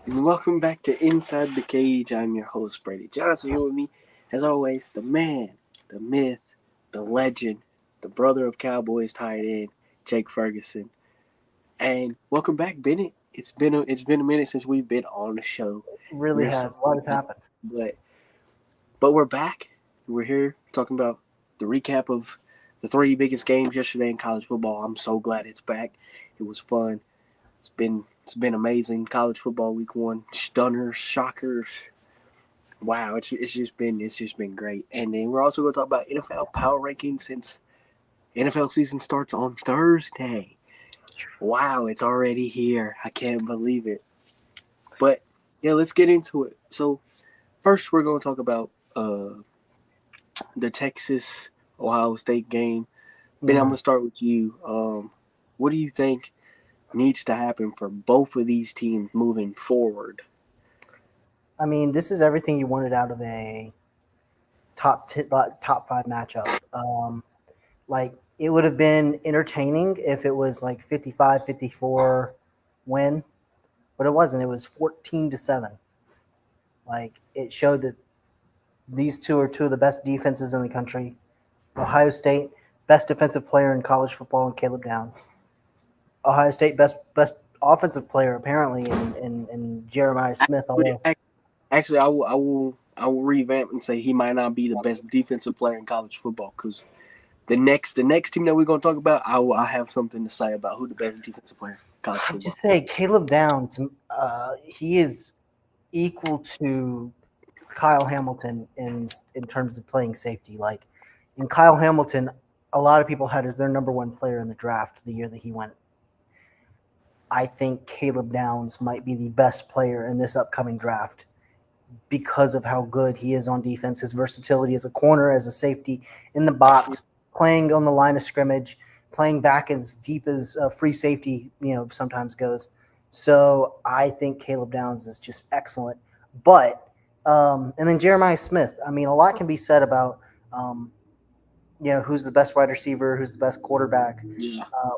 and welcome back to Inside the Cage. I'm your host, Brady Johnson. Here with me, as always, the man, the myth, the legend, the brother of Cowboys tight end, Jake Ferguson. And welcome back, Bennett. It's been a minute since we've been on the show. Really We're has. A lot sorry has about happened. that, but we're back. We're here talking about the recap of the three biggest games yesterday in college football. I'm so glad it's back. It was fun. It's been amazing. College football week one, stunners, shockers. Wow, it's just been great. And then we're also going to talk about NFL power rankings since NFL season starts on Thursday. Wow, it's already here. I can't believe it. But yeah, let's get into it. So first, we're going to talk about the Texas Ohio State game. Ben, I'm hmm gonna start with you. What do you think needs to happen for both of these teams moving forward? I mean, this is everything you wanted out of a top five matchup. Like it would have been entertaining if it was like 55-54 win, but it wasn't. It was 14-7. Like it showed that these two are two of the best defenses in the country. Ohio State, best defensive player in college football, and Caleb Downs. Ohio State, best offensive player apparently in Jeremiah Smith. Although Actually, I will revamp and say he might not be the best defensive player in college football because the next team that we're gonna talk about, I have something to say about who the best defensive player in college I'd football. just say Caleb Downs, he is equal to Kyle Hamilton in terms of playing safety. Like in Kyle Hamilton, a lot of people had as their number one player in the draft the year that he went. I think Caleb Downs might be the best player in this upcoming draft because of how good he is on defense, his versatility as a corner, as a safety in the box, playing on the line of scrimmage, playing back as deep as free safety, sometimes goes. So I think Caleb Downs is just excellent. But and then Jeremiah Smith. I mean, a lot can be said about um, who's the best wide receiver, who's the best quarterback. Yeah, Uh,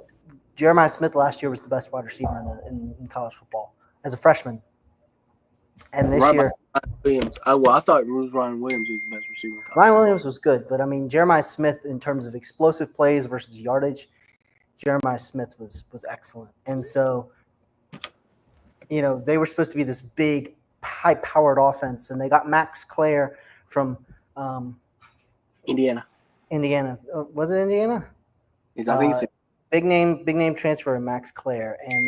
Jeremiah Smith last year was the best wide receiver in college football as a freshman, and this right by year Williams. I thought it was Ryan Williams was the best receiver in college Ryan football. Williams was good, but I mean Jeremiah Smith in terms of explosive plays versus yardage, Jeremiah Smith was excellent. And so, they were supposed to be this big, high-powered offense, and they got Max Clare from um, Indiana. Indiana. Was it Indiana? I think Uh, it's big name transfer, Max Clare, and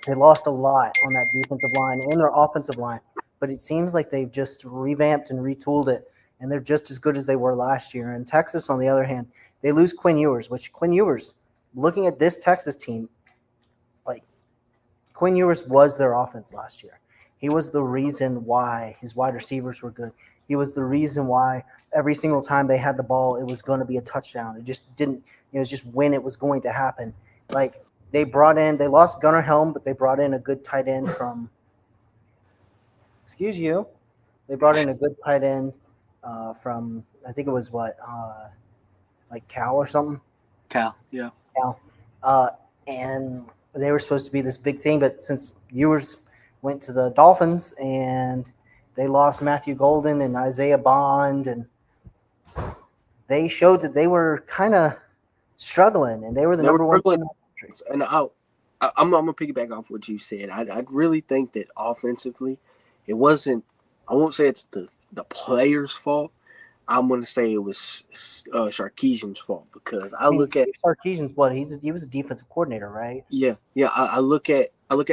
they lost a lot on that defensive line and their offensive line. But it seems like they've just revamped and retooled it, and they're just as good as they were last year. And Texas, on the other hand, they lose Quinn Ewers, which Quinn Ewers, looking at this Texas team, like Quinn Ewers was their offense last year. He was the reason why his wide receivers were good. He was the reason why every single time they had the ball, it was going to be a touchdown. It just didn't, it was just when it was going to happen. Like they lost Gunnar Helm, but they brought in a good tight end from, excuse you, they brought in a good tight end from, I think it was like Cal or something. Cal. Yeah. Cal. Uh, and they were supposed to be this big thing, but since Ewers went to the Dolphins and they lost Matthew Golden and Isaiah Bond, and they showed that they were kind of struggling, and they were the They were number one struggling, team in the country. and I'm gonna piggyback off what you said. I really think that offensively, it wasn't. I won't say it's the players' fault. I'm gonna say it was Sarkeesian's fault because I I mean, look at Steve Sarkisian's what? He was a defensive coordinator, right? yeah. I look at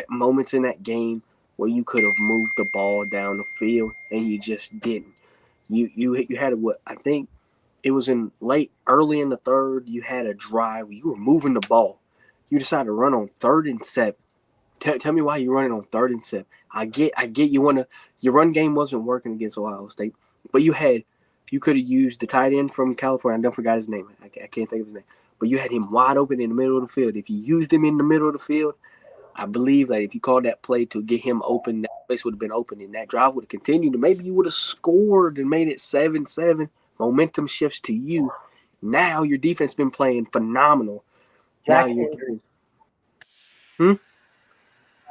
moments in that game where you could have moved the ball down the field and you just didn't. You had what I think it was in late early in the third. You had a drive. You were moving the ball. You decided to run on 3rd and 7. Tell me why you're running on 3rd and 7. I get you wanna your run game wasn't working against Ohio State, but you could have used the tight end from California. I don't forgot his name. I can't think of his name. But you had him wide open in the middle of the field. If you used him in the middle of the field, I believe that if you called that play to get him open, that place would have been open, and that drive would have continued. And maybe you would have scored and made it 7-7. Momentum shifts to you. Now your defense been playing phenomenal. Now Jack you're injuries. hmm?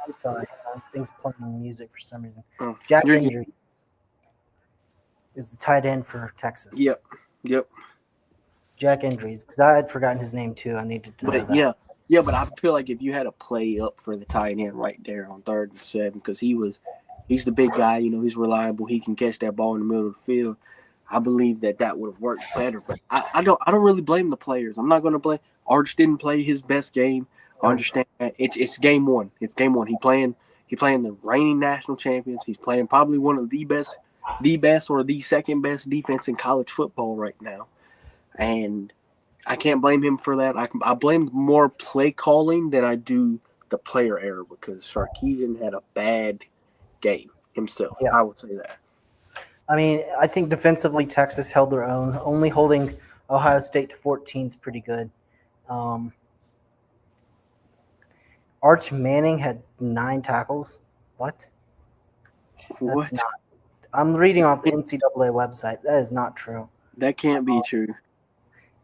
I'm sorry. This thing's playing music for some reason. Oh, Jack you're Andrews is the tight end for Texas. Yep. Jack Andrews, because I had forgotten his name too. I needed to know But that. but I feel like if you had a play up for the tight end right there on 3rd and 7, because he's the big guy, he's reliable, he can catch that ball in the middle of the field. I believe that would have worked better. But I don't really blame the players. I'm not going to blame Arch. Didn't play his best game. I understand that. It's game one. It's game one. He playing the reigning national champions. He's playing probably one of the best or the second best defense in college football right now. And I can't blame him for that. I blame more play calling than I do the player error, because Sarkisian had a bad game himself. Yeah. I would say that. I mean, I think defensively Texas held their own. Only holding Ohio State to 14 is pretty good. Arch Manning had 9 tackles. What? That's not. I'm reading off the NCAA website. That is not true. That can't be true.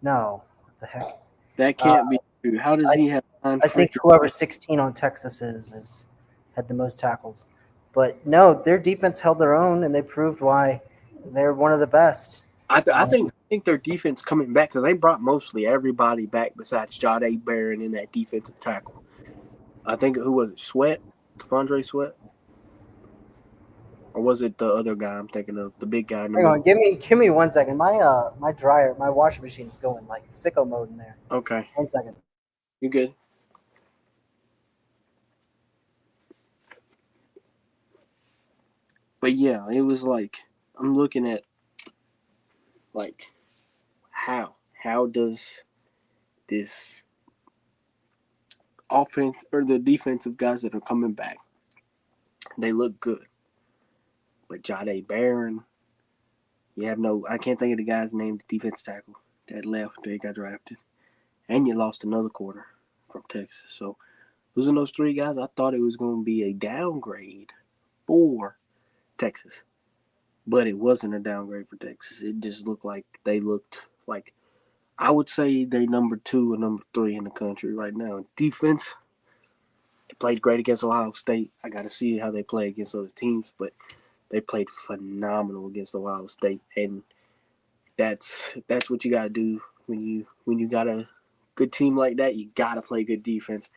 No. What the heck? That can't be true. How does he have 9? I think whoever 16 on Texas is had the most tackles. But no, their defense held their own, and they proved why they're one of the best. I think their defense coming back, because they brought mostly everybody back besides Jahdae Barron in that defensive tackle. I think, who was it? Sweat? T'Vondre Sweat? Or was it the other guy I'm thinking of, the big guy? Hang on, give me 1 second. My my washing machine is going like sicko mode in there. Okay. 1 second. You good? But yeah, it was like, I'm looking at like how does this offense or the defensive guys that are coming back, they look good. But Jahdae Barron, I can't think of the guy's name, the defense tackle that left, they got drafted. And you lost another quarter from Texas. So losing those 3 guys, I thought it was going to be a downgrade for Texas. But it wasn't a downgrade for Texas. It just looked like I would say they number 2 or number 3 in the country right now. Defense, they played great against Ohio State. I got to see how they play against other teams, but they played phenomenal against Ohio State, and that's what you got to do when you got a good team like that. You got to play good defense,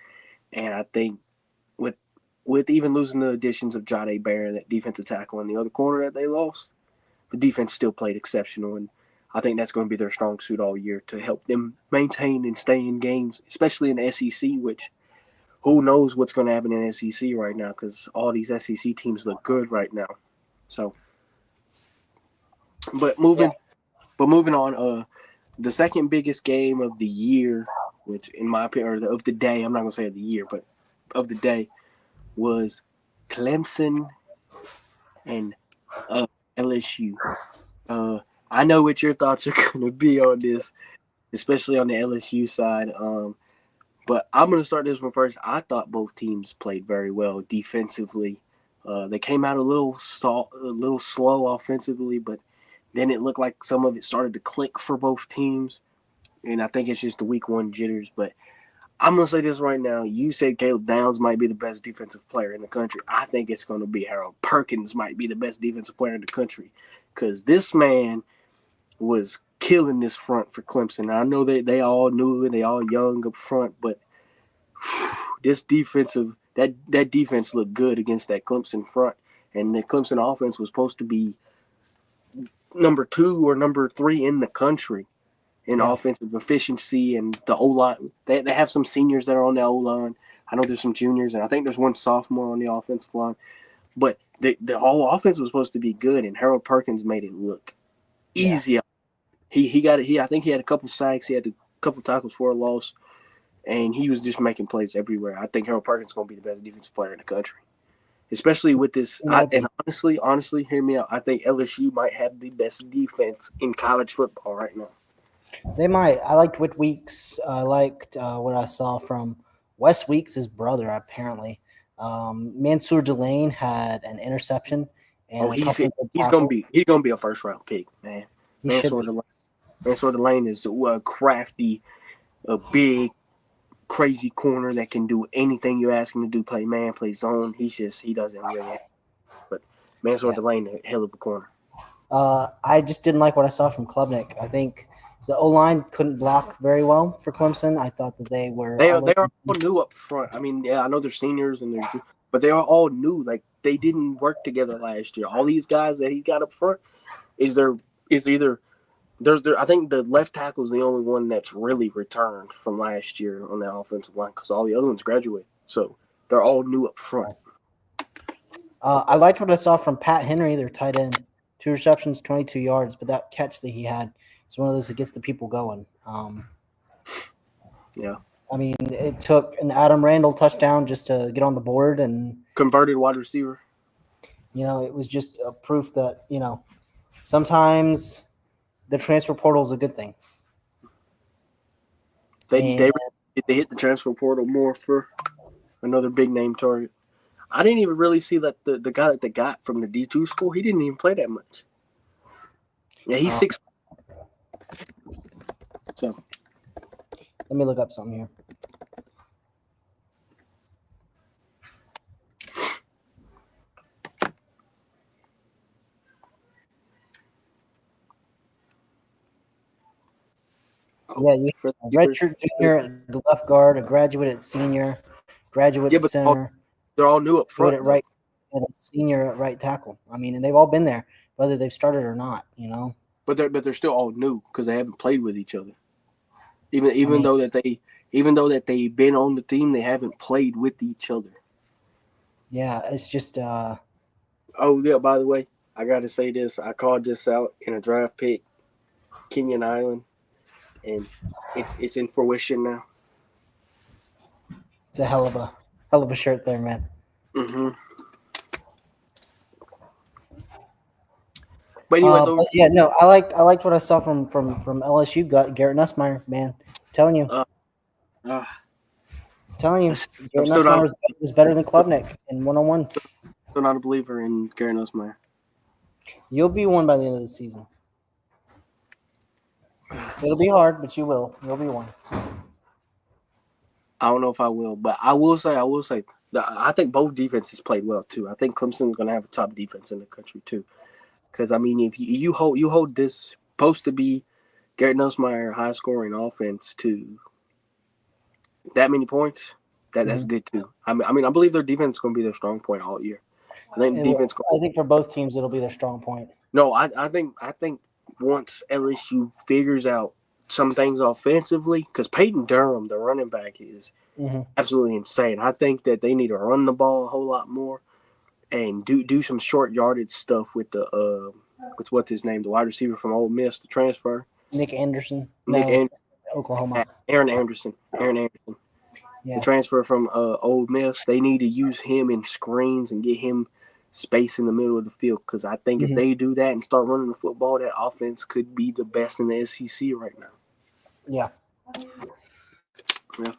and I think with even losing the additions of Jahdae Barron, that defensive tackle, and the other corner that they lost, the defense still played exceptional, and I think that's going to be their strong suit all year to help them maintain and stay in games, especially in the SEC, which who knows what's going to happen in the SEC right now, because all these SEC teams look good right now. So, but moving on, the second biggest game of the year, which in my opinion, or of the day, I'm not going to say of the year, but of the day, was Clemson and LSU. I know what your thoughts are going to be on this, especially on the LSU side. But I'm going to start this one first. I thought both teams played very well defensively. They came out a little slow offensively, but then it looked like some of it started to click for both teams. And I think it's just the week 1 jitters. But I'm going to say this right now. You said Caleb Downs might be the best defensive player in the country. I think it's going to be Harold Perkins might be the best defensive player in the country, because this man was killing this front for Clemson. I know they all knew it. They all young up front, but this that defense looked good against that Clemson front. And the Clemson offense was supposed to be number 2 or number 3 in the country in offensive efficiency, and the O-line. They have some seniors that are on the O-line. I know there's some juniors, and I think there's one sophomore on the offensive line. But the whole offense was supposed to be good, and Harold Perkins made it look easy. Yeah. I think he had a couple sacks. He had a couple tackles for a loss, and he was just making plays everywhere. I think Harold Perkins is going to be the best defensive player in the country, especially with this. And honestly, hear me out. I think LSU might have the best defense in college football right now. They might. I liked Whit Weeks. I liked what I saw from Wes Weeks, his brother, apparently. Mansour Delane had an interception. And he's gonna be a first round pick, man. Mansour Delane is crafty, a big, crazy corner that can do anything you ask him to do, play man, play zone. He doesn't really. But Mansour Delaney, a hell of a corner. I just didn't like what I saw from Klubnik. I think the O-line couldn't block very well for Clemson. I thought that they were They are all new up front. I mean, yeah, I know they're seniors but they are all new. Like they didn't work together last year. All these guys that he got up front is either there's I think the left tackle is the only one that's really returned from last year on that offensive line because all the other ones graduated. So they're all new up front. I liked what I saw from Pat Henry, their tight end. 2 receptions, 22 yards, but that catch that he had is one of those that gets the people going. Yeah. I mean, it took an Adam Randall touchdown just to get on the board, and converted wide receiver. It was just a proof that, sometimes the transfer portal is a good thing. They hit the transfer portal more for another big name target. I didn't even really see that the guy that they got from the D2 school, he didn't even play that much. Yeah, he's 6. So let me look up something here. Yeah, you redshirt junior, the left guard, a graduate at senior, graduate at center. They're all new up front. At right, and a senior at right tackle. I mean, and they've all been there, whether they've started or not. But they're still all new because they haven't played with each other. Even though that they've been on the team, they haven't played with each other. Yeah, it's just. Oh yeah, by the way, I got to say this. I called this out in a draft pick, Kenyon Island, and it's in fruition now. It's a hell of a shirt there, man. Mm-hmm. But anyways, I liked what I saw from LSU. Got Garrett Nussmeier, man. Telling you, Garrett Nussmeier was better than Klubnik in one-on-one. I'm not a believer in Garrett Nussmeier. You'll be one by the end of the season. It'll be hard, but you will. You'll be one. I don't know if I will, but I will say, I think both defenses played well too. I think Clemson's going to have a top defense in the country too. Because I mean, if you hold this supposed to be Garrett Nussmeier high scoring offense to that many points, that's good too. I mean, I believe their defense is going to be their strong point all year. I think for both teams it'll be their strong point. No, I think once LSU figures out some things offensively, because Peyton Durham, the running back, is absolutely insane. I think that they need to run the ball a whole lot more and do some short yardage stuff with the what's his name, the wide receiver from Ole Miss, the transfer. Nick Anderson. Oklahoma. Aaron Anderson. Yeah. The transfer from Ole Miss. They need to use him in screens and get him space in the middle of the field, because I think if they do that and start running the football, that offense could be the best in the SEC right now. Yeah. Yeah.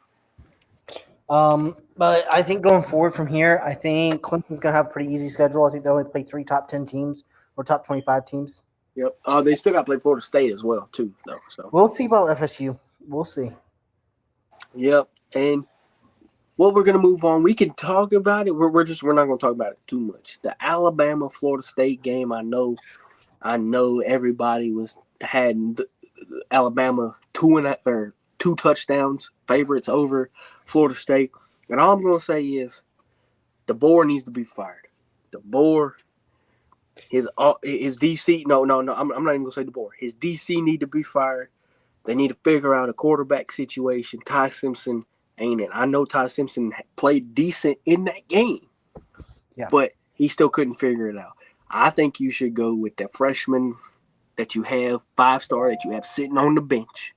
But I think going forward from here, I think Clemson's going to have a pretty easy schedule. I think they only play 3 top 10 teams or top 25 teams. Yep. They still got to play Florida State as well, too, though. So we'll see about FSU. We'll see. Yep. And what we're going to move on, we can talk about it. We're not going to talk about it too much. The Alabama-Florida State game, I know everybody had Alabama 2 touchdowns favorites over Florida State. And all I'm going to say is DeBoer needs to be fired. DeBoer, his DC, no, I'm not even going to say DeBoer. His DC need to be fired. They need to figure out a quarterback situation. Ty Simpson ain't it. I know Ty Simpson played decent in that game, but he still couldn't figure it out. I think you should go with the freshman that you have, 5-star, that you have sitting on the bench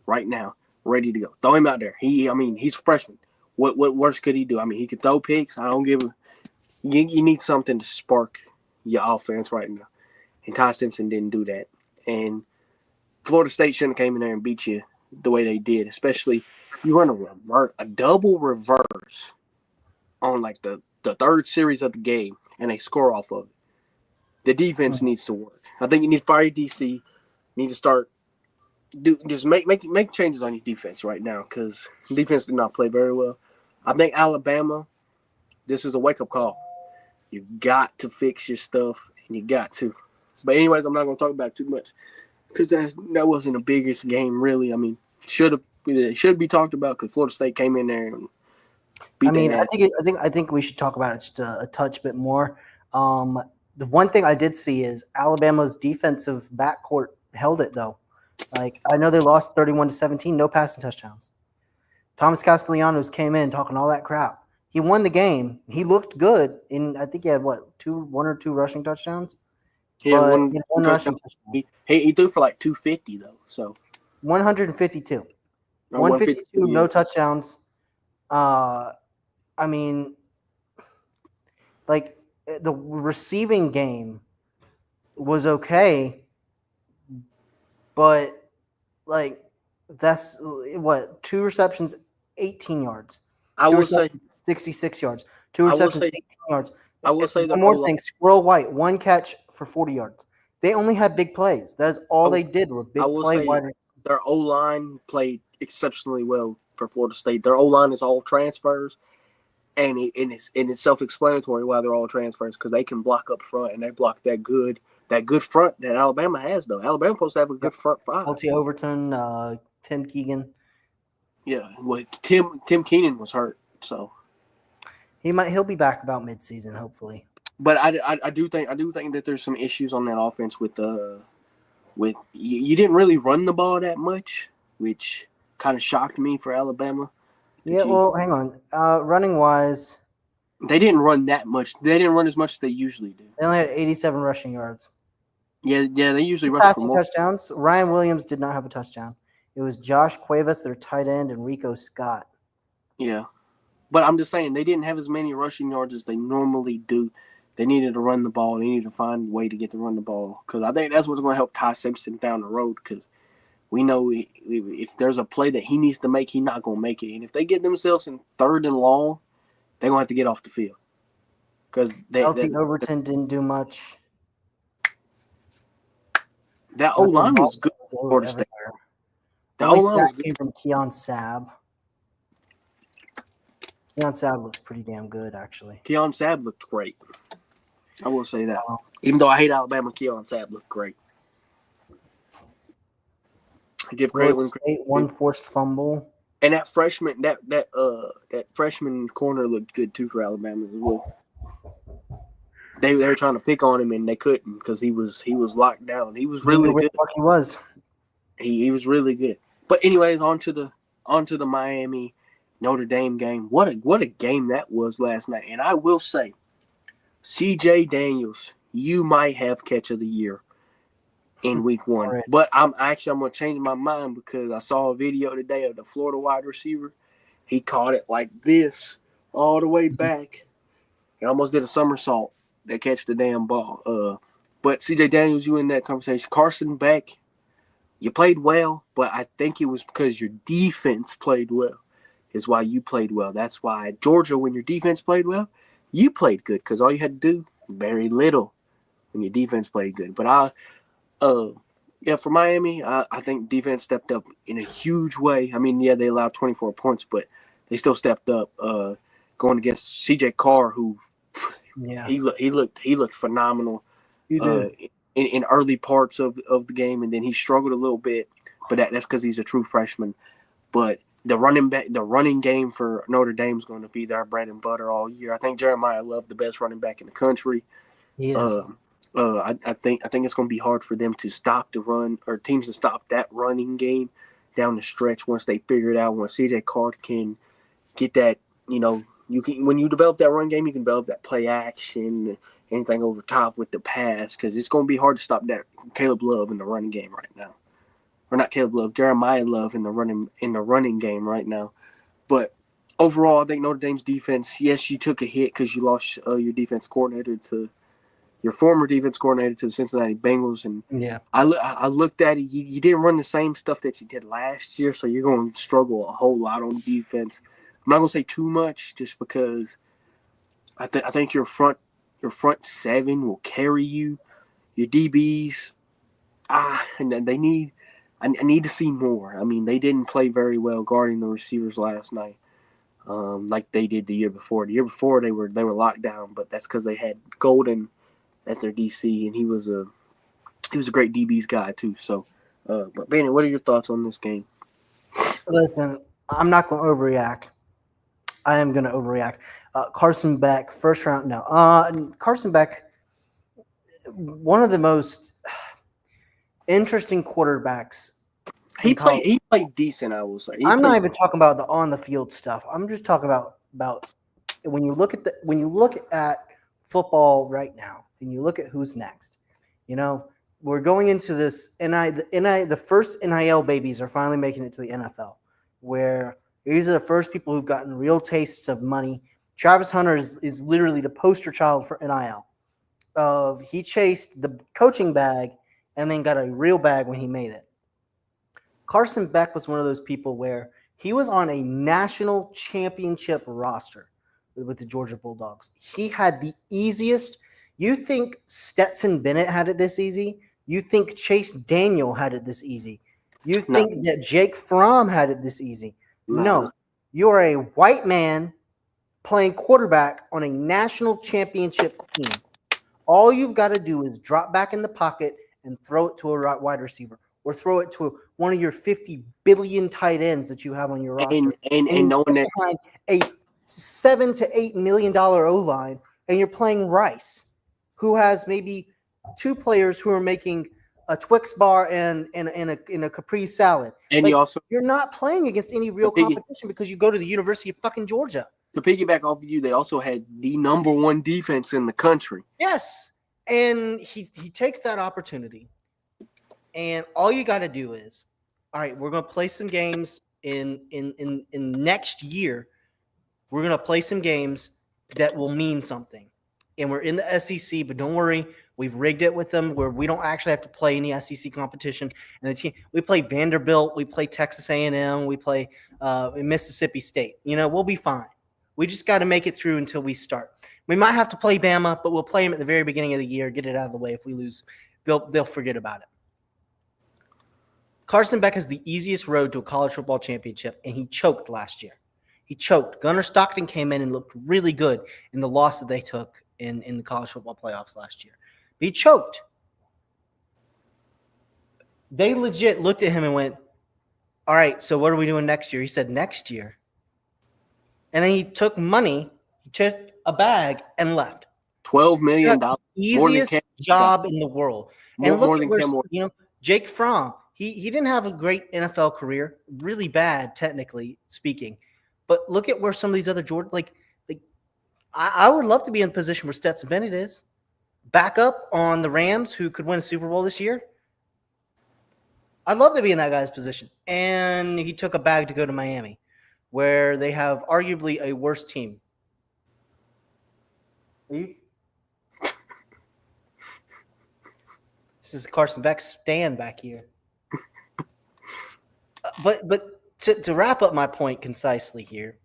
right now, ready to go. Throw him out there. He's a freshman. What worse could he do? I mean, he could throw picks. I don't give a – you need something to spark your offense right now. And Ty Simpson didn't do that. And Florida State shouldn't have came in there and beat you the way they did, especially you run a double reverse on like the third series of the game and they score off of it. The defense needs to work. I think you need to fire your DC. You need to start just make changes on your defense right now because defense did not play very well. I think Alabama, this is a wake up call. You got to fix your stuff, and you got to. But anyways, I'm not going to talk about it too much because that wasn't the biggest game really. I mean, it should be talked about because Florida State came in there and beat their ass. I think we should talk about it just a touch bit more. The one thing I did see is Alabama's defensive backcourt held it though. Like I know they lost 31-17, no passing touchdowns. Thomas Castellanos came in talking all that crap. He won the game. He looked good. I think he had one or two rushing touchdowns. He had one rushing touchdown. He threw for like 250 though. So 152. 152, no touchdowns. I mean, like the receiving game was okay, but like that's what 2 receptions, 18 yards. I will say 66 yards. 2 receptions, 18 yards. I will say one more thing. Squirrel White, 1 catch for 40 yards. They only had big plays. That's all they did were big play wide. Their O-line played exceptionally well for Florida State. Their O-line is all transfers, and it's self-explanatory why they're all transfers because they can block up front and they block that good front that Alabama has though. Alabama's supposed to have a good front 5. LT Overton, Tim Keegan. Yeah, well, Tim Keenan was hurt, so he'll be back about midseason hopefully. But I do think that there's some issues on that offense with you didn't really run the ball that much, which kind of shocked me for Alabama. Yeah, well, hang on. Running wise, they didn't run that much. They didn't run as much as they usually do. They only had 87 rushing yards. Yeah, they usually rush passing for more touchdowns. Ryan Williams did not have a touchdown. It was Josh Cuevas, their tight end, and Rico Scott. Yeah, but I'm just saying they didn't have as many rushing yards as they normally do. They needed to run the ball. They needed to find a way to get to run the ball because I think that's what's going to help Ty Simpson down the road because we know if there's a play that he needs to make, he's not going to make it. And if they get themselves in 3rd and long, they're going to have to get off the field. Because LT Overton didn't do much. That O-line was good for Florida State. The O-line came from Keon Sabb. Keon Sabb looks pretty damn good, actually. Keon Sabb looked great. I will say that. Even though I hate Alabama, Keon Sabb looked great. I give credit when State, 1 forced fumble. And that freshman corner looked good too for Alabama as well. They were trying to pick on him and they couldn't because he was locked down. He was really good. He was. He was really good. But anyways, on to the Miami Notre Dame game. What a game that was last night. And I will say, C.J. Daniels, you might have catch of the year in week 1. Right. But I'm going to change my mind because I saw a video today of the Florida wide receiver. He caught it like this all the way back. He almost did a somersault that catch the damn ball. But C.J. Daniels, you in that conversation. Carson Beck, you played well, but I think it was because your defense played well is why you played well. That's why Georgia, when your defense played well, you played good because all you had to do, very little when your defense played good. But for Miami, I think defense stepped up in a huge way. I mean, yeah, they allowed 24 points, but they still stepped up going against C.J. Carr, who he looked phenomenal in early parts of the game, and then he struggled a little bit, but that's because he's a true freshman. But the running game for Notre Dame is going to be their bread and butter all year. I think Jeremiah Love, the best running back in the country. He is. I think it's going to be hard for them to stop the run or teams to stop that running game down the stretch once they figure it out. Once CJ Carr can get that, you can when you develop that run game, you can develop that play action, anything over top with the pass because it's going to be hard to stop that Caleb Love in the running game right now. Or not Caleb Love, Jeremiah Love in the running game right now. But overall, I think Notre Dame's defense, yes, you took a hit because you lost your defense coordinator to your former defense coordinator to the Cincinnati Bengals. And I looked at it. You didn't run the same stuff that you did last year, so you're going to struggle a whole lot on defense. I'm not going to say too much just because I think your front 7 will carry you. Your DBs, and then they need I need to see more. I mean, they didn't play very well guarding the receivers last night, like they did the year before. The year before they were locked down, but that's because they had Golden as their DC, and he was a great DB's guy too. So, but Brandon, what are your thoughts on this game? Listen, I'm not going to overreact. I am going to overreact. Carson Beck, first round. No, Carson Beck, one of the most interesting quarterbacks. He played decent, I will say. I'm not even talking about the on the field stuff. I'm just talking about when you look at football right now and you look at who's next. You know, we're going into this the first NIL babies are finally making it to the NFL, where these are the first people who've gotten real tastes of money. Travis Hunter is literally the poster child for NIL. He chased the coaching bag and then got a real bag when he made it. Carson Beck was one of those people where he was on a national championship roster with the Georgia Bulldogs. He had the easiest. You think Stetson Bennett had it this easy? You think Chase Daniel had it this easy? You think that Jake Fromm had it this easy? No. You're a white man playing quarterback on a national championship team. All you've got to do is drop back in the pocket and throw it to a wide receiver or throw it to one of your 50 billion tight ends that you have on your roster. And knowing that behind a $7 to $8 million O-line, and you're playing Rice, who has maybe two players who are making a Twix bar and a Capri salad. And you're not playing against any real competition because you go to the University of fucking Georgia. To piggyback off of you, they also had the number one defense in the country. Yes. And he takes that opportunity. And all you got to do is, all right, we're going to play some games in next year. We're going to play some games that will mean something. And we're in the SEC, but don't worry, we've rigged it with them where we don't actually have to play any SEC competition. And the team, we play Vanderbilt, we play Texas A&M, we play Mississippi State. You know, we'll be fine. We just got to make it through until we start. We might have to play Bama, but we'll play them at the very beginning of the year, get it out of the way. If we lose, they'll forget about it. Carson Beck has the easiest road to a college football championship, and he choked last year. He choked. Gunnar Stockton came in and looked really good in the loss that they took in the college football playoffs last year. But he choked. They legit looked at him and went, all right, so what are we doing next year? He said, next year. And then he took money, he took a bag and left. $12 million. Easiest job in the world. And look at where, Jake Fromm, he didn't have a great NFL career, really bad, technically speaking. But look at where some of these other Jordan, I would love to be in a position where Stetson Bennett is. Back up on the Rams, who could win a Super Bowl this year. I'd love to be in that guy's position. And he took a bag to go to Miami, where they have arguably a worse team. This is Carson Beck's stand back here. But to wrap up my point concisely here,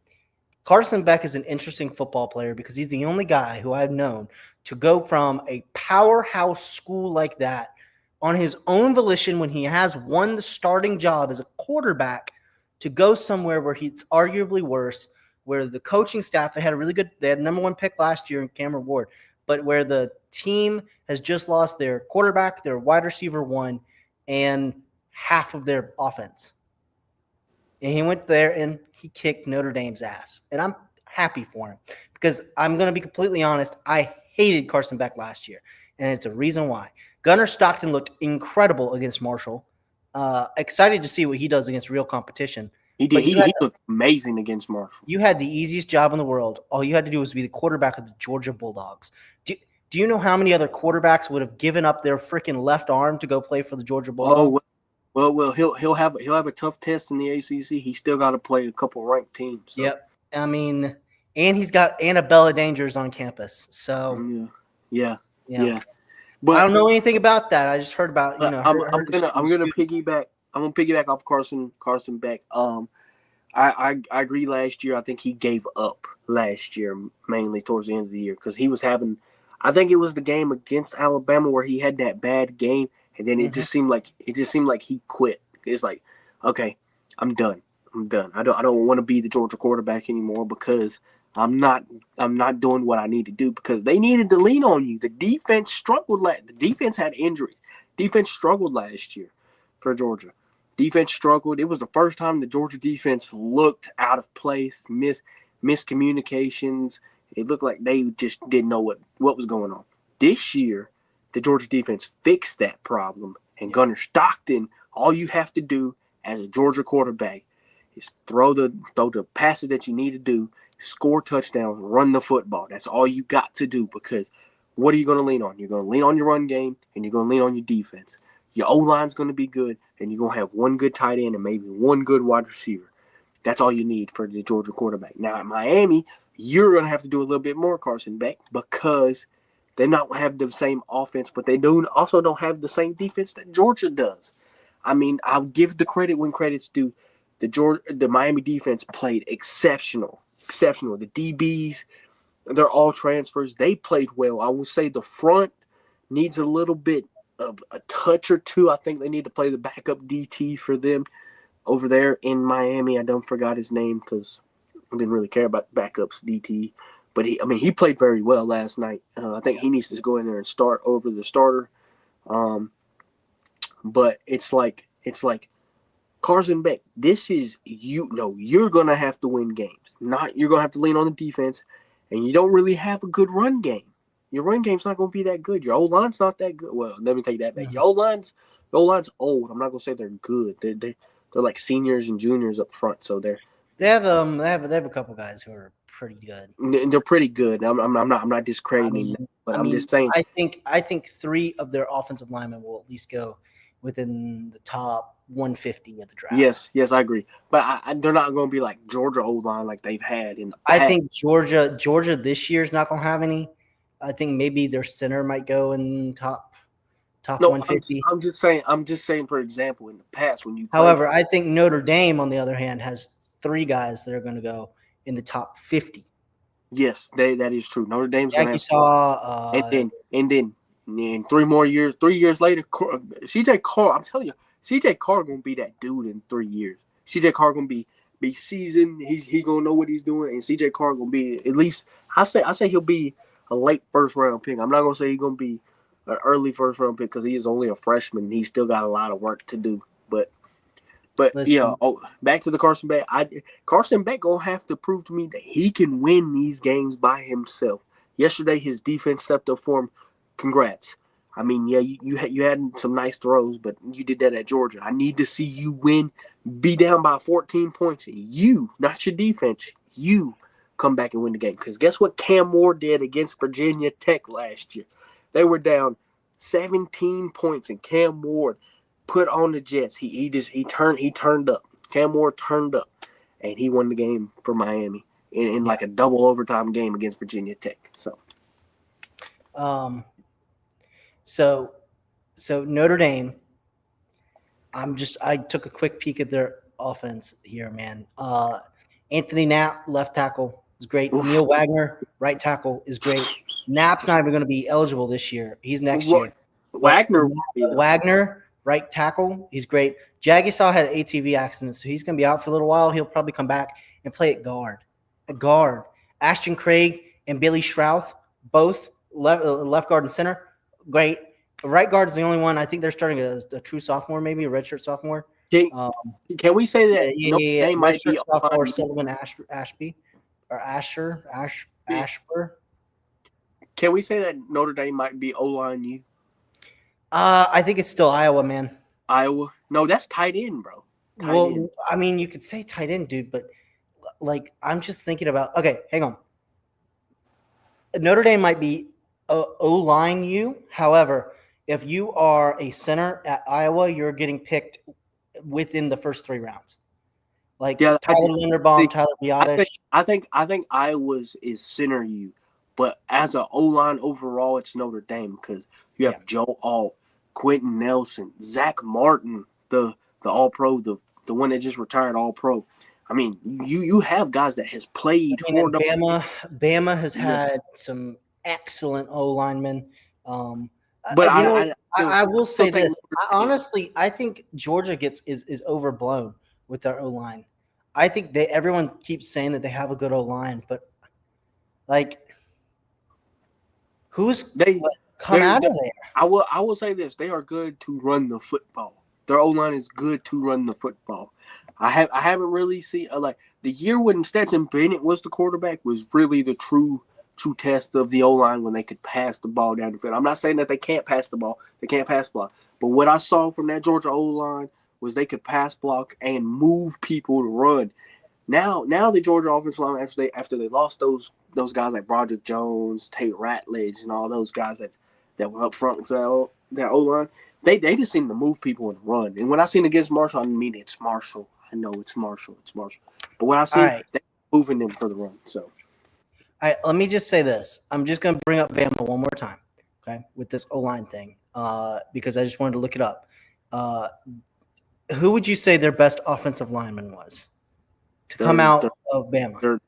Carson Beck is an interesting football player because he's the only guy who I've known to go from a powerhouse school like that on his own volition when he has won the starting job as a quarterback to go somewhere where he's arguably worse, where the coaching staff, they had number one pick last year in Cameron Ward, but where the team has just lost their quarterback, their wide receiver one, and half of their offense. And he went there and he kicked Notre Dame's ass. And I'm happy for him because I'm going to be completely honest. I hated Carson Beck last year, and it's a reason why. Gunnar Stockton looked incredible against Marshall. Excited to see what he does against real competition. He did. He looked amazing against Marshall. You had the easiest job in the world. All you had to do was be the quarterback of the Georgia Bulldogs. Do you know how many other quarterbacks would have given up their freaking left arm to go play for the Georgia Bulldogs? Oh, well, he'll have a tough test in the ACC. He's still got to play a couple ranked teams. So. Yep. I mean, and he's got Annabella Dangers on campus. So yeah. But I don't know anything about that. I just heard about I'm gonna piggyback off Carson Beck. I agree. Last year, I think he gave up last year mainly towards the end of the year because he was having. I think it was the game against Alabama where he had that bad game, and then it just seemed like he quit It's like, okay, I'm done. I'm done. I don't want to be the Georgia quarterback anymore because I'm not doing what I need to do because they needed to lean on you. The defense struggled. The defense had injuries. Defense struggled last year for Georgia. Defense struggled. It was the first time the Georgia defense looked out of place, miscommunications. It looked like they just didn't know what was going on. This year, the Georgia defense fixed that problem. And Gunnar Stockton, all you have to do as a Georgia quarterback is throw the passes that you need to do, score touchdowns, run the football. That's all you got to do because what are you going to lean on? You're going to lean on your run game and you're going to lean on your defense. Your O-line's going to be good and you're going to have one good tight end and maybe one good wide receiver. That's all you need for the Georgia quarterback. Now at Miami, you're going to have to do a little bit more, Carson Beck, because they don't have the same offense, but they also don't have the same defense that Georgia does. I mean, I'll give the credit when credit's due. The Miami defense played exceptional. The DBs, they're all transfers. They played well. I will say the front needs a little bit of a touch or two. I think they need to play the backup DT for them over there in Miami. I don't forgot his name because I didn't really care about backups DT. But he played very well last night. I think he needs to go in there and start over the starter. But it's like Carson Beck. This is you're gonna have to win games. You're gonna have to lean on the defense, and you don't really have a good run game. Your run game's not gonna be that good. Your O-line's not that good. Well, let me take that back. Your O-line's old. I'm not gonna say they're good. They're like seniors and juniors up front, so they have a couple guys who are pretty good. They're pretty good. I'm not discrediting them, but I'm just saying. I think 3 of their offensive linemen will at least go within the top 150 of the draft. Yes, I agree. But they're not going to be like Georgia O-line like they've had in the past. I think Georgia this year is not going to have any. I think maybe their center might go in top 150. I'm just saying. For example, in the past when you. However, I think Notre Dame, on the other hand, has 3 guys that are going to go in the top 50. Yes, that is true. Notre Dame's going to have. Saw, and then in 3 years later, CJ Carr. I'm telling you, CJ Carr going to be that dude in 3 years. CJ Carr going to be seasoned. He going to know what he's doing, and CJ Carr going to be at least. I say he'll be a late first round pick. I'm not going to say he's going to be an early first round pick because he is only a freshman. He's still got a lot of work to do, but listen, back to the Carson Beck. Carson Beck gonna have to prove to me that he can win these games by himself. Yesterday, his defense stepped up for him. Congrats. I mean, yeah, you had some nice throws, but you did that at Georgia. I need to see you win, be down by 14 points, and you, not your defense, you come back and win the game. Because guess what Cam Ward did against Virginia Tech last year? They were down 17 points, and Cam Ward put on the Jets. He turned up. Cam Ward turned up, and he won the game for Miami in like a double overtime game against Virginia Tech. So Notre Dame. I took a quick peek at their offense here, man. Anthony Knapp, left tackle, is great. Oof. Neil Wagner, right tackle, is great. Knapp's not even going to be eligible this year. He's next year. Wagner, right tackle, he's great. Jagisaw had an ATV accident, so he's going to be out for a little while. He'll probably come back and play at guard. Ashton Craig and Billy Schrouth, both left guard and center, great. Right guard is the only one. I think they're starting a true sophomore, maybe a redshirt sophomore. Can we say that? They might be sophomore Sullivan Ashby or Ashper. Can we say that Notre Dame might be O-line you? I think it's still Iowa, man. Iowa? No, that's tight end, bro. I mean, you could say tight end, dude, but like I'm just thinking about. Okay, hang on. Notre Dame might be O-line you. However, if you are a center at Iowa, you're getting picked within the first 3 rounds. Like Tyler Linderbaum, Tyler Biadasz. I think Iowa's is center you, but as an O-line overall, it's Notre Dame because you have Joe Alt, Quentin Nelson, Zach Martin, the All-Pro, the one that just retired All-Pro. I mean, you have guys that has played for Bama has had some excellent O-linemen. But I will say think this. I think Georgia is overblown with their O line. I think everyone keeps saying that they have a good O line, but like, who's come out of there? I will say this: they are good to run the football. Their O line is good to run the football. I haven't really seen like the year when Stetson Bennett was the quarterback was really the true test of the O line when they could pass the ball down the field. I'm not saying that they can't pass the ball, they can't pass block, but what I saw from that Georgia O line was they could pass block and move people to run. Now the Georgia offensive line after they lost those guys like Broderick Jones, Tate Ratledge, and all those guys that were up front with that O line, they just seem to move people and run. And when I seen against Marshall, I mean it's Marshall. I know it's Marshall. But when I see they're moving them for the run. So, all right, let me just say this. I'm just going to bring up Bama one more time, okay, with this O-line thing, because I just wanted to look it up. Who would you say their best offensive lineman was to come out of Bama?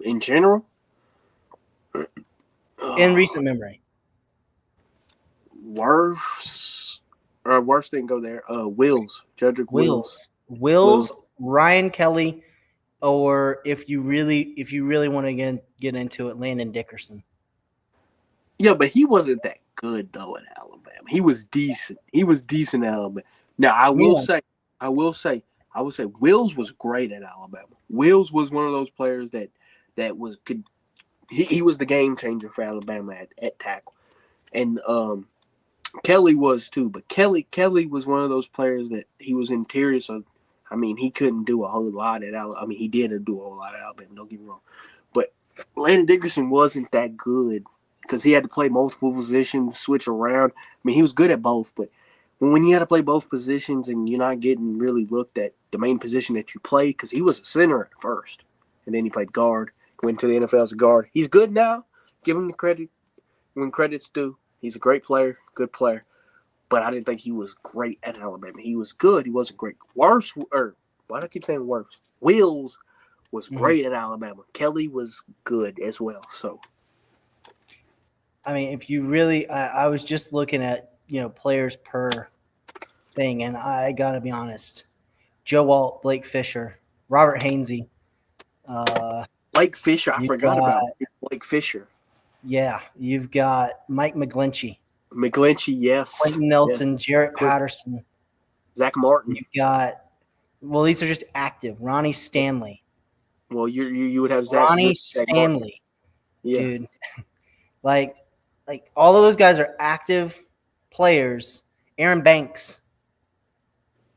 In general? In recent memory. Worst didn't go there. Wills. Jedrick Wills, Ryan Kelly, or if you really want to get into it, Landon Dickerson. Yeah, but he wasn't that good though at Alabama. He was decent. At Alabama. Now I will say Wills was great at Alabama. Wills was one of those players that was good. He was the game changer for Alabama at tackle. And Kelly was too, but Kelly was one of those players that he was interior, so I mean he couldn't do a whole lot at Alabama. I mean he did do a whole lot at Alabama, don't get me wrong. But Landon Dickerson wasn't that good because he had to play multiple positions, switch around. I mean he was good at both, but when you had to play both positions and you're not getting really looked at the main position that you played, because he was a center at first, and then he played guard, went to the NFL as a guard. He's good now. Give him the credit when credit's due. He's a great player, good player. But I didn't think he was great at Alabama. He was good. He wasn't great. Why do I keep saying worse? Wills was great at Alabama. Kelly was good as well. So, I mean, if you really, I was just looking at, players per thing, and I got to be honest. Joe Alt, Blake Fisher, Robert Hainsey. Blake Fisher, I forgot about Blake Fisher. Yeah, you've got Mike McGlinchey. Yes. Quentin Nelson, yes. Jarrett Patterson. Zach Martin. You've got, these are just active. Ronnie Stanley. Well, you would have Zach. Ronnie Stanley. Yeah. Dude. Like all of those guys are active players. Aaron Banks.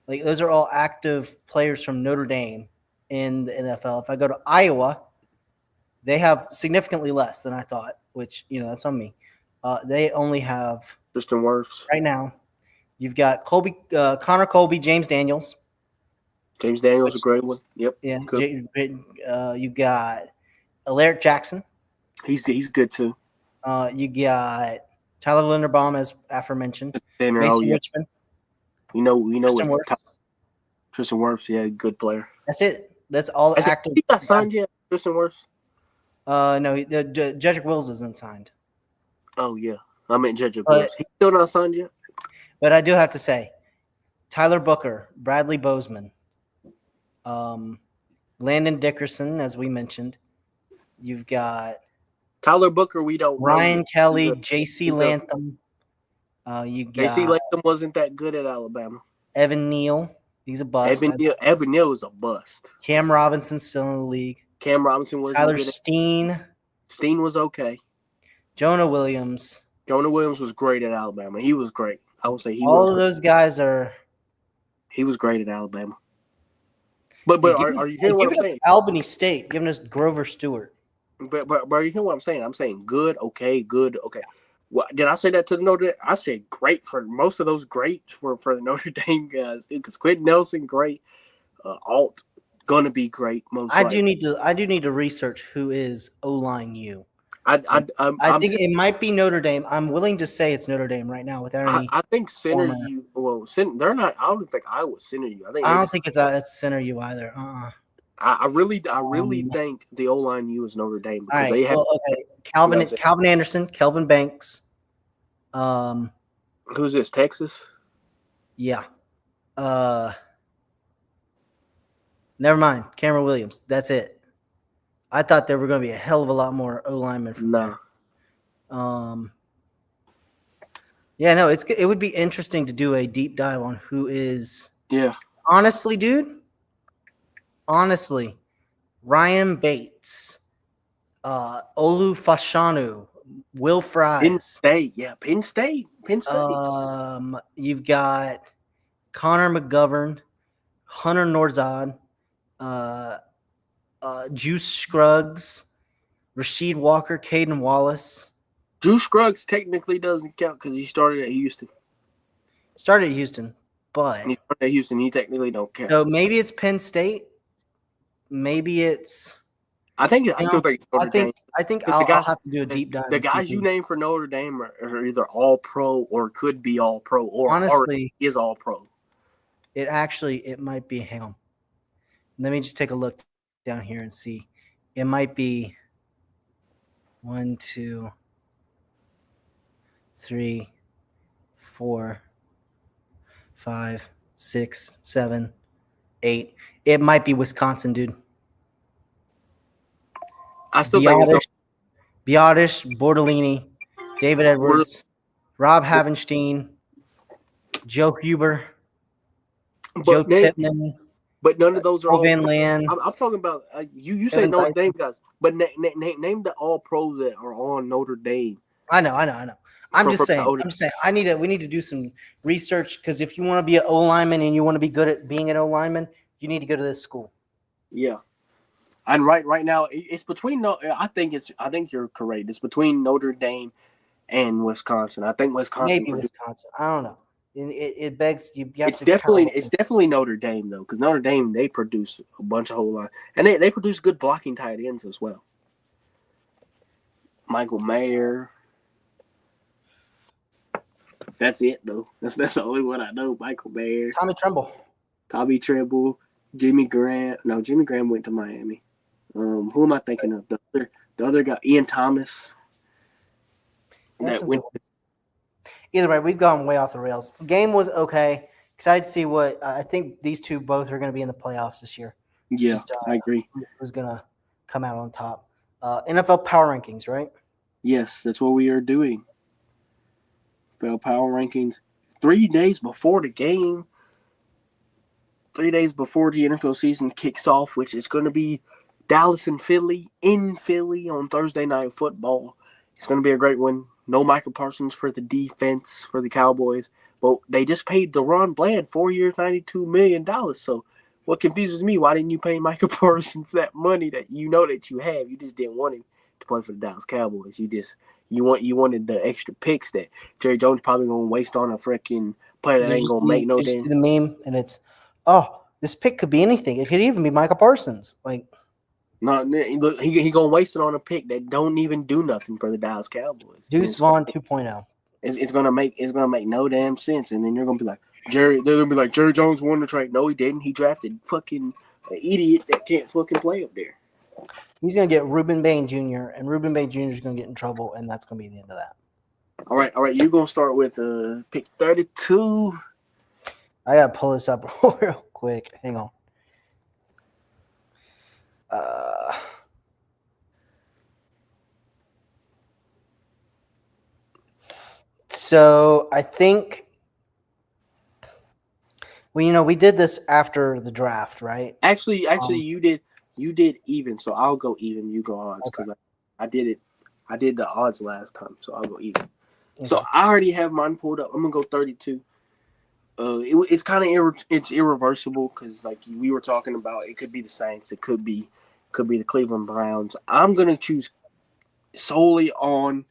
Like those are all active players from Notre Dame in the NFL. If I go to Iowa, they have significantly less than I thought, which, that's on me. They only have Tristan Wirfs. Right now, you've got Connor Colby, James Daniels. James Daniels is a great one. Yep. Yeah. You got Alaric Jackson. He's good too. You got Tyler Linderbaum, as aforementioned. Mason Richmond. We know Tristan Wirfs. Yeah, good player. That's it. That's all active. He got signed yet, Tristan Wirfs? No, Jedrick Wills isn't signed. Oh, yeah. I meant Jedrick Wills. He's still not signed yet? But I do have to say, Tyler Booker, Bradley Bozeman, Landon Dickerson, as we mentioned. You've got Tyler Booker, we don't Ryan Kelly, J.C. Latham. You got J.C. Latham wasn't that good at Alabama. Evan Neal, he's a bust. Evan Neal is a bust. Cam Robinson's still in the league. Cam Robinson was Tyler Steen. Steen was okay. Jonah Williams. Jonah Williams was great at Alabama. He was great. I would say all of those guys are. He was great at Alabama. But are you hearing what I'm saying? Albany State giving us Grover Stewart. But are you hearing what I'm saying? I'm saying good, okay. What did I say that to the Notre Dame? I said great for most of those greats for the Notre Dame guys, because Quentin Nelson great, Alt gonna be great. I do need to research who is O-line U. I think it might be Notre Dame. I'm willing to say it's Notre Dame right now without any. I think center U. Well, they're not. I don't think Iowa center U. I don't think it's center U either. I really think the O-line U is Notre Dame because they have Calvin Anderson, Kelvin Banks, Um, Who's this? Texas? yeah. Never mind. Cameron Williams. That's it. I thought there were going to be a hell of a lot more O linemen from No. there. Yeah, no, it would be interesting to do a deep dive on who is. Yeah. Honestly, dude. Honestly, Ryan Bates, Olu Fashanu, Will Penn Fries. State. Yeah, Penn State. Penn State. You've got Connor McGovern, Hunter Norzad, Juice Scruggs, Rasheed Walker, Caden Wallace. Drew Scruggs technically doesn't count because he started at Houston. Started at Houston, but He started at Houston. He technically don't count. so maybe it's Penn State. Maybe it's. I still think it's Notre Dame. I think I'll have to do a deep dive. The guys you name for Notre Dame are either all pro or could be all pro or honestly is all pro. It might be. Hang on. Let me just take a look down here and see. It might be 1, 2, 3, 4, 5, 6, 7, 8. It might be Wisconsin, dude. I still think it's Biotish, Bordellini, David Edwards, Rob Havenstein, Joe Huber, Joe Tippmann. But none of those are all Van Land. I'm talking about you say Notre Dame guys, but name the all pros that are on Notre Dame. I know. I'm just saying. We need to do some research because if you want to be an O lineman and you want to be good at being an O lineman, you need to go to this school. Yeah, and right now it's between. I think you're correct. It's between Notre Dame and Wisconsin. I think Wisconsin. Maybe Wisconsin. I don't know. It begs you. It's definitely Notre Dame though, because Notre Dame they produce a bunch of whole line, and they produce good blocking tight ends as well. Michael Mayer. That's it though. That's the only one I know. Michael Mayer. Tommy Tremble. Jimmy Graham. No, Jimmy Graham went to Miami. Who am I thinking of? The other guy, Ian Thomas. Either way, we've gone way off the rails. Game was okay. Excited to see what I think these two both are going to be in the playoffs this year. Yeah, I agree. Who's going to come out on top? NFL Power Rankings, right? Yes, that's what we are doing. NFL Power Rankings. 3 days before the game. 3 days before the NFL season kicks off, which is going to be Dallas and Philly in Philly on Thursday Night Football. It's going to be a great one. No Michael Parsons for the defense for the Cowboys. But they just paid DeRon Bland 4 years, $92 million. So what confuses me, why didn't you pay Michael Parsons that money that you know that you have? You just didn't want him to play for the Dallas Cowboys. You wanted the extra picks that Jerry Jones probably going to waste on a freaking player that ain't going to make no game. See the meme, and it's, this pick could be anything. It could even be Michael Parsons. No, he gonna waste it on a pick that don't even do nothing for the Dallas Cowboys. Deuce Vaughn 2.0. It's gonna make no damn sense, and then you're gonna be like Jerry. They're gonna be like Jerry Jones won the trade. No, he didn't. He drafted fucking an idiot that can't fucking play up there. He's gonna get Ruben Bain Jr. and Ruben Bain Jr. is gonna get in trouble, and that's gonna be the end of that. All right. You're gonna start with pick 32. I gotta pull this up real quick. Hang on. So I think we did this after the draft, right? Actually, you did even, so I'll go even. You go odds because I did it. I did the odds last time, so I'll go even. Okay. So I already have mine pulled up. I'm gonna go 32. It's kind of it's irreversible because like we were talking about, it could be the Saints, it could be the Cleveland Browns. I'm gonna choose solely on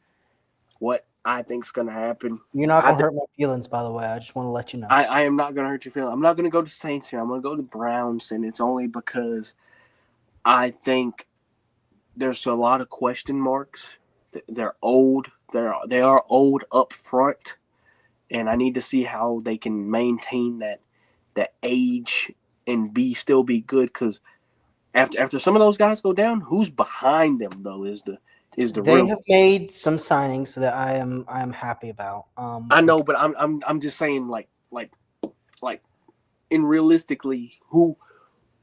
what I think's gonna happen. You're not gonna hurt my feelings, by the way. I just want to let you know. I am not gonna hurt your feelings. I'm not gonna go to Saints here. I'm gonna go to Browns, and it's only because I think there's a lot of question marks. They're old. They are old up front. And I need to see how they can maintain that age and still be good. Because after some of those guys go down, who's behind them though is is the They real. have made some signings that I am happy about. I know, but I'm just saying like in realistically who,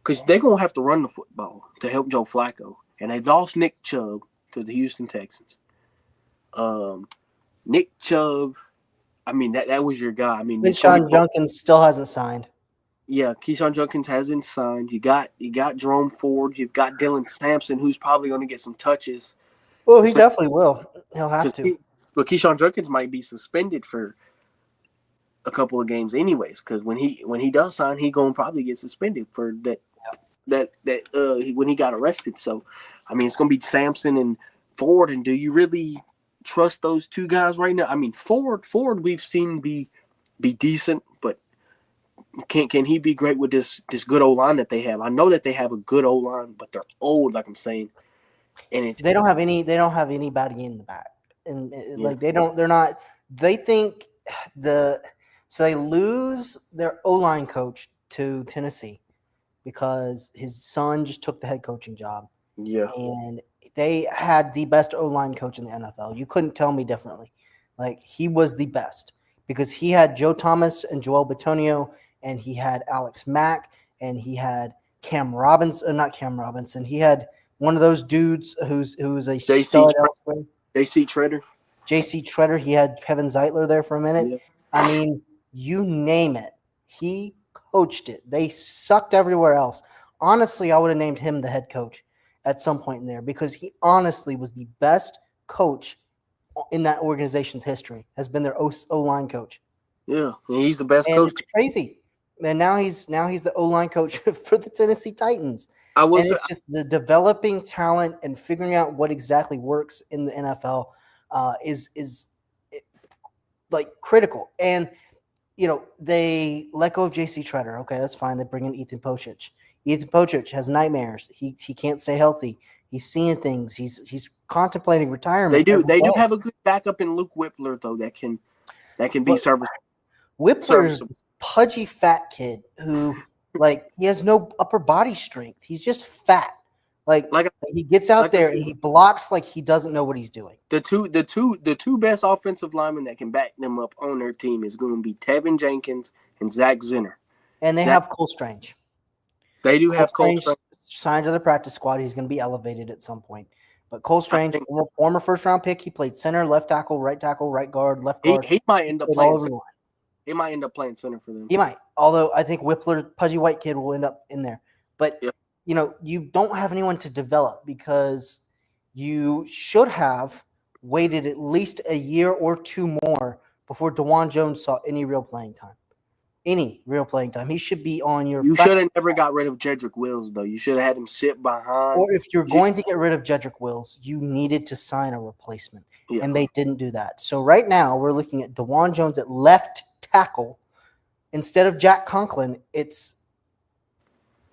because they're gonna have to run the football to help Joe Flacco, and they lost Nick Chubb to the Houston Texans. Nick Chubb, I mean that was your guy. I mean, Quinshon Judkins still hasn't signed. yeah, Keyshawn Judkins hasn't signed. You got Jerome Ford. You've got Dylan Sampson, who's probably going to get some touches. Well, he definitely will. He'll have to. But Keyshawn Judkins might be suspended for a couple of games, anyways. Because when he does sign, he gonna probably get suspended for that when he got arrested. So, I mean, it's gonna be Sampson and Ford. And do you really trust those two guys right now? I mean, Ford we've seen be decent, but can he be great with this good O line that they have? I know that they have a good O line, but they're old, like I'm saying, and they don't have anybody in the back, and like they're not. They think so they lose their O line coach to Tennessee because his son just took the head coaching job. Yeah, and they had the best O line coach in the NFL. You couldn't tell me differently. Like he was the best because he had Joe Thomas and Joel Bitonio. And he had Alex Mack, and he had Cam Robinson, not Cam Robinson. He had one of those dudes who's a stud elsewhere. J.C. Treader. J.C. Treader. He had Kevin Zeitler there for a minute. Yeah. I mean, you name it. He coached it. They sucked everywhere else. Honestly, I would have named him the head coach at some point in there because he honestly was the best coach in that organization's history, has been their O-line coach. Yeah, and he's the best coach. It's crazy. And now he's the O-line coach for the Tennessee Titans. It's just the developing talent and figuring out what exactly works in the NFL is like critical. And they let go of J.C. Treader. Okay, that's fine. They bring in Ethan Pocic. Ethan Pocic has nightmares. He can't stay healthy. He's seeing things. He's contemplating retirement. They do have a good backup in Luke Whippler though that can be serviceable. Whippler's this pudgy fat kid who he has no upper body strength. He's just fat. Like he gets out there and he blocks like he doesn't know what he's doing. The two best offensive linemen that can back them up on their team is going to be Tevin Jenkins and Zach Zinner. And they have Cole Strange. They do have Cole Strange signed to the practice squad. He's going to be elevated at some point. But Cole Strange, former first-round pick, he played center, left tackle, right guard, left guard. He might end up playing center. He might end up playing center for them. He might. Although I think Whippler, pudgy white kid, will end up in there. But, you don't have anyone to develop because you should have waited at least a year or two more before DeJuan Jones saw any real playing time. He should be on your – You should have never got rid of Jedrick Wills, though. You should have had him sit behind. Or if you're going to get rid of Jedrick Wills, you needed to sign a replacement. Yeah. And they didn't do that. So right now we're looking at DeJuan Jones at left tackle. Instead of Jack Conklin, it's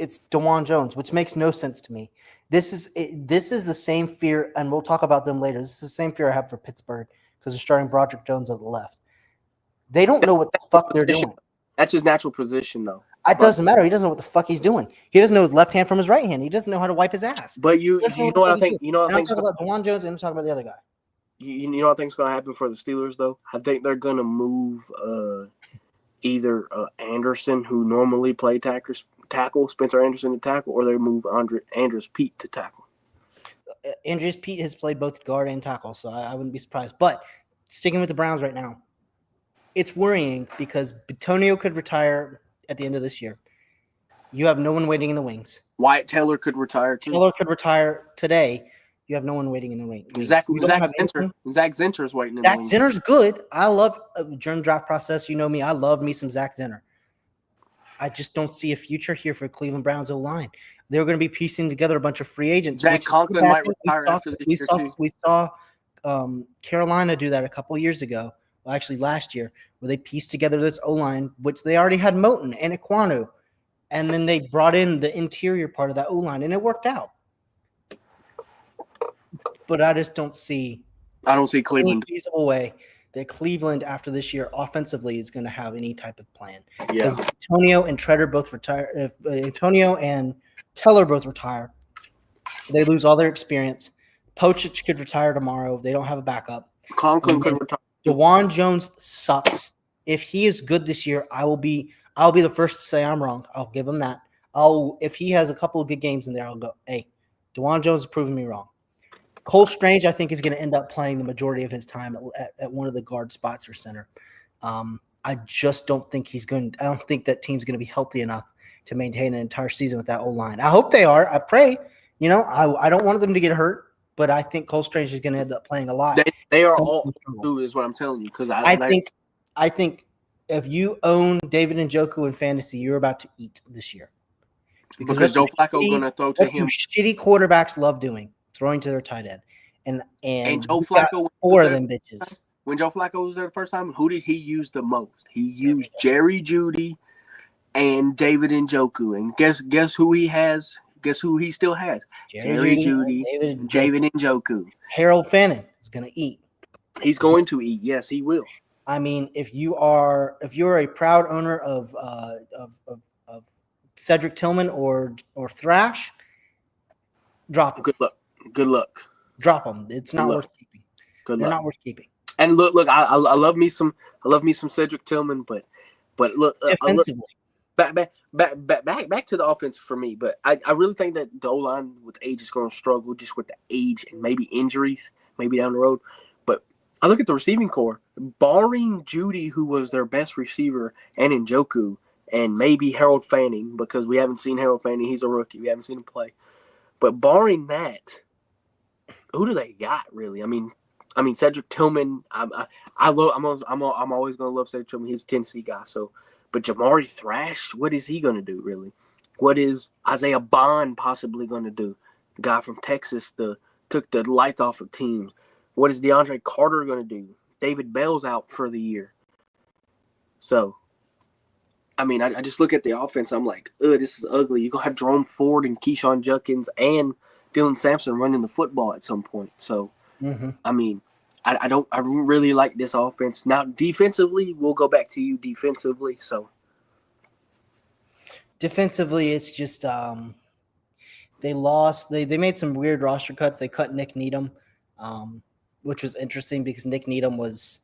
DeJuan Jones, which makes no sense to me. This is the same fear, and we'll talk about them later. This is the same fear I have for Pittsburgh because they're starting Broderick Jones on the left. They don't know what the fuck they're doing. That's his natural position, though. It doesn't matter. He doesn't know what the fuck he's doing. He doesn't know his left hand from his right hand. He doesn't know how to wipe his ass. But you know what I think? You know what I think? I'm talking about DeJuan Jones, and I'm talking about the other guy. You know what I think's going to happen for the Steelers, though? I think they're going to move either Anderson, who normally play tackle, Spencer Anderson to tackle, or they move Andrus Peat to tackle. Andrus Peat has played both guard and tackle, so I wouldn't be surprised. But sticking with the Browns right now, it's worrying because Bitonio could retire at the end of this year. You have no one waiting in the wings. Wyatt Taylor could retire too. Taylor could retire today. You have no one waiting in the wings. Zach Zinter is waiting in the wings. Zach Zinter's good. I love during the draft process. You know me. I love me some Zach Zinter. I just don't see a future here for Cleveland Browns O-line. They're going to be piecing together a bunch of free agents. Jack Conklin might retire after this year too. We saw Carolina do that a couple years ago. Well, actually last year, where they pieced together this O-line, which they already had Moton and Ekwonu, and then they brought in the interior part of that O-line, and it worked out. But I just don't see Cleveland any feasible way that Cleveland after this year offensively is going to have any type of plan. Yeah. Because Antonio and Treader both retire. If Antonio and Teller both retire, they lose all their experience. Pochich could retire tomorrow. They don't have a backup. Conklin could retire. DeJuan Jones sucks. If he is good this year, I'll be the first to say I'm wrong. I'll give him that. If he has a couple of good games in there, I'll go, hey, DeJuan Jones is proving me wrong. Cole Strange, I think, is going to end up playing the majority of his time at one of the guard spots or center. I just don't think I don't think that team's going to be healthy enough to maintain an entire season with that O-line. I hope they are. I pray. I don't want them to get hurt, but I think Cole Strange is going to end up playing a lot. They are all dude, is what I'm telling you. Because I think if you own David Njoku in fantasy, you're about to eat this year. Because Joe Flacco is going to throw to him. Shitty quarterbacks love doing, throwing to their tight end. And Joe Flacco, four of them bitches. When Joe Flacco was there the first time, who did he use the most? He used Jerry Jeudy and David Njoku. And guess who he has? Guess who he still has? Jerry Jeudy and David Njoku. Harold Fannin is going to eat. He's going to eat. Yes, he will. I mean, if you're a proud owner of Cedric Tillman or Thrash, drop him. Good luck. Drop them. It's not worth keeping. They're not worth keeping. And look, I love me some Cedric Tillman, but look, defensively. Back to the offense for me. But I really think that the O-line with age is going to struggle just with the age and maybe injuries, maybe down the road. But I look at the receiving core, barring Jeudy, who was their best receiver, and Njoku, and maybe Harold Fanning, because we haven't seen Harold Fanning. He's a rookie. We haven't seen him play. But barring that, who do they got really? I mean, Cedric Tillman. I'm always gonna love Cedric Tillman. He's a Tennessee guy. So, but Jamari Thrash, what is he gonna do really? What is Isaiah Bond possibly gonna do? The guy from Texas took the lights off of teams. What is DeAndre Carter gonna do? David Bell's out for the year. So, I mean, I just look at the offense. I'm like, this is ugly. You're gonna have Jerome Ford and Keyshawn Judkins and Dylan Sampson running the football at some point. So. Mm-hmm. I mean, I really like this offense. Now, defensively, we'll go back to you defensively. So, defensively, it's just they lost. They made some weird roster cuts. They cut Nick Needham, which was interesting because Nick Needham was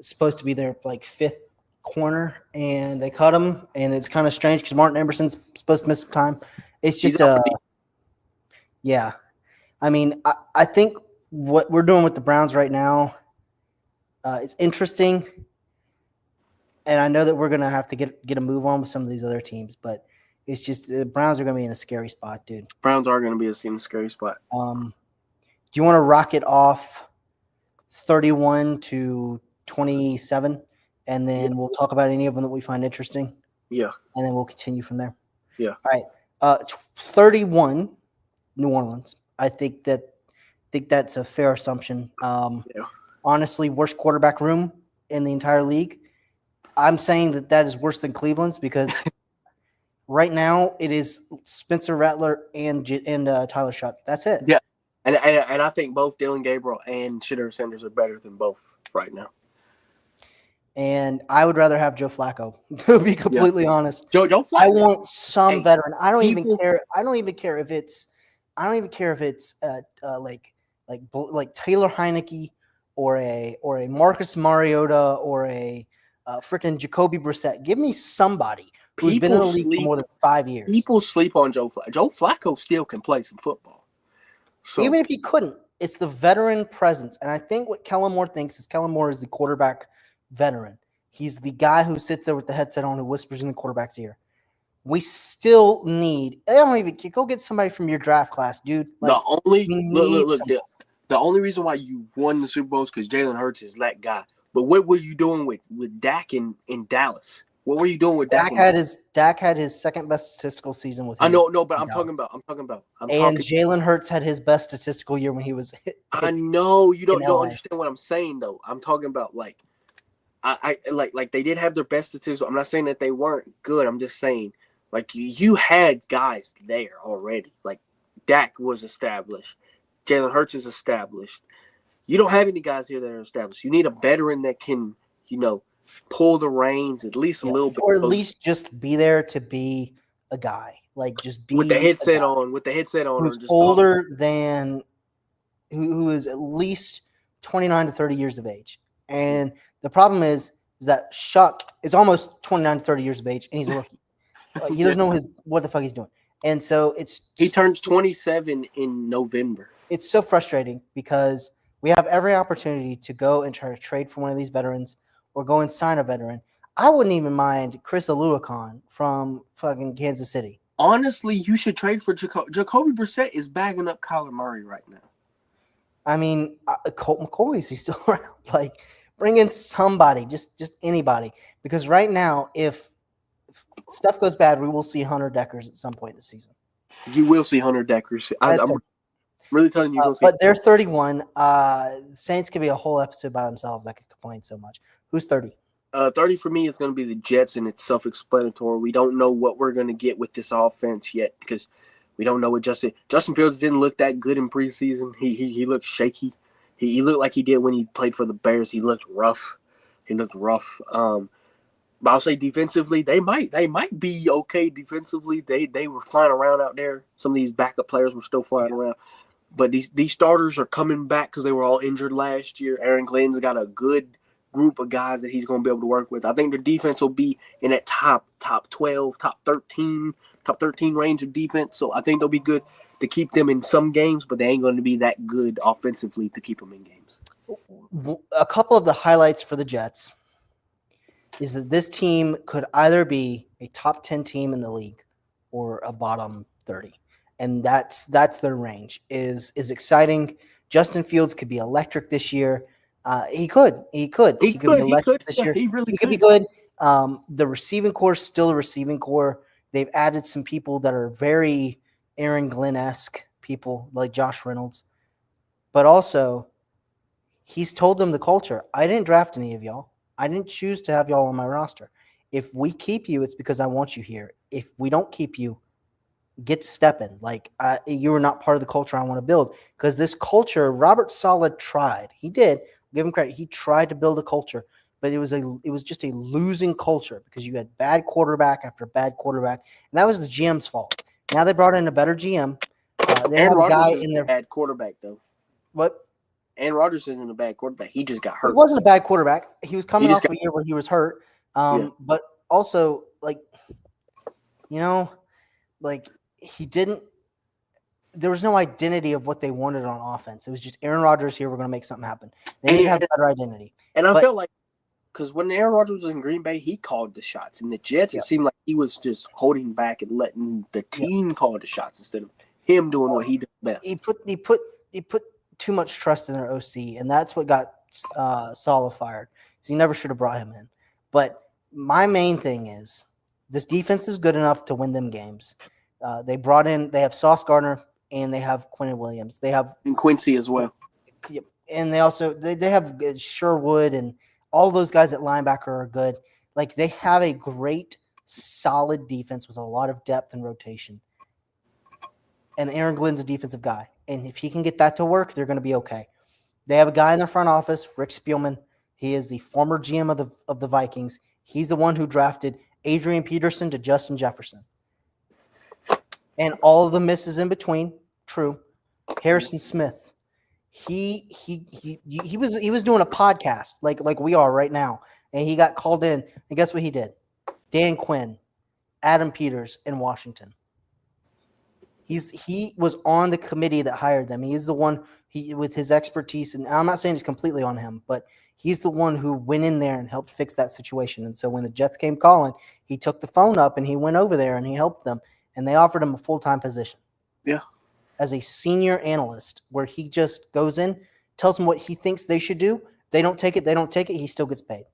supposed to be their fifth corner, and they cut him. And it's kind of strange because Martin Emerson's supposed to miss some time. It's just yeah. I mean, I think what we're doing with the Browns right now is interesting, and I know that we're gonna have to get a move on with some of these other teams, but it's just the Browns are gonna be in a scary spot, dude. Browns are gonna be in a scary spot. Do you want to rock it off 31-27, and then we'll talk about any of them that we find interesting? Yeah, and then we'll continue from there. Yeah. All right. 31, New Orleans. I think that's a fair assumption. Honestly, worst quarterback room in the entire league. I'm saying that is worse than Cleveland's because right now it is Spencer Rattler and Tyler Shutt. That's it. Yeah, and I think both Dylan Gabriel and Shedeur Sanders are better than both right now. And I would rather have Joe Flacco, to be completely honest. Joe Flacco. I want some veteran. I don't even care. I don't even care if it's like Taylor Heineke or a Marcus Mariota or a freaking Jacoby Brissett. Give me somebody who's been in the league for more than 5 years. People sleep on Joe Flacco. Joe Flacco still can play some football. So, even if he couldn't, it's the veteran presence. And I think what Kellen Moore thinks is Kellen Moore is the quarterback veteran. He's the guy who sits there with the headset on and whispers in the quarterback's ear. We still need. I don't even go get somebody from your draft class, dude. The only reason why you won the Super Bowl is because Jalen Hurts is that guy. But what were you doing with Dak in Dallas? What were you doing with Dak? Dak had his second best statistical season with him. I know, but I'm talking about. Jalen Hurts had his best statistical year when he was. I know you don't understand what I'm saying though. I'm talking about I they did have their best statistics. I'm not saying that they weren't good. I'm just saying you had guys there already. Like Dak was established. Jalen Hurts is established. You don't have any guys here that are established. You need a veteran that can, pull the reins at least a little bit. Or at least just be there to be a guy. Like just be with the headset on. Who's older than who is at least 29 to 30 years of age. And the problem is that Shuck is almost 29 to 30 years of age, and he's a rookie. He doesn't know what the fuck he's doing. And so he turns 27 in November. It's so frustrating because we have every opportunity to go and try to trade for one of these veterans or go and sign a veteran. I wouldn't even mind Chris Oluokun from fucking Kansas City. Honestly, you should trade for Jacoby Brissett is bagging up Kyler Murray right now. I mean, Colt McCoy, is he still around? Like, bring in somebody, just anybody. Because right now, if stuff goes bad, we will see Hunter Deckers at some point this season. You will see Hunter Deckers. I'm really telling you. But they're 31. Saints could be a whole episode by themselves. I could complain so much. Who's 30? 30 for me is going to be the Jets, and it's self-explanatory. We don't know what we're going to get with this offense yet because we don't know what Justin Fields didn't look that good in preseason. He looked shaky. He looked like he did when he played for the Bears. He looked rough. But I'll say defensively, they might be okay defensively. They were flying around out there. Some of these backup players were still flying around. But these starters are coming back because they were all injured last year. Aaron Glenn's got a good group of guys that he's going to be able to work with. I think the defense will be in that top 12, top 13 range of defense. So I think they'll be good to keep them in some games, but they ain't going to be that good offensively to keep them in games. A couple of the highlights for the Jets is that this team could either be a top 10 team in the league or a bottom 30. And that's their range. Is exciting. Justin Fields could be electric this year. He could be electric this year. He could be good. The receiving core is still a receiving core. They've added some people that are very Aaron Glenn-esque people like Josh Reynolds. But also, he's told them the culture. I didn't draft any of y'all. I didn't choose to have y'all on my roster. If we keep you, it's because I want you here. If we don't keep you, get to stepping. Like, you are not part of the culture I want to build. Because this culture, Robert Saleh tried. He did. Give him credit. He tried to build a culture, but it was just a losing culture because you had bad quarterback after bad quarterback, and that was the GM's fault. Now they brought in a better GM. They have a guy in their bad quarterback though. What? Aaron Rodgers isn't a bad quarterback. He just got hurt. He wasn't a bad quarterback. He was coming off a year where he was hurt. But also, he didn't. There was no identity of what they wanted on offense. It was just Aaron Rodgers here. We're going to make something happen. They didn't have a better identity. And I felt like because when Aaron Rodgers was in Green Bay, he called the shots. In the Jets, it seemed like he was just holding back and letting the team call the shots instead of him doing what he does best. He put too much trust in their OC, and that's what got Saleh fired. So he never should have brought him in. But my main thing is this defense is good enough to win them games. They have Sauce Gardner. And they have Quentin Williams. They have and Quincy as well. And they also they have Sherwood and all those guys at linebacker are good. Like they have a great, solid defense with a lot of depth and rotation. And Aaron Glenn's a defensive guy. And if he can get that to work, they're going to be okay. They have a guy in their front office, Rick Spielman. He is the former GM of the Vikings. He's the one who drafted Adrian Peterson to Justin Jefferson. And all of the misses in between, true. Harrison Smith, he was doing a podcast like we are right now, and he got called in. And guess what he did? Dan Quinn, Adam Peters in Washington. He was on the committee that hired them. He is the one with his expertise, and I'm not saying it's completely on him, but he's the one who went in there and helped fix that situation. And so when the Jets came calling, he took the phone up and he went over there and he helped them. And they offered him a full-time position. Yeah. As a senior analyst, where he just goes in, tells them what he thinks they should do. They don't take it. He still gets paid.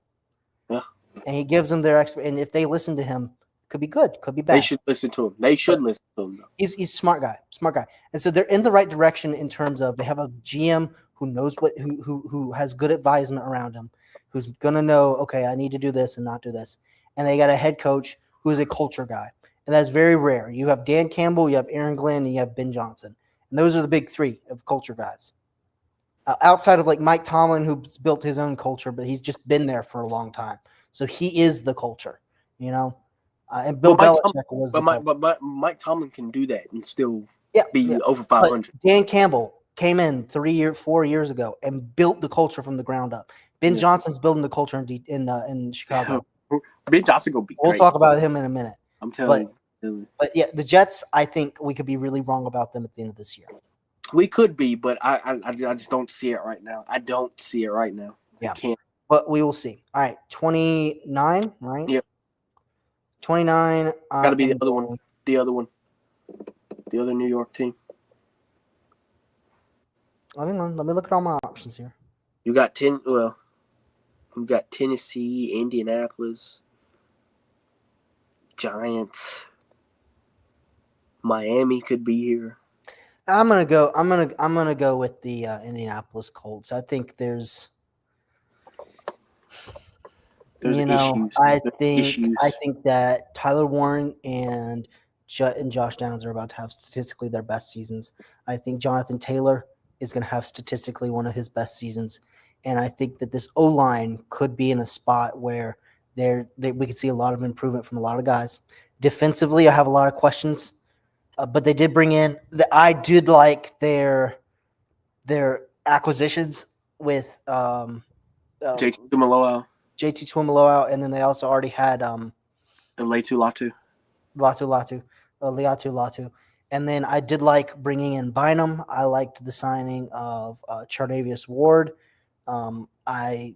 Yeah. And he gives them their expert. And if they listen to him, could be good, could be bad. They should listen to him. Listen to him. Though. He's a smart guy. And so they're in the right direction in terms of they have a GM who knows who has good advisement around him, who's going to know, okay, I need to do this and not do this. And they got a head coach who is a culture guy. And that's very rare. You have Dan Campbell, you have Aaron Glenn, and you have Ben Johnson. And those are the big three of culture guys. Outside of like Mike Tomlin, who's built his own culture, but he's just been there for a long time. So he is the culture, And Bill Belichick was the culture. But Mike Tomlin can do that and still be over 500. Dan Campbell came in 4 years ago and built the culture from the ground up. Ben Johnson's building the culture in Chicago. Ben Johnson gonna be We'll great. talk about him in a minute. I'm telling you. But yeah, the Jets, I think we could be really wrong about them at the end of this year. We could be, but I just don't see it right now. I don't see it right now. Yeah. I can't. But we will see. All right, 29, right? Yep. 29. Got to be the other one. The other one. The other New York team. Let me look at all my options here. You got you got Tennessee, Indianapolis, Giants, Miami could be here. I'm gonna go with the Indianapolis Colts. I think there's issues. I think that Tyler Warren and Josh Downs are about to have statistically their best seasons. I think Jonathan Taylor is going to have statistically one of his best seasons, and I think that this O-line could be in a spot where we could see a lot of improvement from a lot of guys. Defensively, I have a lot of questions, but they did bring in. I did like their acquisitions with JT Tuimoloau, and then they also already had Latu. And then I did like bringing in Bynum. I liked the signing of Chardavius Ward. I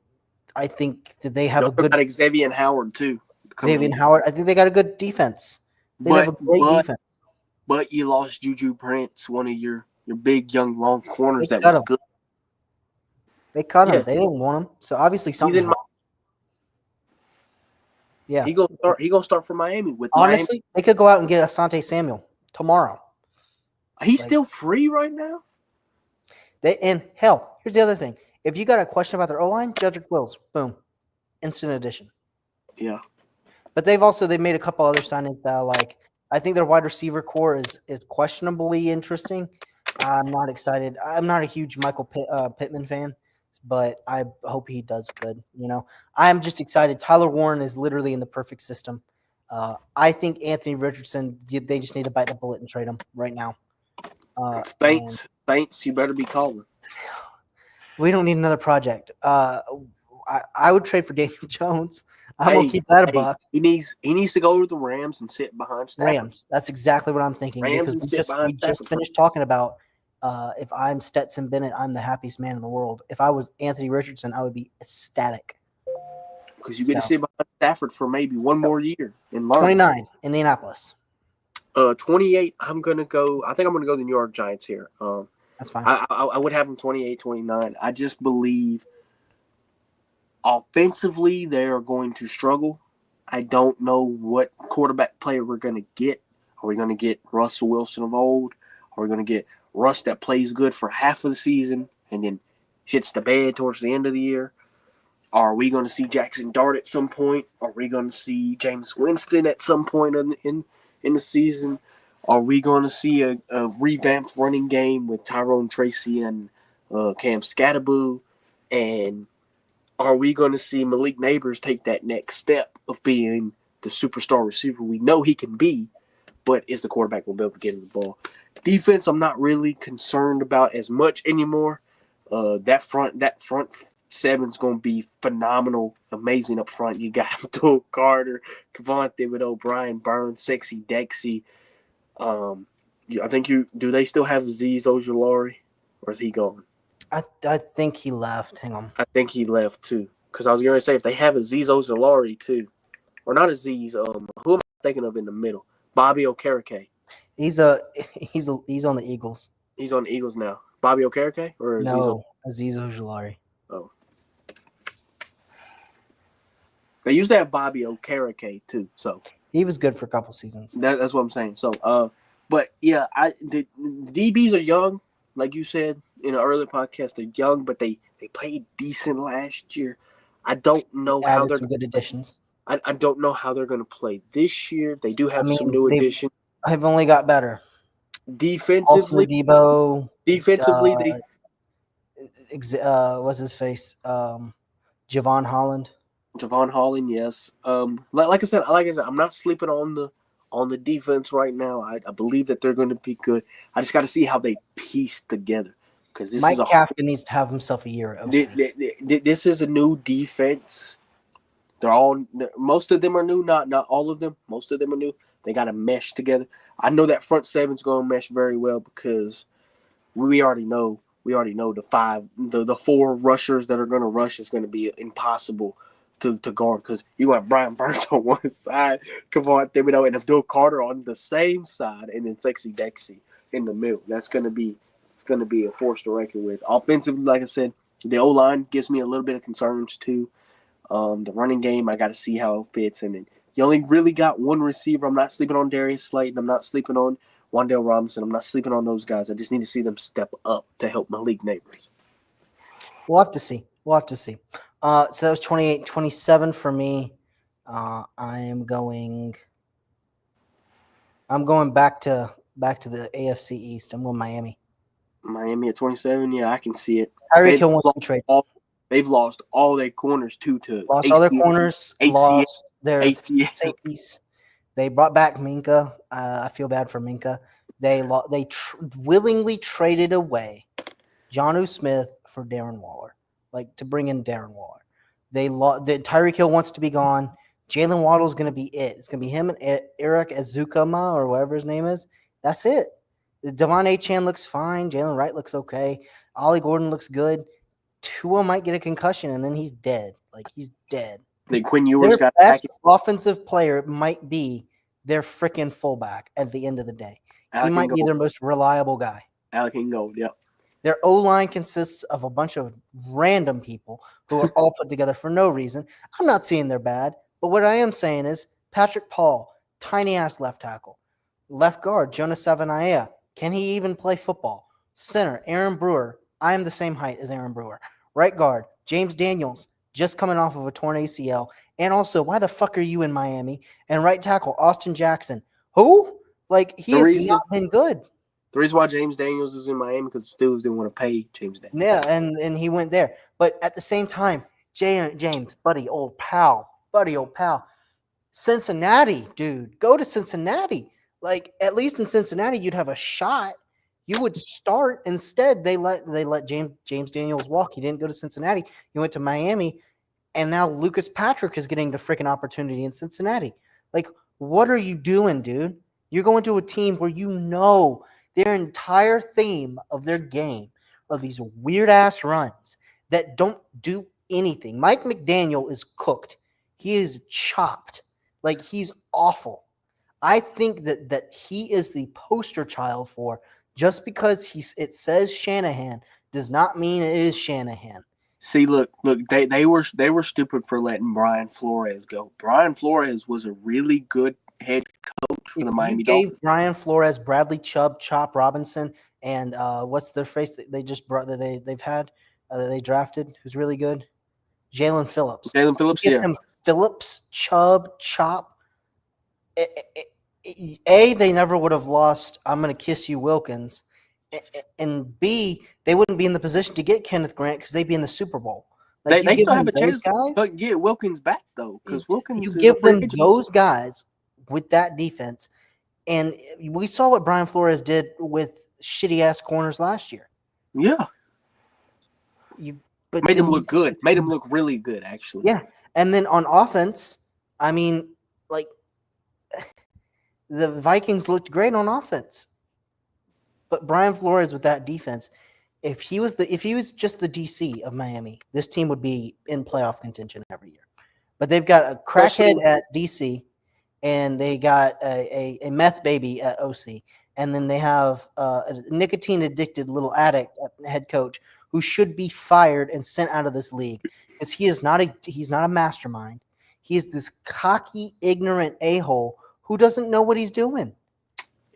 think that they have a good – Xavier Howard too. Xavier Howard. I think they got a good defense. They have a great defense. But you lost Juju Prince, one of your big, young, long corners that was good. They cut him. They didn't want him. So obviously something. Yeah, he gonna start for Miami with. Honestly, they could go out and get Asante Samuel tomorrow. He's still free right now. And hell, here's the other thing: if you got a question about their O-line, Jedrick Wills, boom, instant addition. Yeah, but they made a couple other signings that I like. I think their wide receiver core is questionably interesting. I'm not excited. I'm not a huge Michael Pittman fan. But I hope he does good. I'm just excited. Tyler Warren is literally in the perfect system. I think Anthony Richardson, they just need to bite the bullet and trade him right now. Saints, you better be calling. We don't need another project. I would trade for Daniel Jones. I'm gonna keep that a buck. He needs to go to the Rams and sit behind Stafford. Rams. That's exactly what I'm thinking. Because we just finished talking about. If I'm Stetson Bennett, I'm the happiest man in the world. If I was Anthony Richardson, I would be ecstatic. Because you get to sit behind Stafford for maybe one more year and learn. 29, Indianapolis. 28, I think I'm going to go the New York Giants here. That's fine. I would have them 28, 29. I just believe offensively they are going to struggle. I don't know what quarterback player we're going to get. Are we going to get Russell Wilson of old? Are we going to get Russ that plays good for half of the season and then shits the bed towards the end of the year? Are we going to see Jackson Dart at some point? Are we going to see Jameis Winston at some point in the season? Are we going to see a revamped running game with Tyrone Tracy and Cam Scatterboo? And are we going to see Malik Neighbors take that next step of being the superstar receiver we know he can be, but is the quarterback will be able to get him the ball? Defense, I'm not really concerned about as much anymore. That front seven's going to be phenomenal, amazing up front. You got Abdul Carter, Kevon Thibodeau, Brian Burns, Sexy Dexy. I think do they still have Azeez Ojulari, or is he gone? I think he left. Hang on. I think he left too. Because I was going to say if they have Azeez Ojulari too, or not Azeez. Who am I thinking of in the middle? Bobby Okereke. He's on the Eagles. He's on the Eagles now. Bobby Okereke or Azeez Ojulari. Oh. They used to have Bobby Okereke too, so he was good for a couple seasons. That's what I'm saying. So, but yeah, the DBs are young, like you said in an earlier podcast. They're young, but they played decent last year. I don't know how they're some good additions. I don't know how they're going to play this year. They do have some new additions. I've only got better. Defensively, Debo. Defensively, what's his face? Javon Holland. Javon Holland, yes. Like I said, I'm not sleeping on the defense right now. I believe that they're going to be good. I just got to see how they piece together. because this is Mike a Kafka needs to have himself a year at OC. this is a new defense. They're all most of them are new, not all of them. Most of them are new. They got to mesh together. I know that front seven's going to mesh very well because we already know the four rushers that are going to rush is going to be impossible to guard because you got Brian Burns on one side, Kevon Thibodeau and Abdul Carter on the same side, and then Sexy Dexy in the middle. That's going to be a force to reckon with. Offensively, like I said, the O line gives me a little bit of concerns too. The running game, I got to see how it fits, and then you only really got one receiver. I'm not sleeping on Darius Slayton. I'm not sleeping on Wan'Dale Robinson. I'm not sleeping on those guys. I just need to see them step up to help Malik Neighbors. We'll have to see. So that was 28-27 for me. I'm going back to the AFC East. I'm going Miami. Miami at 27. Yeah, I can see it. Tyreek Hill wants to trade. They've lost all their corners to lost all their corners, lost their ACL. safeties. They brought back Minka. I feel bad for Minka. They willingly traded away Jonnu Smith for Darren Waller, to bring in Darren Waller. Tyreek Hill wants to be gone. Jalen Waddle's going to be it. It's going to be him and Eric Azukama or whatever his name is. That's it. Devon Achane looks fine. Jalen Wright looks okay. Ollie Gordon looks good. Tua might get a concussion, and then he's dead. He's dead. Quinn Ewers got best offensive player might be their freaking fullback at the end of the day. He might be their most reliable guy. Alec Ingold, yep. Their O-line consists of a bunch of random people who are all put together for no reason. I'm not saying they're bad, but what I am saying is Patrick Paul, tiny-ass left tackle. Left guard, Jonas Savanaia. Can he even play football? Center, Aaron Brewer. I am the same height as Aaron Brewer. Right guard, James Daniels, just coming off of a torn ACL. And also, why the fuck are you in Miami? And right tackle, Austin Jackson. Who? He has not been good. The reason why James Daniels is in Miami because the Steelers didn't want to pay James Daniels. Yeah, and he went there. But at the same time, James, buddy, old pal. Cincinnati, dude. Go to Cincinnati. At least in Cincinnati, you'd have a shot. You would start. Instead, they let James Daniels walk. He didn't go to Cincinnati. He went to Miami, and now Lucas Patrick is getting the freaking opportunity in Cincinnati. What are you doing, dude? You're going to a team where their entire theme of their game are these weird-ass runs that don't do anything. Mike McDaniel is cooked. He is chopped. He's awful. I think that he is the poster child for just because it says Shanahan does not mean it is Shanahan. See, look, they were stupid for letting Brian Flores go. Brian Flores was a really good head coach for the Miami Dolphins. Gave Brian Flores, Bradley Chubb, Chop Robinson, and what's their face that they just brought that they've had they drafted who's really good? Jalen Phillips. Yeah. Phillips, Chubb, Chop. They never would have lost I'm going to kiss you Wilkins. And B, they wouldn't be in the position to get Kenneth Grant because they'd be in the Super Bowl. They still have a chance to get Wilkins back, though, because Wilkins you give them those guys with that defense. And we saw what Brian Flores did with shitty-ass corners last year. Yeah. Made him look good. Made him look really good, actually. Yeah. And then on offense, the Vikings looked great on offense. But Brian Flores with that defense, if he was just the DC of Miami, this team would be in playoff contention every year. But they've got a crackhead at DC, and they got a meth baby at OC, and then they have a nicotine-addicted little addict head coach who should be fired and sent out of this league because he's not a mastermind. He is this cocky, ignorant a-hole who doesn't know what he's doing.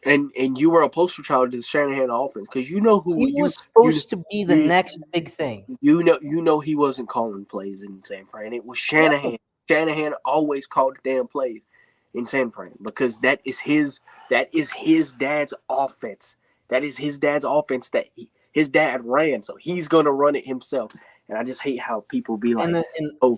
And you were a poster child of the Shanahan offense because you know who he was supposed to be the next big thing. You know he wasn't calling plays in San Fran. It was Shanahan. Yeah. Shanahan always called the damn plays in San Fran because that is his dad's offense. That is his dad's offense that his dad ran, so he's gonna run it himself. And I just hate how people be like,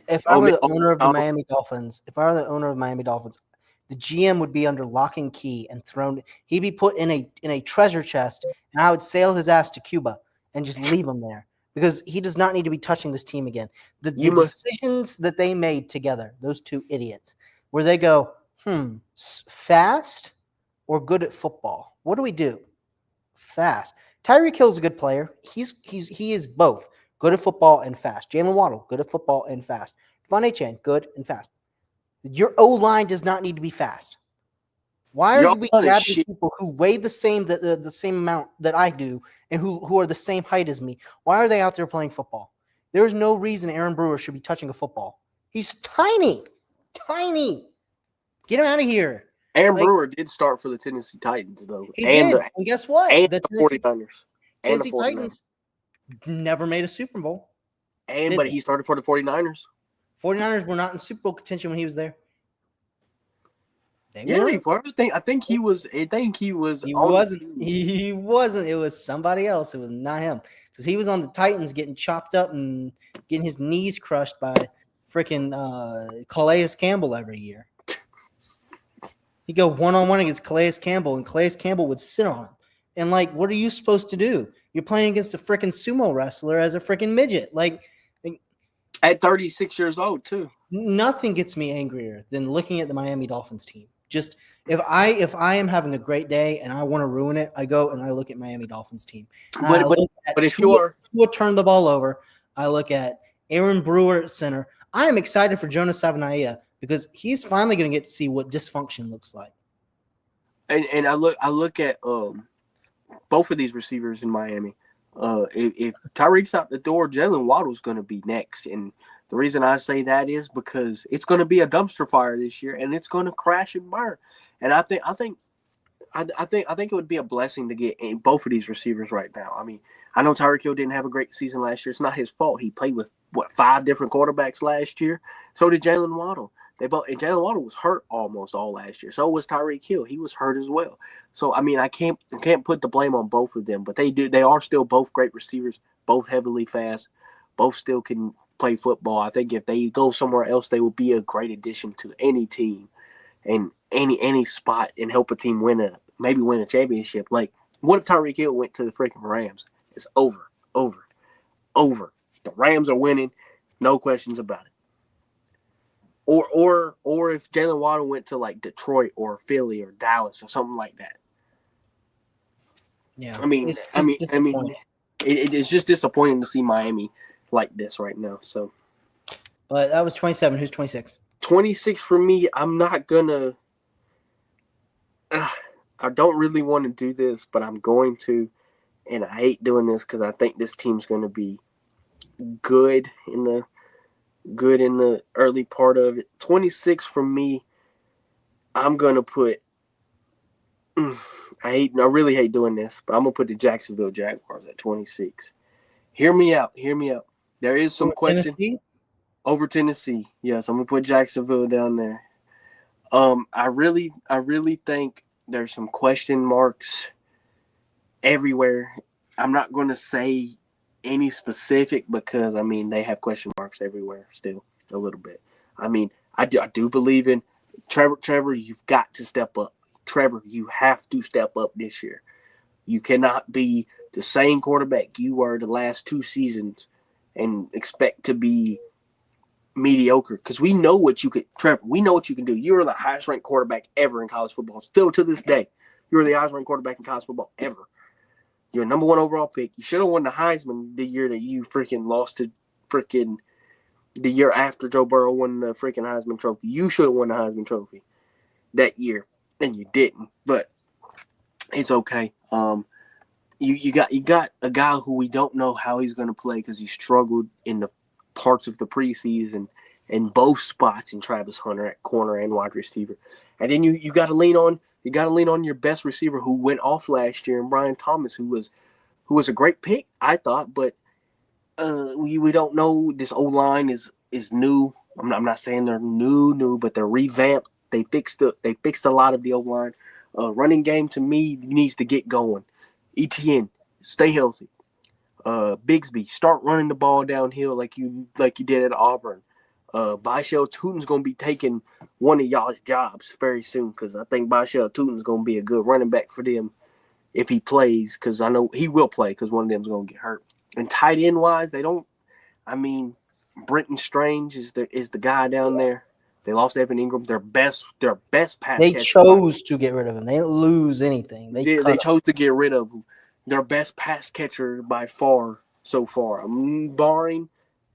if I were the owner of the Miami Dolphins, the GM would be under lock and key and thrown. He'd be put in a treasure chest, and I would sail his ass to Cuba and just leave him there because he does not need to be touching this team again. The decisions that they made together, those two idiots, where they go, fast or good at football? What do we do? Fast. Tyreek Hill's a good player. He is both good at football and fast. Jalen Waddle, good at football and fast. Devon Achane, good and fast. Your O-line does not need to be fast. Why are we grabbing people who weigh the same amount that I do and who are the same height as me? Why are they out there playing football? There's no reason Aaron Brewer should be touching a football. He's tiny. Tiny. Get him out of here. Aaron Brewer did start for the Tennessee Titans, though. He did. And guess what? And the 49ers. Tennessee Titans never made a Super Bowl. But he started for the 49ers. 49ers were not in Super Bowl contention when he was there. They were. I think he was. He wasn't. He wasn't. It was somebody else. It was not him because he was on the Titans getting chopped up and getting his knees crushed by freaking Calais Campbell every year. He'd go one-on-one against Calais Campbell, and Calais Campbell would sit on him. And, what are you supposed to do? You're playing against a freaking sumo wrestler as a freaking midget. At 36 years old, too. Nothing gets me angrier than looking at the Miami Dolphins team. Just if I am having a great day and I want to ruin it, I go and I look at Miami Dolphins team. But if you are turn the ball over, I look at Aaron Brewer at center. I am excited for Jonas Savaiinaea because he's finally going to get to see what dysfunction looks like. And I look at both of these receivers in Miami. If Tyreek's out the door, Jalen Waddle's going to be next. And the reason I say that is because it's going to be a dumpster fire this year, and it's going to crash and burn. And I think it would be a blessing to get both of these receivers right now. I mean, I know Tyreek Hill didn't have a great season last year. It's not his fault. He played with 5 different quarterbacks last year. So did Jalen Waddle. And Jalen Waddle was hurt almost all last year. So was Tyreek Hill. He was hurt as well. So I mean, I can't put the blame on both of them, but they are still both great receivers, both heavily fast, both still can play football. I think if they go somewhere else, they would be a great addition to any team and any spot and help a team win a championship. Like, what if Tyreek Hill went to the freaking Rams? It's over. The Rams are winning, no questions about it. Or if Jalen Waddle went to Detroit or Philly or Dallas or something like that. Yeah, I mean, it's just disappointing to see Miami like this right now. So, but that was 27. Who's 26? 26 for me. I'm not gonna. I don't really want to do this, but I'm going to, and I hate doing this because I think this team's going to be good in the early part of it. 26 for me. I'm gonna put. I really hate doing this, but I'm gonna put the Jacksonville Jaguars at 26. Hear me out. There is some question over Tennessee. Yes, I'm gonna put Jacksonville down there. I really think there's some question marks everywhere. I'm not gonna say any specific because I mean they have question marks everywhere still a little bit. I mean I do believe in Trevor. You've got to step up. Trevor, you have to step up this year. You cannot be the same quarterback you were the last 2 seasons and expect to be mediocre because we know what you could. Trevor, we know what you can do. You were the highest ranked quarterback ever in college football. Still to this day, you were the highest ranked quarterback in college football ever. You're a number 1 overall pick. You should have won the Heisman the year that you freaking lost to freaking the year after Joe Burrow won the freaking Heisman Trophy. You should have won the Heisman Trophy that year, and you didn't. But it's okay. You got a guy who we don't know how he's going to play because he struggled in the parts of the preseason in both spots in Travis Hunter at corner and wide receiver, and then you got to lean on. You got to lean on your best receiver who went off last year, and Brian Thomas, who was a great pick, I thought, but we don't know. This O-line is new. I'm not saying they're new, but they're revamped. They fixed a lot of the O-line. Running game to me needs to get going. ETN, stay healthy. Bigsby, start running the ball downhill like you did at Auburn. Bashal Tutin's going to be taking one of y'all's jobs very soon because I think Bashal Tutin's going to be a good running back for them if he plays because I know he will play because one of them's going to get hurt. And tight end wise, they don't. I mean, Brenton Strange is the guy down there. They lost Evan Ingram, their best pass They catcher. chose to get rid of him. They didn't lose anything. They cut They him. chose to get rid of him. Their best pass catcher by far so far. Barring,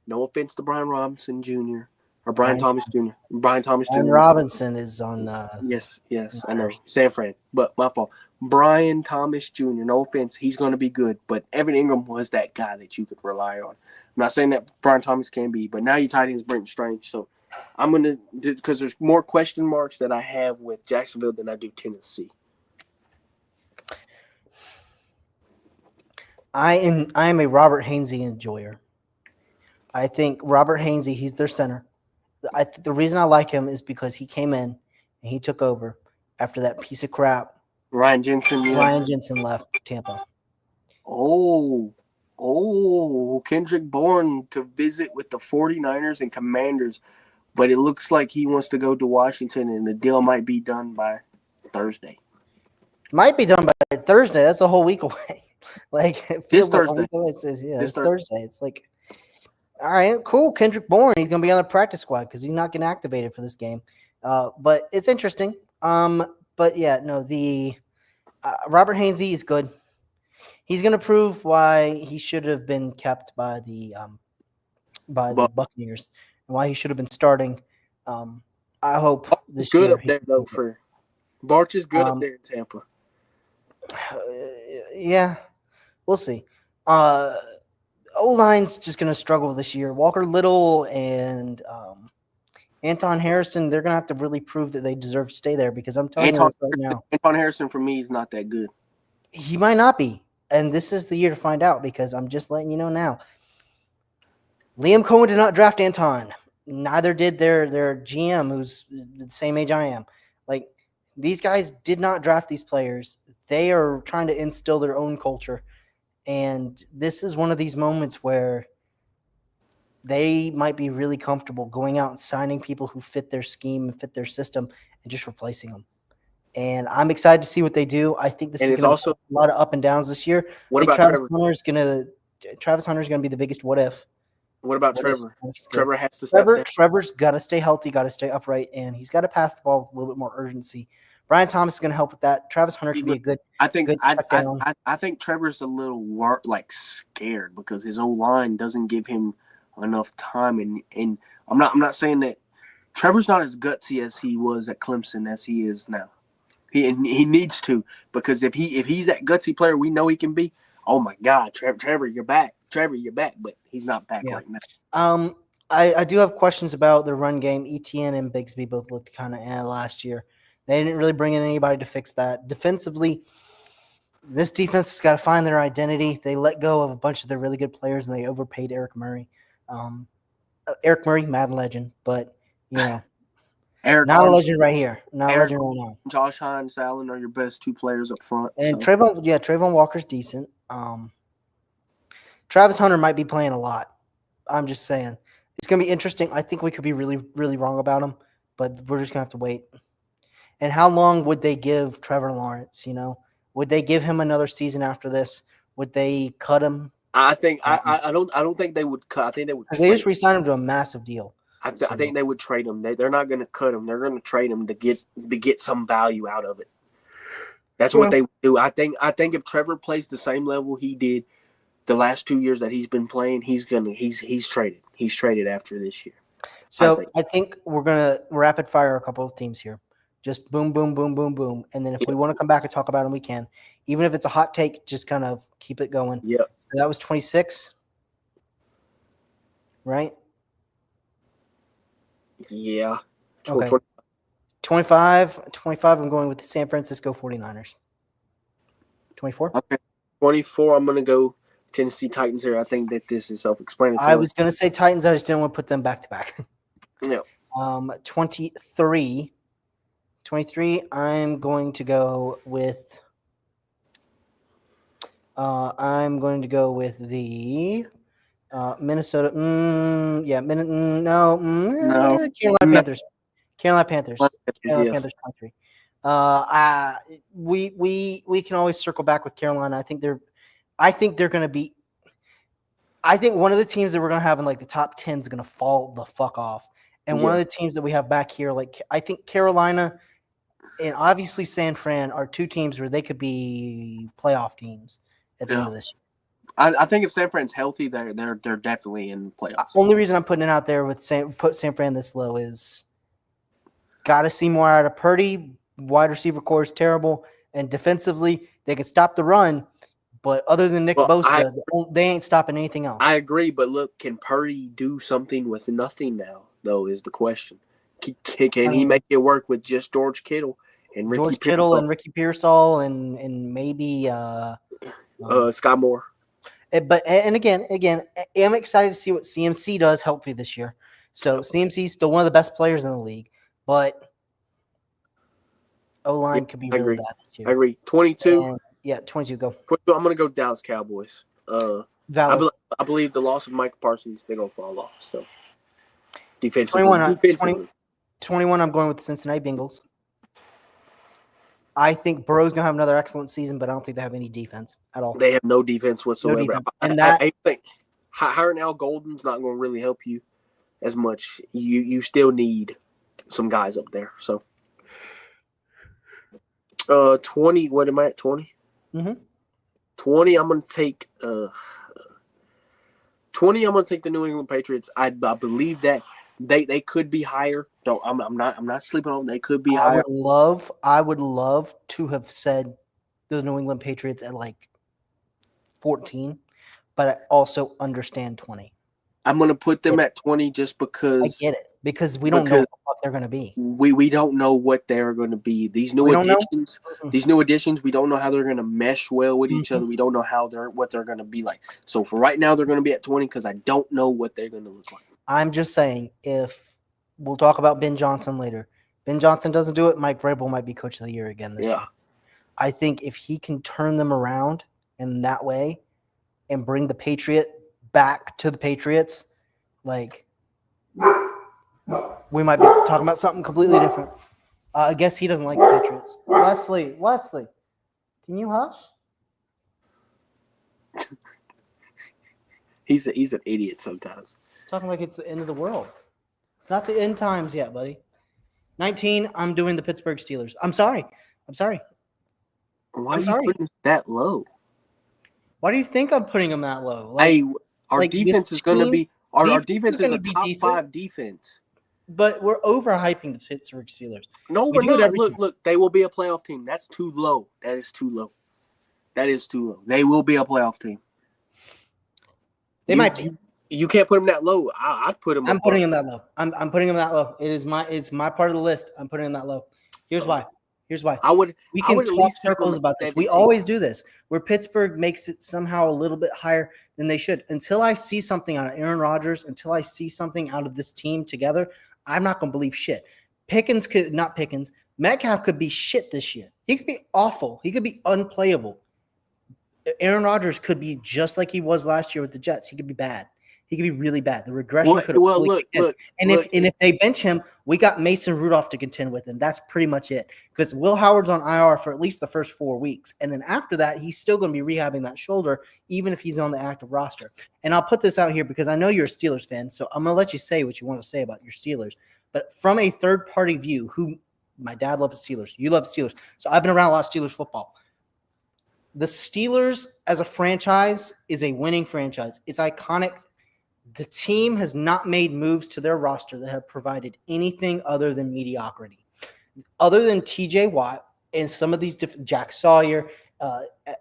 no offense to Brian Robinson Jr. or Brian Thomas Jr. Brian Thomas Jr. Brian Robinson is on. Yes, I know. San Fran, but my fault. Brian Thomas Jr., no offense, he's going to be good, but Evan Ingram was that guy that you could rely on. I'm not saying that Brian Thomas can be, but now you tight end is Brenton Strange. So I'm going to, because there's more question marks that I have with Jacksonville than I do Tennessee. I am a Robert Hainsey enjoyer. I think Robert Hainsey, he's their center. The reason I like him is because he came in and he took over after that piece of crap Ryan Jensen. Yeah. Ryan Jensen left Tampa. Oh, Kendrick Bourne to visit with the 49ers and Commanders, but it looks like he wants to go to Washington, and the deal might be done by Thursday. Might be done by Thursday. That's a whole week away. Like it feels This like Thursday. it's Thursday. It's like, all right, cool. Kendrick Bourne, he's gonna be on the practice squad because he's not getting activated for this game. But it's interesting. But yeah, no, the Robert Hainsey is good. He's gonna prove why he should have been kept by the Buccaneers and why he should have been starting. I hope this good year up there though for Barch is good up there in Tampa. Yeah, we'll see. O-line's just going to struggle this year. Walker Little and Anton Harrison, they're going to have to really prove that they deserve to stay there because I'm telling you this right now. Anton Harrison, for me, is not that good. He might not be, and this is the year to find out because I'm just letting you know now. Liam Cohen did not draft Anton. Neither did their GM, who's the same age I am. Like, these guys did not draft these players. They are trying to instill their own culture. And this is one of these moments where they might be really comfortable going out and signing people who fit their scheme and fit their system and just replacing them. And I'm excited to see what they do. I think this is going to be a lot of up and downs this year. What about Travis Hunter's going to be the biggest what if. What about Trevor? Trevor has to step down. Trevor's got to stay healthy, got to stay upright, and he's got to pass the ball with a little bit more urgency. Brian Thomas is going to help with that. Travis Hunter can be a good. I think Trevor's a little scared because his O-line doesn't give him enough time, and I'm not saying that Trevor's not as gutsy as he was at Clemson as he is now. He needs to, because if he's that gutsy player we know he can be. Oh my God, Trevor, you're back. Trevor, you're back, but he's not back right now. I do have questions about the run game. Etienne and Bigsby both looked kind of last year. They didn't really bring in anybody to fix that. Defensively, this defense has got to find their identity. They let go of a bunch of their really good players, and they overpaid Eric Murray. Eric Murray, Madden legend, but, you know, not a legend right here. Not a legend right now. Josh Hines, Allen are your best two players up front. And so. Trayvon Walker's decent. Travis Hunter might be playing a lot. I'm just saying. It's going to be interesting. I think we could be really, really wrong about him, but we're just going to have to wait. And how long would they give Trevor Lawrence, you know? Would they give him another season after this? Would they cut him? I think I don't think they would cut. I think they would. They just re-signed him to a massive deal. I think they would trade him. They're not going to cut him. They're going to trade him to get some value out of it. That's what they would do. I think if Trevor plays the same level he did the last 2 years that he's been playing, he's traded. He's traded after this year. So I think we're gonna rapid fire a couple of teams here. Just boom, boom, boom, boom, boom. And then if we want to come back and talk about them, we can. Even if it's a hot take, just kind of keep it going. Yeah. So that was 26, right? Yeah. Okay. 25, I'm going with the San Francisco 49ers. 24? Okay. 24, I'm going to go Tennessee Titans here. I think that this is self-explanatory. I was going to say Titans. I just didn't want to put them back-to-back. No. 23, I'm going to go with the Minnesota. Carolina Panthers. Carolina Panthers country. We can always circle back with Carolina. I think they're going to be. I think one of the teams that we're going to have in like the top 10 is going to fall the fuck off. And one of the teams that we have back here, like I think Carolina and obviously San Fran are two teams where they could be playoff teams at the end of this year. I think if San Fran's healthy, they're definitely in playoffs. Only reason I'm putting it out there with put San Fran this low is got to see more out of Purdy. Wide receiver core is terrible, and defensively they can stop the run, but other than Nick Bosa, they ain't stopping anything else. I agree, but look, can Purdy do something with nothing now? Though is the question. Can he make it work with just George Kittle and Ricky Pearsall and maybe Sky Moore? But again, I'm excited to see what CMC does healthy this year. So CMC is still one of the best players in the league, but O-line could be really bad this year. I agree. 22. 22. Go. I'm going to go Dallas Cowboys. I believe the loss of Micah Parsons, they're going to fall off. So defensively. 21, I'm going with the Cincinnati Bengals. I think Burrow's going to have another excellent season, but I don't think they have any defense at all. They have no defense whatsoever. No defense. I think hiring Al Golden's not going to really help you as much. You still need some guys up there. So 20, what am I at, 20? Mm-hmm. 20, I'm going to take 20, I'm going to take the New England Patriots. I believe that they could be higher. I'm not sleeping on them. They could be higher. I would love to have said the New England Patriots at like 14, but I also understand 20. I'm going to put them at 20 just because I get it, because we don't know what they're going to be. We don't know what they're going to be. These new additions, we don't know how they're going to mesh well with each other. We don't know what they're going to be like. So for right now, they're going to be at 20 because I don't know what they're going to look like. I'm just saying, if we'll talk about Ben Johnson later. Ben Johnson doesn't do it, Mike Vrabel might be coach of the year again this year. I think if he can turn them around in that way and bring the Patriot back to the Patriots, like we might be talking about something completely different. I guess he doesn't like the Patriots. Wesley, can you hush? He's an idiot sometimes. Talking like it's the end of the world. It's not the end times yet, buddy. 19, I'm doing the Pittsburgh Steelers. I'm sorry. Why are you putting them that low? Why do you think I'm putting them that low? Our defense is going to be – our defense is a top 5 defense. But we're overhyping the Pittsburgh Steelers. No, we're not. Look, they will be a playoff team. That's too low. That is too low. They will be a playoff team. They might be. You can't put them that low. I'd put them. I'm putting them that low. I'm putting them that low. It's my part of the list. I'm putting them that low. Here's why. We can talk circles about this. We always do this, where Pittsburgh makes it somehow a little bit higher than they should. Until I see something out of Aaron Rodgers, until I see something out of this team together, I'm not going to believe shit. Metcalf could be shit this year. He could be awful. He could be unplayable. Aaron Rodgers could be just like he was last year with the Jets. He could be bad. He could be really bad. The regression could have look. If they bench him, we got Mason Rudolph to contend with, and that's pretty much it. Because Will Howard's on IR for at least the first 4 weeks, and then after that, he's still going to be rehabbing that shoulder, even if he's on the active roster. And I'll put this out here because I know you're a Steelers fan, so I'm going to let you say what you want to say about your Steelers. But from a third-party view, my dad loves the Steelers, you love Steelers, so I've been around a lot of Steelers football. The Steelers as a franchise is a winning franchise. It's iconic. The team has not made moves to their roster that have provided anything other than mediocrity. Other than TJ Watt and some of these Jack Sawyer,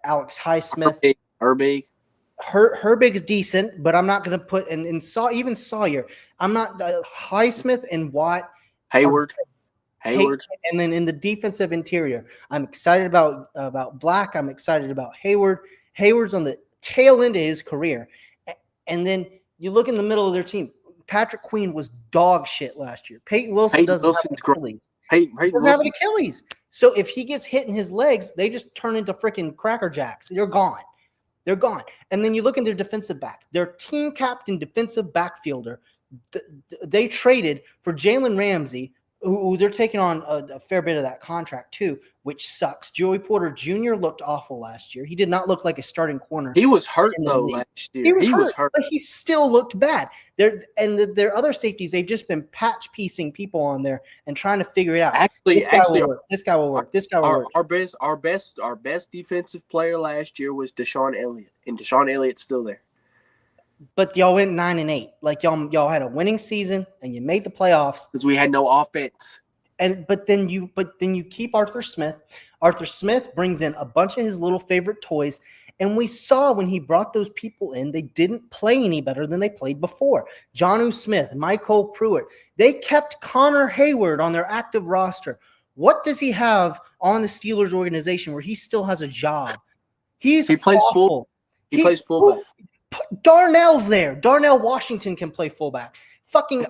Alex Highsmith. Herbig is decent, but I'm not going to put – and even Sawyer. I'm not Highsmith and Watt. Hayward. And then in the defensive interior, I'm excited about Black. I'm excited about Hayward. Hayward's on the tail end of his career. And then – you look in the middle of their team. Patrick Queen was dog shit last year. Peyton Wilson doesn't have an Achilles. He doesn't have an Achilles. So if he gets hit in his legs, they just turn into freaking Cracker Jacks. They're gone. And then you look in their defensive back. Their team captain defensive backfielder, they traded for Jalen Ramsey Ooh, they're taking on a fair bit of that contract too, which sucks. Joey Porter Jr. looked awful last year. He did not look like a starting corner. He was hurt in the though league. last He year. was He was hurt, hurt. but he still looked bad. Their other safeties, they've just been patch piecing people on there and trying to figure it out. This guy will work. This guy will work. This guy will work. Our best defensive player last year was Deshaun Elliott, and Deshaun Elliott's still there. But y'all went 9-8. Like y'all had a winning season and you made the playoffs because we had no offense. But then you keep Arthur Smith. Arthur Smith brings in a bunch of his little favorite toys. And we saw when he brought those people in, they didn't play any better than they played before. Jonnu Smith, Michael Pruitt. They kept Connor Hayward on their active roster. What does he have on the Steelers organization where he still has a job? He plays full. He plays fullback. Darnell's there. Darnell Washington can play fullback. Fucking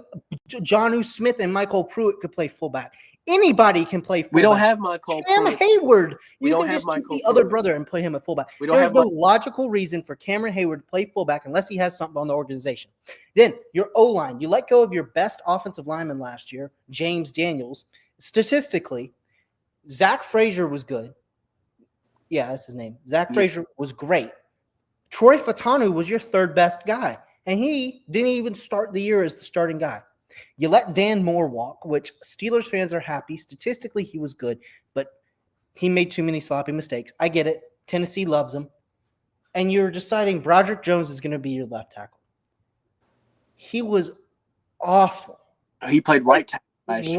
Jonnu Smith and Michael Pruitt could play fullback. Anybody can play fullback. We don't have Michael Cam Hayward. We don't can have just Michael the other brother and put him at fullback. There's no logical reason for Cameron Hayward to play fullback unless he has something on the organization. Then your O-line. You let go of your best offensive lineman last year, James Daniels. Statistically, Zach Frazier was good. Yeah, that's his name. Zach Frazier was great. Troy Fautanu was your third best guy, and he didn't even start the year as the starting guy. You let Dan Moore walk, which Steelers fans are happy. Statistically, he was good, but he made too many sloppy mistakes. I get it. Tennessee loves him. And you're deciding Broderick Jones is going to be your left tackle. He was awful. He played right tackle last year.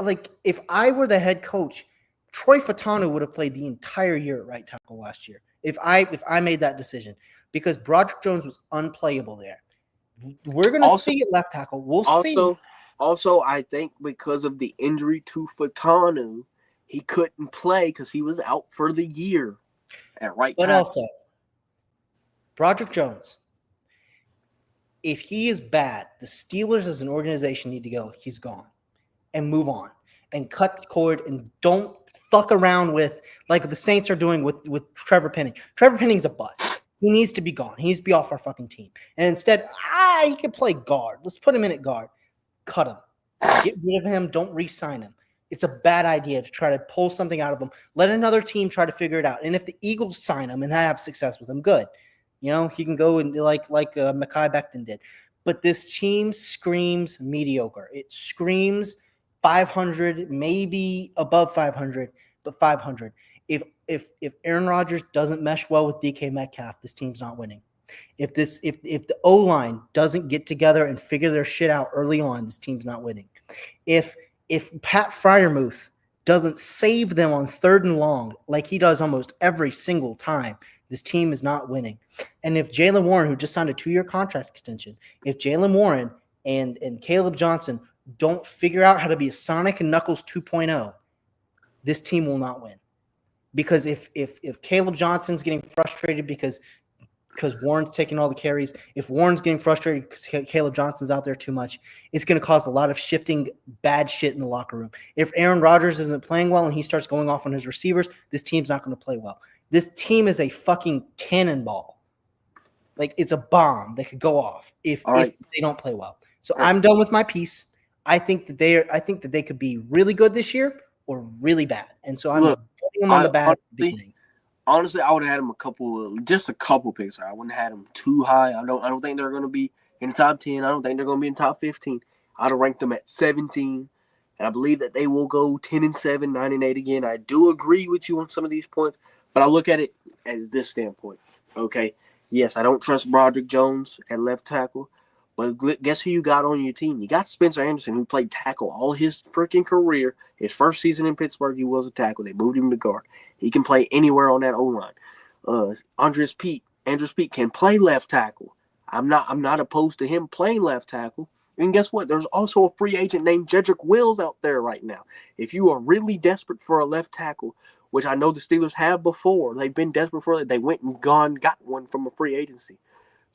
Like if I were the head coach, Troy Fautanu would have played the entire year at right tackle last year. If I made that decision, because Broderick Jones was unplayable there. We're going to see at left tackle. We'll see. Also, I think because of the injury to Fautanu, he couldn't play because he was out for the year at right tackle. But also, Broderick Jones, if he is bad, the Steelers as an organization need to go, he's gone, and move on, and cut the cord, and don't fuck around with, like the Saints are doing with Trevor Penning. Trevor Penning's a bust. He needs to be gone. He needs to be off our fucking team. And instead, he can play guard. Let's put him in at guard. Cut him. Get rid of him. Don't re-sign him. It's a bad idea to try to pull something out of him. Let another team try to figure it out. And if the Eagles sign him and have success with him, good. You know, he can go and like Mekhi Becton did. But this team screams mediocre. It screams 500, maybe above 500, but 500. If Aaron Rodgers doesn't mesh well with DK Metcalf, this team's not winning. If the O-line doesn't get together and figure their shit out early on, this team's not winning. If Pat Freiermuth doesn't save them on 3rd and long like he does almost every single time, this team is not winning. And if Jaylen Warren, who just signed a 2-year contract extension, if Jaylen Warren and Caleb Johnson don't figure out how to be a Sonic and Knuckles 2.0, this team will not win. Because if Caleb Johnson's getting frustrated because Warren's taking all the carries, if Warren's getting frustrated because Caleb Johnson's out there too much, it's going to cause a lot of shifting bad shit in the locker room. If Aaron Rodgers isn't playing well and he starts going off on his receivers, this team's not going to play well. This team is a fucking cannonball. Like, it's a bomb that could go off if they don't play well. So I'm done with my piece. I think that they could be really good this year or really bad. And so I'm putting them on the bad beginning. Honestly, I would have had them just a couple picks. I wouldn't have had them too high. I don't think they're going to be in the top 10. I don't think they're going to be in the top 15. I'd have ranked them at 17. And I believe that they will go 10-7, 9-8 again. I do agree with you on some of these points, but I look at it as this standpoint. Okay, yes, I don't trust Broderick Jones at left tackle, but guess who you got on your team? You got Spencer Anderson, who played tackle all his freaking career. His first season in Pittsburgh, he was a tackle. They moved him to guard. He can play anywhere on that O-line. Andres Pete can play left tackle. I'm not opposed to him playing left tackle. And guess what? There's also a free agent named Jedrick Wills out there right now. If you are really desperate for a left tackle, which I know the Steelers have before, they've been desperate for it. They went and got one from a free agency.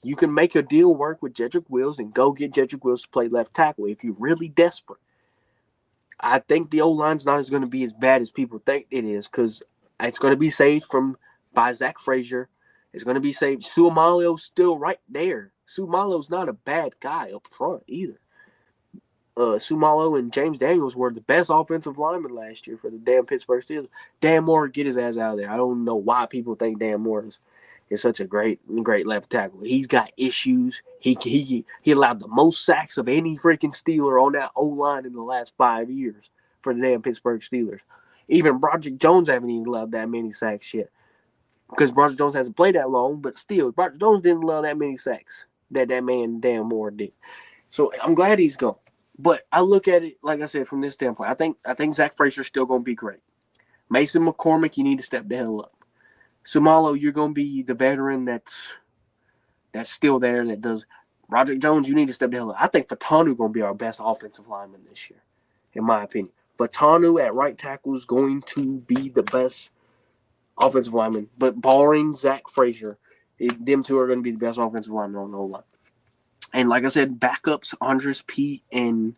You can make a deal work with Jedrick Wills and go get Jedrick Wills to play left tackle if you're really desperate. I think the O-line's not going to be as bad as people think it is because it's going to be saved by Zach Frazier. It's going to be saved. Suamaleo's still right there. Suamaleo's not a bad guy up front either. Sumalo and James Daniels were the best offensive linemen last year for the damn Pittsburgh Steelers. Dan Moore, get his ass out of there. I don't know why people think Dan Moore is such a great left tackle. He's got issues. He allowed the most sacks of any freaking Steeler on that O-line in the last 5 years for the damn Pittsburgh Steelers. Even Broderick Jones haven't even allowed that many sacks yet. Because Broderick Jones hasn't played that long, but still, Broderick Jones didn't allow that many sacks that man Dan Moore did. So I'm glad he's gone. But I look at it, like I said, from this standpoint. I think Zach Frazier's still going to be great. Mason McCormick, you need to step the hell up. Sumalo, you're going to be the veteran that's still there, that does. Roderick Jones, you need to step the hell up. I think Fatanu going to be our best offensive lineman this year, in my opinion. Fatanu at right tackle is going to be the best offensive lineman. But barring Zach Frazier, them two are going to be the best offensive linemen on the O-line. And like I said, backups, Andres Pete and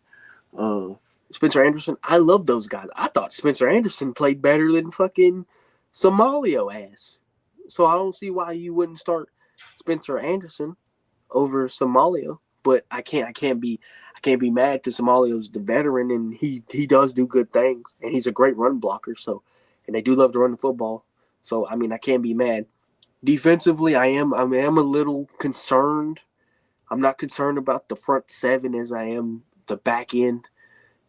Spencer Anderson. I love those guys. I thought Spencer Anderson played better than fucking Somalio ass. So I don't see why you wouldn't start Spencer Anderson over Somalio. But I can't be mad because Somalio's the veteran and he does do good things and he's a great run blocker. So, and they do love to run the football. So I mean I can't be mad. Defensively, I am a little concerned. I'm not concerned about the front seven as I am the back end.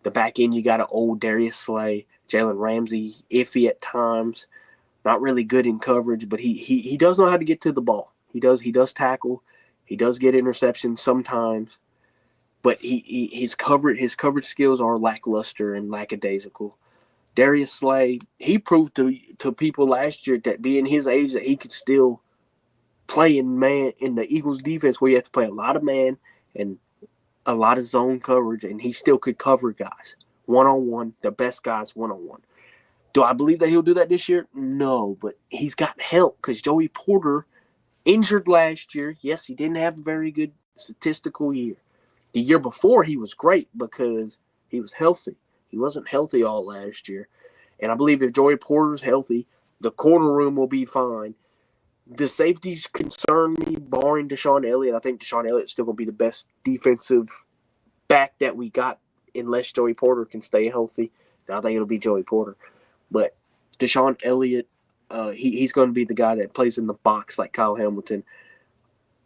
The back end, you got an old Darius Slay, Jalen Ramsey, iffy at times, not really good in coverage, but he does know how to get to the ball. He does tackle, he does get interceptions sometimes, but his coverage skills are lackluster and lackadaisical. Darius Slay, he proved to people last year that being his age that he could still play in the Eagles defense where you have to play a lot of man and a lot of zone coverage, and he still could cover guys one-on-one, the best guys one-on-one. Do I believe that he'll do that this year? No, but he's got help because Joey Porter injured last year. Yes, he didn't have a very good statistical year. The year before, he was great because he was healthy. He wasn't healthy all last year. And I believe if Joey Porter's healthy, the corner room will be fine. The safeties concern me, barring Deshaun Elliott. I think Deshaun Elliott's still going to be the best defensive back that we got unless Joey Porter can stay healthy. I think it'll be Joey Porter. But Deshaun Elliott, he's going to be the guy that plays in the box like Kyle Hamilton.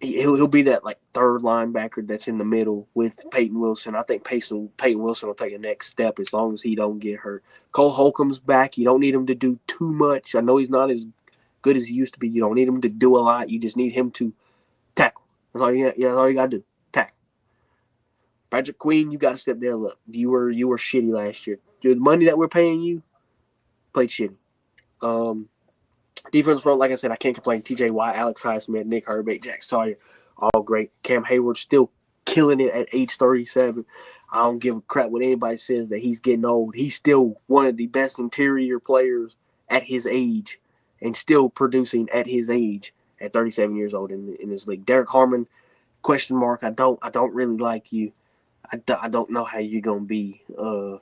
He'll be that like third linebacker that's in the middle with Peyton Wilson. I think Peyton Wilson will take a next step as long as he don't get hurt. Cole Holcomb's back. You don't need him to do too much. I know he's not as good as he used to be. You don't need him to do a lot. You just need him to tackle. That's all you got to do. Tackle. Patrick Queen, you got to step there up. You were shitty last year. The money that we're paying you, played shitty. Defense front, like I said, I can't complain. TJ Watt, Alex Highsmith, Nick Herbig, Jack Sawyer, all great. Cam Hayward still killing it at age 37. I don't give a crap what anybody says that he's getting old. He's still one of the best interior players at his age and still producing at his age at 37 years old in this league. Derek Harmon, question mark. I don't really like you. I don't know how you're gonna be. Why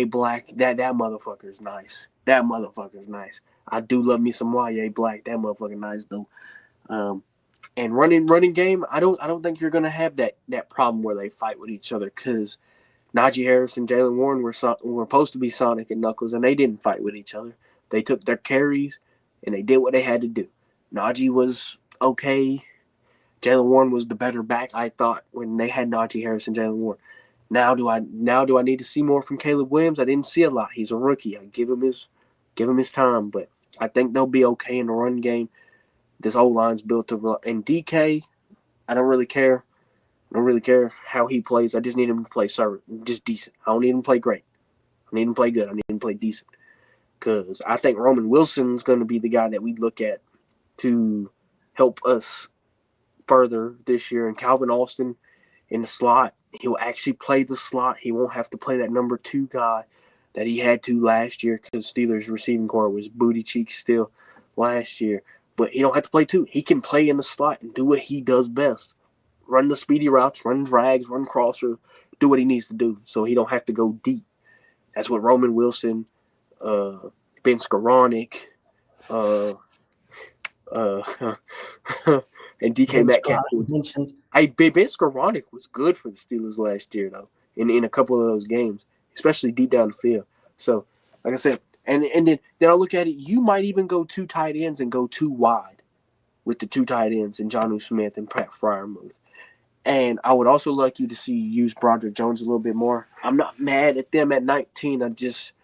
Black? That motherfucker is nice. That motherfucker is nice. I do love me some YA Black. That motherfucker nice though. And running game, I don't think you're gonna have that problem where they fight with each other because Najee Harris and Jalen Warren were supposed to be Sonic and Knuckles, and they didn't fight with each other. They took their carries, and they did what they had to do. Najee was okay. Jalen Warren was the better back, I thought, when they had Najee Harris and Jalen Warren. Now do I need to see more from Caleb Williams? I didn't see a lot. He's a rookie. I give him his time, but I think they'll be okay in the run game. This whole line's built to, and DK, I don't really care. I don't really care how he plays. I just need him to play just decent. I don't need him to play great. I need him to play good. I need him to play decent. Because I think Roman Wilson's going to be the guy that we look at to help us further this year. And Calvin Austin in the slot, he'll actually play the slot. He won't have to play that number 2 guy that he had to last year because Steelers' receiving core was booty cheeks still last year. But he don't have to play 2. He can play in the slot and do what he does best. Run the speedy routes, run drags, run crosser, do what he needs to do so he don't have to go deep. That's what Roman Wilson, Ben Skoranek, and DK Metcalf. Hey, Ben Skowronek was good for the Steelers last year, though, in a couple of those games, especially deep down the field. So, like I said, and then I look at it, you might even go 2 tight ends and go 2 wide with the 2 tight ends and Jonnu Smith and Pat Fryermuth. And I would also like you to see use Broderick Jones a little bit more. I'm not mad at them at 19. I just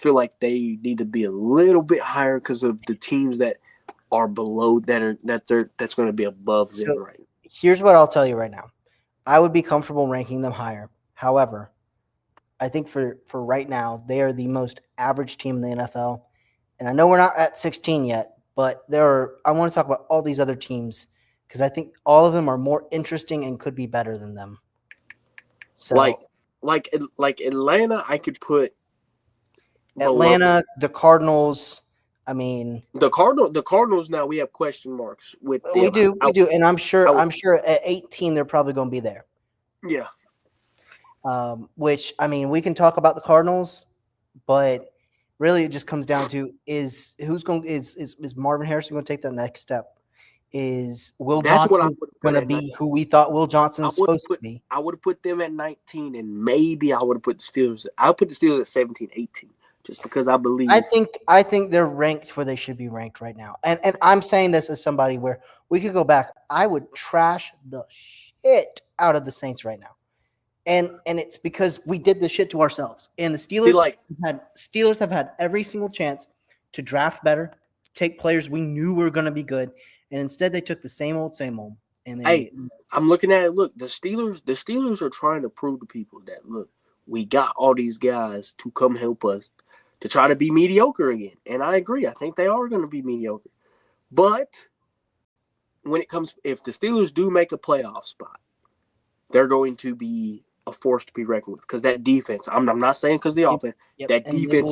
feel like they need to be a little bit higher because of the teams that are below that's going to be above them So right. here's what I'll tell you right now. I would be comfortable ranking them higher. However, I think for right now, they are the most average team in the NFL. And I know we're not at 16 yet, but I want to talk about all these other teams because I think all of them are more interesting and could be better than them. So like Atlanta, I could put Atlanta, the Cardinals. I mean, the Cardinals. Now we have question marks with them. we do, and I'm sure at 18 they're probably going to be there. Yeah. Which I mean, we can talk about the Cardinals, but really it just comes down to is Marvin Harrison going to take that next step? Is Will Johnson going to be who we thought Will Johnson is supposed to be? I would have put them at 19, and maybe I would have put the Steelers. I would put the Steelers at 17, 18, just because I believe. I think they're ranked where they should be ranked right now. And I'm saying this as somebody where we could go back. I would trash the shit out of the Saints right now. And it's because we did this shit to ourselves. And the Steelers have had every single chance to draft better, take players we knew were going to be good, and instead they took the same old. And I'm looking at it. Look, the Steelers are trying to prove to people that look, we got all these guys to come help us to try to be mediocre again. And I agree. I think they are going to be mediocre. But when it comes, if the Steelers do make a playoff spot, they're going to be a force to be reckoned with because that defense. I'm not saying because the offense. That defense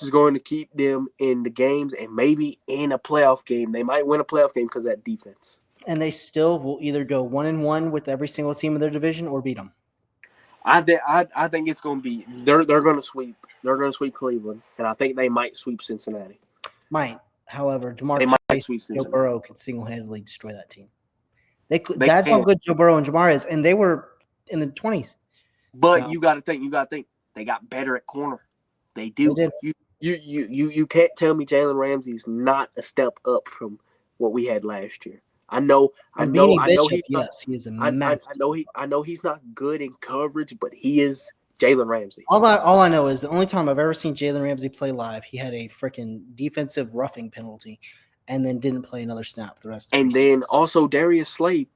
is going to keep them in the games and maybe in a playoff game. They might win a playoff game because of that defense. And they still will either go 1-1 with every single team in their division or beat them. I think it's going to be they're going to sweep. They're going to sweep Cleveland, and I think they might sweep Cincinnati. However, Jamar Chase and Joe Burrow could single-handedly destroy that team. That's how good Joe Burrow and Jamar is, and they were in the 20s. But you got to think. They got better at corner. They do. They did. You can't tell me Jalen Ramsey's not a step up from what we had last year. I know he's a mess. I know he's not good in coverage, but he is Jalen Ramsey. All I know is the only time I've ever seen Jalen Ramsey play live, he had a freaking defensive roughing penalty, and then didn't play another snap the rest of the season. Then also Darius Slay,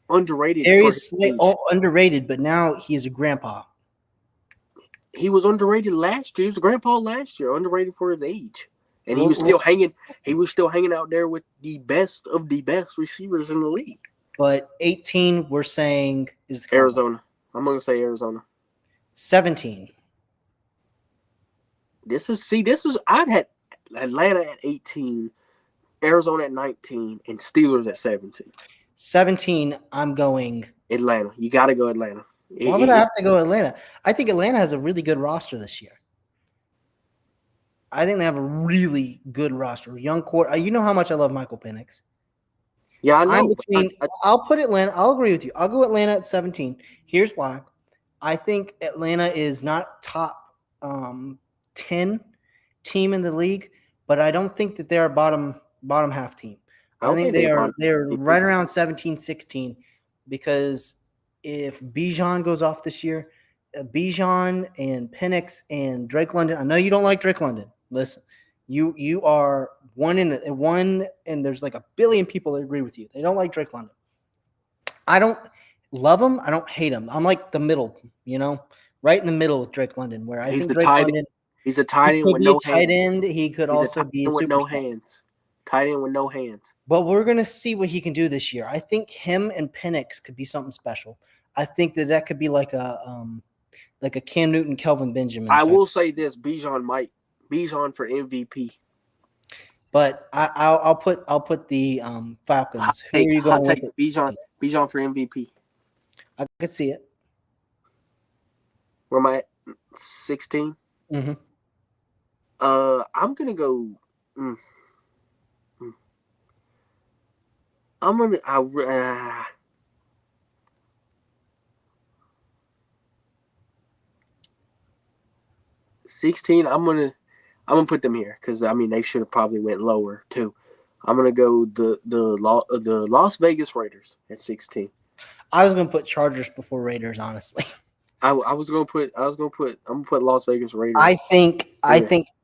underrated. Underrated, but now he's a grandpa. He was underrated last year. He was a grandpa last year, underrated for his age. And he was still hanging. He was still hanging out there with the best of the best receivers in the league. But 18, we're saying is the Arizona. I'm going to say Arizona. 17. I'd had Atlanta at 18, Arizona at 19, and Steelers at 17. 17, I'm going Atlanta. You got to go Atlanta. Why would I have to go Atlanta? I think Atlanta has a really good roster this year. I think they have a really good roster. Young quarter. You know how much I love Michael Penix. Yeah, I know. I'll put Atlanta. I'll agree with you. I'll go Atlanta at 17. Here's why. I think Atlanta is not top 10 team in the league, but I don't think that they're a bottom half team. I think they're right around 17, 16 because if Bijan goes off this year, Bijan and Penix and Drake London. I know you don't like Drake London. Listen, you are one, and there's like a billion people that agree with you. They don't like Drake London. I don't love him. I don't hate him. I'm like the middle, right in the middle with Drake London, where I think Drake London. He's a tight end with no tight end. He could also be a with no hands. Tight end with no hands. But we're gonna see what he can do this year. I think him and Penix could be something special. I think that could be like a Cam Newton, Kelvin Benjamin. I will say this: Bijan for MVP. But I'll put the Falcons. Who are you going with? Bijan for MVP. I could see it. Where am I at? 16. Mm-hmm. I'm gonna go. I'm gonna. 16. I'm gonna put them here because I mean they should have probably went lower too. I'm gonna go the Las Vegas Raiders at 16. I was going to put Chargers before Raiders, honestly. I was gonna put I'm gonna put Las Vegas Raiders. I think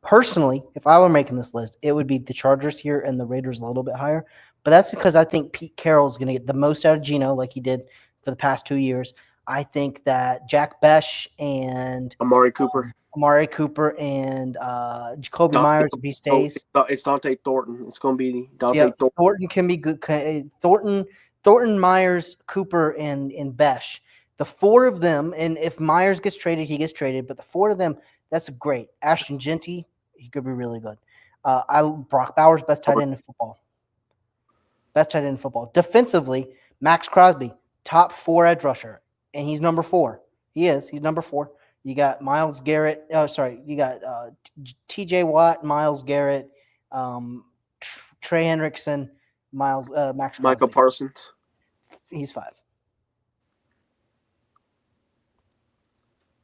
personally, if I were making this list, it would be the Chargers here and the Raiders a little bit higher. But that's because I think Pete Carroll is going to get the most out of Geno, like he did for the past 2 years. I think that Jack Besh and Amari Cooper, and Jacoby Dante, Myers, if he stays. it's Dante Thornton. It's gonna be Dante Yeah, Thornton. Thornton can be good. Thornton, Myers, Cooper, and Besh. The four of them, and if Myers gets traded, he gets traded. But the four of them, that's great. Ashton Genty, he could be really good. Brock Bowers, best tight end in football. Best tight end in football. Defensively, Max Crosby, top 4 edge rusher, and he's number 4. He's number 4. You got Myles Garrett. Oh, sorry, you got T.J. Watt, Myles Garrett, Trey Hendrickson, Max Crosby. Micah Parsons. He's 5.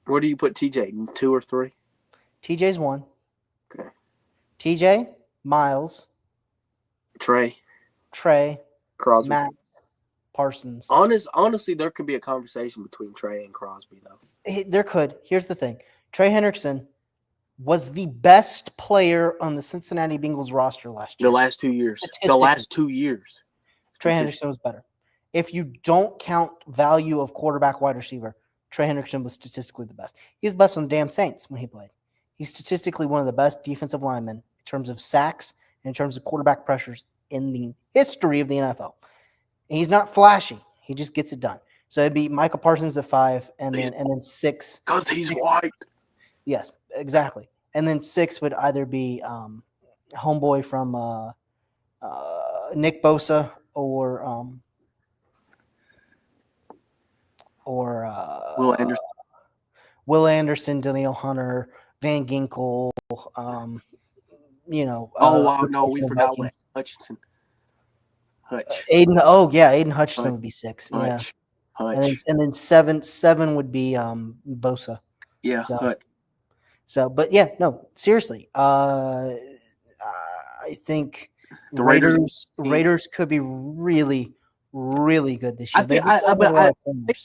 Where do you put TJ? 2 or 3? TJ's 1. Okay. TJ, Miles, Trey, Crosby, Matt, Parsons. Honestly, there could be a conversation between Trey and Crosby, though. There could. Here's the thing. Trey Hendrickson was the best player on the Cincinnati Bengals roster last year. The last 2 years. The last 2 years. Trey Hendrickson was better. If you don't count value of quarterback wide receiver, Trey Hendrickson was statistically the best. He was best on the damn Saints when he played. He's statistically one of the best defensive linemen in terms of sacks and in terms of quarterback pressures in the history of the NFL. And he's not flashy. He just gets it done. So it'd be Micah Parsons at 5, and then 6. Because he's white. Yes, exactly. And then 6 would either be homeboy from Nick Bosa or Will Anderson, Danielle Hunter, Van Ginkel. We forgot Hutchinson. Hutch. Aiden Hutchinson would be 6. Hutch. Yeah. Hutch. And then 7 would be Bosa. Yeah. But yeah, no, seriously. I think the Raiders could be really, really good this year. I think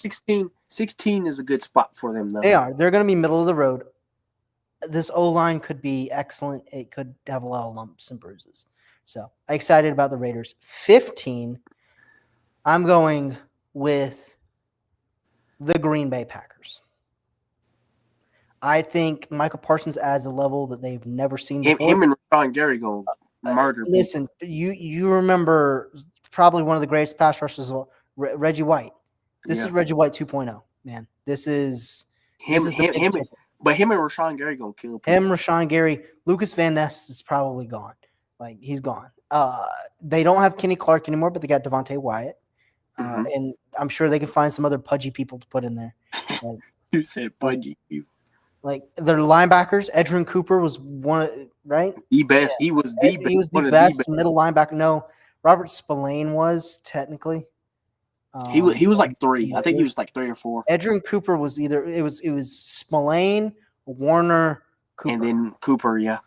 16 is a good spot for them, though. They are. They're going to be middle of the road. This O-line could be excellent. It could have a lot of lumps and bruises. So I'm excited about the Raiders. 15, I'm going with the Green Bay Packers. I think Micah Parsons adds a level that they've never seen before. Him and Rashawn Gary going to murder. Listen, you remember probably one of the greatest pass rushers, Reggie White. This is Reggie White 2.0, man. This is him. But him and Rashawn Gary going to kill people. Rashawn Gary. Lucas Van Ness is probably gone. Like, he's gone. They don't have Kenny Clark anymore, but they got Devontae Wyatt. And I'm sure they can find some other pudgy people to put in there. Like, you said pudgy people. Like, their linebackers, Edgerrin Cooper was right? The best. Yeah. He was the best middle linebacker. No, Robert Spillane was technically. He was like 3. I think he was like 3 or 4. Edgerrin Cooper was it was Spillane, Warner, Cooper. And then Cooper, yeah.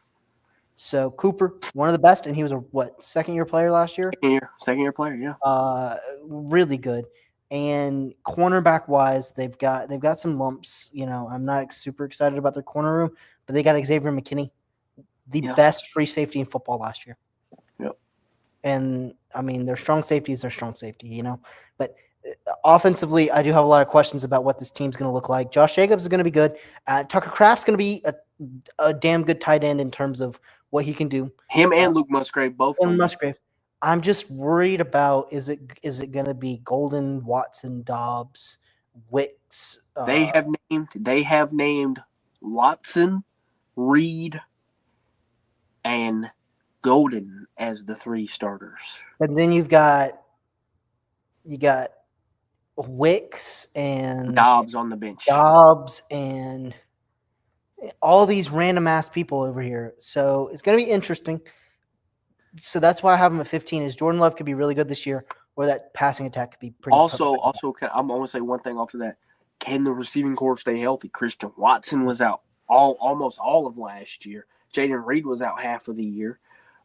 So Cooper, one of the best, and he was a second-year player last year? Second year player, yeah. Really good. And cornerback-wise, they've got some lumps. You know, I'm not super excited about their corner room, but they got Xavier McKinney, the best free safety in football last year. Yep. And, I mean, their strong safety is their strong safety, you know. But offensively, I do have a lot of questions about what this team's going to look like. Josh Jacobs is going to be good. Tucker Kraft's going to be a damn good tight end in terms of what he can do. Him and Luke Musgrave both. And Musgrave. I'm just worried about is it going to be Golden, Watson, Dobbs, Wicks? They have named Watson, Reed, and Golden as the 3 starters. And then you got Wicks and Dobbs on the bench. Dobbs and all these random ass people over here. So it's going to be interesting. So that's why I have him at 15. Is Jordan Love could be really good this year, or that passing attack could be pretty. I'm going to say one thing off of that. Can the receiving core stay healthy? Christian Watson was out almost all of last year. Jaden Reed was out half of the year.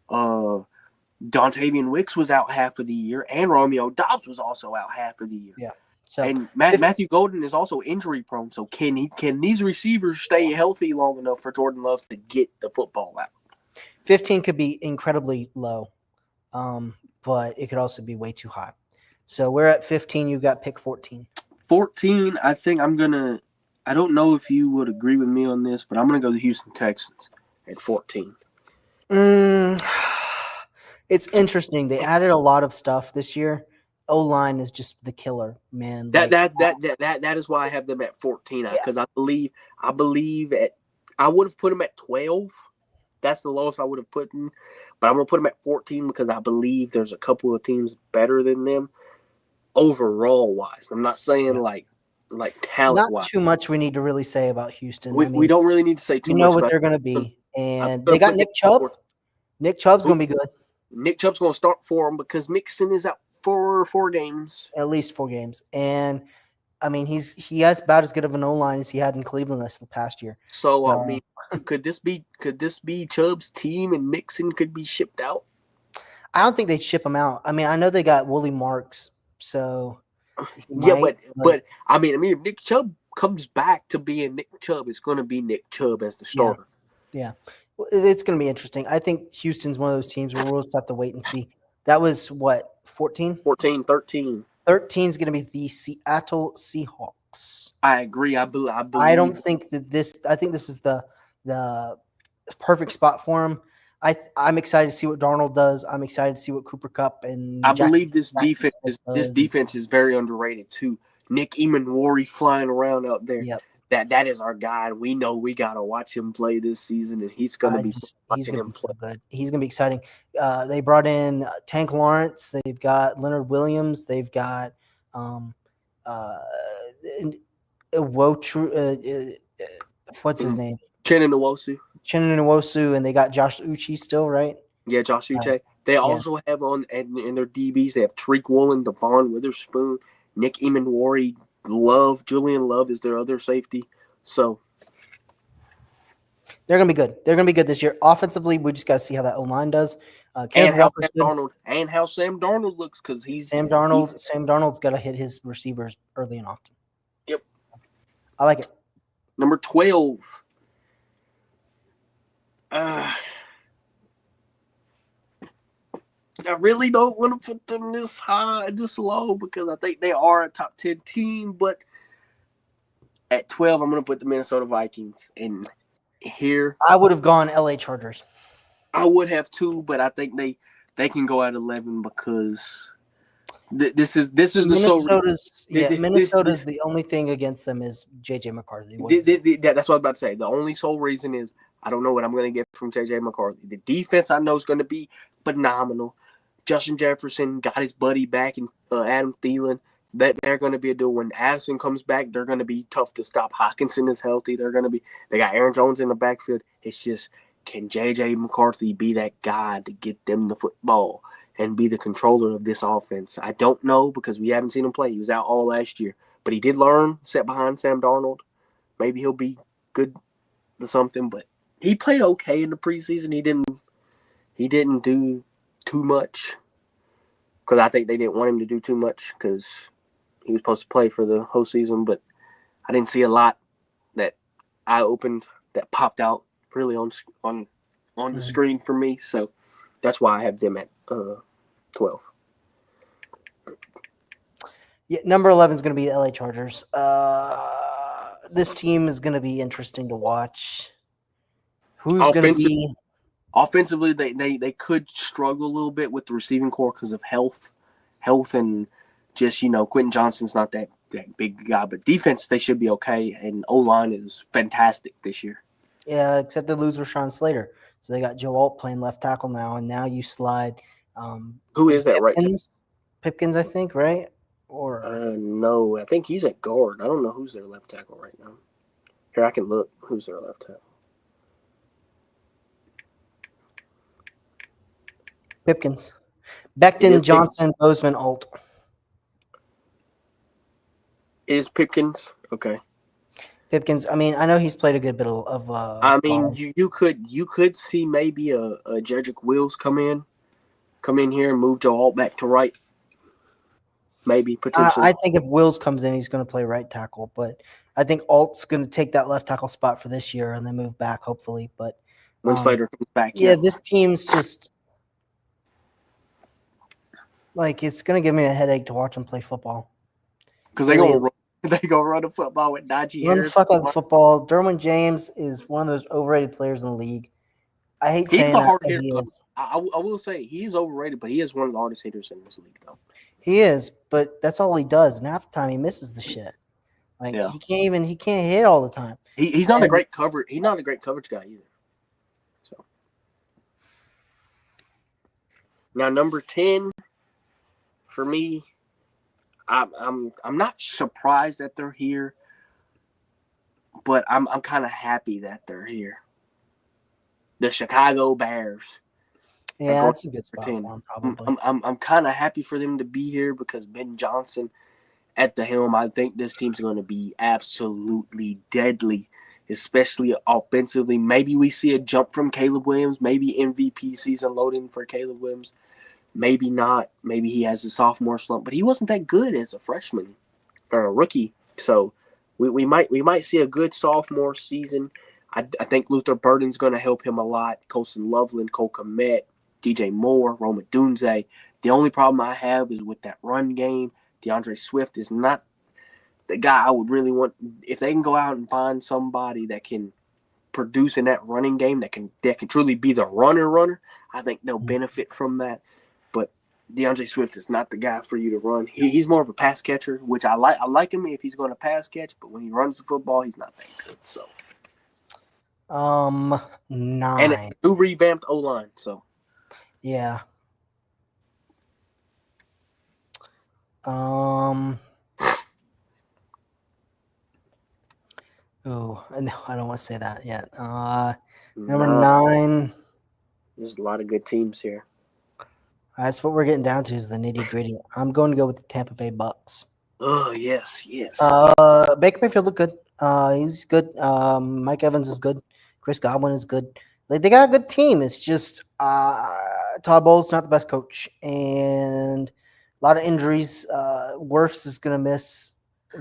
Dontavian Wicks was out half of the year, and Romeo Doubs was also out half of the year. Yeah. So and Matthew Golden is also injury prone. So can these receivers stay healthy long enough for Jordan Love to get the football out? 15 could be incredibly low, but it could also be way too high. So we're at 15. You got pick 14. 14. I think I'm gonna. I don't know if you would agree with me on this, but I'm gonna go the Houston Texans at 14. It's interesting. They added a lot of stuff this year. O-line is just the killer, man. That is why I have them at 14 because I believe I would have put them at 12. That's the lowest I would have put them, but I'm gonna put them at 14 because I believe there's a couple of teams better than them overall wise. I'm not saying like talent wise. Not too much we need to really say about Houston. We don't really need to say too much. You know what they're gonna be, and they got Nick Chubb. Nick Chubb's gonna be good. Nick Chubb's gonna start for them because Mixon is out for 4 games. At least 4 games. And I mean he has about as good of an O-line as he had in Cleveland this past year. So I mean, could this be Chubb's team and Mixon could be shipped out? I don't think they'd ship him out. I mean, I know they got Willie Marks, so but I mean if Nick Chubb comes back to being Nick Chubb, it's gonna be Nick Chubb as the starter. Yeah. It's going to be interesting. I think Houston's one of those teams where we'll just have to wait and see. That was what, 14? 13. 13 is going to be the Seattle Seahawks. I agree. I believe. I don't think that I think this is the perfect spot for him. I'm excited to see what Darnold does. I'm excited to see what Cooper Kupp and I believe this defense is very underrated too. Nick Emanwari flying around out there. Yep. That is our guy. We know we gotta watch him play this season, and he's gonna be watching him play. Good. He's gonna be exciting. They brought in Tank Lawrence. They've got Leonard Williams. They've got what's his name? Chinonwosu, and they got Josh Uche still, right? Yeah, Josh Uche. They also have in their DBs. They have Tariq Woolen, Devon Witherspoon, Nick Emanwari. Julian Love is their other safety. So they're going to be good. They're going to be good this year. Offensively, we just got to see how that O-line does. And how Sam Darnold looks because Sam Darnold's got to hit his receivers early and often. Yep. I like it. Number 12. I really don't want to put them this high, this low, because I think they are a top 10 team. But at 12, I'm going to put the Minnesota Vikings in here. I would have gone LA Chargers. I would have too, but I think they can go at 11 because this is the Minnesota's the only thing against them is JJ McCarthy. That's what I was about to say. The only sole reason is I don't know what I'm going to get from JJ McCarthy. The defense I know is going to be phenomenal. Justin Jefferson got his buddy back in Adam Thielen. That they're going to be a duel. When Addison comes back, they're going to be tough to stop. Hockenson is healthy. They got Aaron Jones in the backfield. It's just, can JJ McCarthy be that guy to get them the football and be the controller of this offense? I don't know because we haven't seen him play. He was out all last year, but he did learn, sat behind Sam Darnold. Maybe he'll be good to something, but he played okay in the preseason. He didn't do too much because I think they didn't want him to do too much because he was supposed to play for the whole season, but I didn't see a lot that that popped out really on the screen for me. So that's why I have them at 12. Yeah, number 11 is going to be the LA Chargers. This team is going to be interesting to watch. Who's going to be offensively? They could struggle a little bit with the receiving core because of health, and just Quentin Johnston's not that big guy, but defense they should be okay. And O-line is fantastic this year. Yeah, except they lose Rashawn Slater, so they got Joe Alt playing left tackle now, and now you slide. Who is that right? Pipkins, I think, right? Or no, I think he's at guard. I don't know who's their left tackle right now. Here, I can look. Who's their left tackle? Pipkins, Becton, Johnson, Bozeman, Alt. Is Pipkins okay? Pipkins. I mean, I know he's played a good bit of I mean, guard. you could see maybe a Jedrick Wills come in here and move Joe Alt back to right. Maybe potentially. I think if Wills comes in, he's going to play right tackle, but I think Alt's going to take that left tackle spot for this year and then move back, hopefully. But When Slater comes back, yeah, this team's just like it's going to give me a headache to watch them play football. because they gonna run the football with Najee Run the Harris. fuck out of football. Derwin James is one of those overrated players in the league. I hate He's saying a that, hard but hitter. he is. I will say he is overrated, but he is one of the hardest hitters in this league, though. He is, but that's all he does, and half the time he misses the shit. Like Yeah. he can't hit all the time. He's not a great coverage. He's not a great coverage guy either. So now number 10 for me, I'm not surprised that they're here, but I'm kind of happy that they're here. The Chicago Bears. Yeah, that's a good spot for him, probably. I'm kind of happy for them to be here because Ben Johnson at the helm. I think this team's going to be absolutely deadly, especially offensively. Maybe we see a jump from Caleb Williams. Maybe MVP season loading for Caleb Williams. Maybe not. Maybe he has a sophomore slump, but he wasn't that good as a freshman or a rookie. So we might see a good sophomore season. I think Luther Burden's going to help him a lot. Colson Loveland, Cole Kmet, DJ Moore, Roma Dunze. The only problem I have is with that run game. DeAndre Swift is not the guy I would really want. If they can go out and find somebody that can produce in that running game, that can truly be the runner, I think they'll benefit from that. But DeAndre Swift is not the guy for you to run. He's more of a pass catcher, which I like. I like him if he's going to pass catch, but when he runs the football, he's not that good. So 9. And a new revamped O-line, so. Yeah. Oh, no, I don't want to say that yet. Number 9. There's a lot of good teams here. That's what we're getting down to is the nitty-gritty. I'm going to go with the Tampa Bay Bucks. Oh, yes. Baker Mayfield look good. He's good. Mike Evans is good. Chris Godwin is good. They got a good team. It's just Todd Bowles not the best coach, and a lot of injuries. Wirfs is going to miss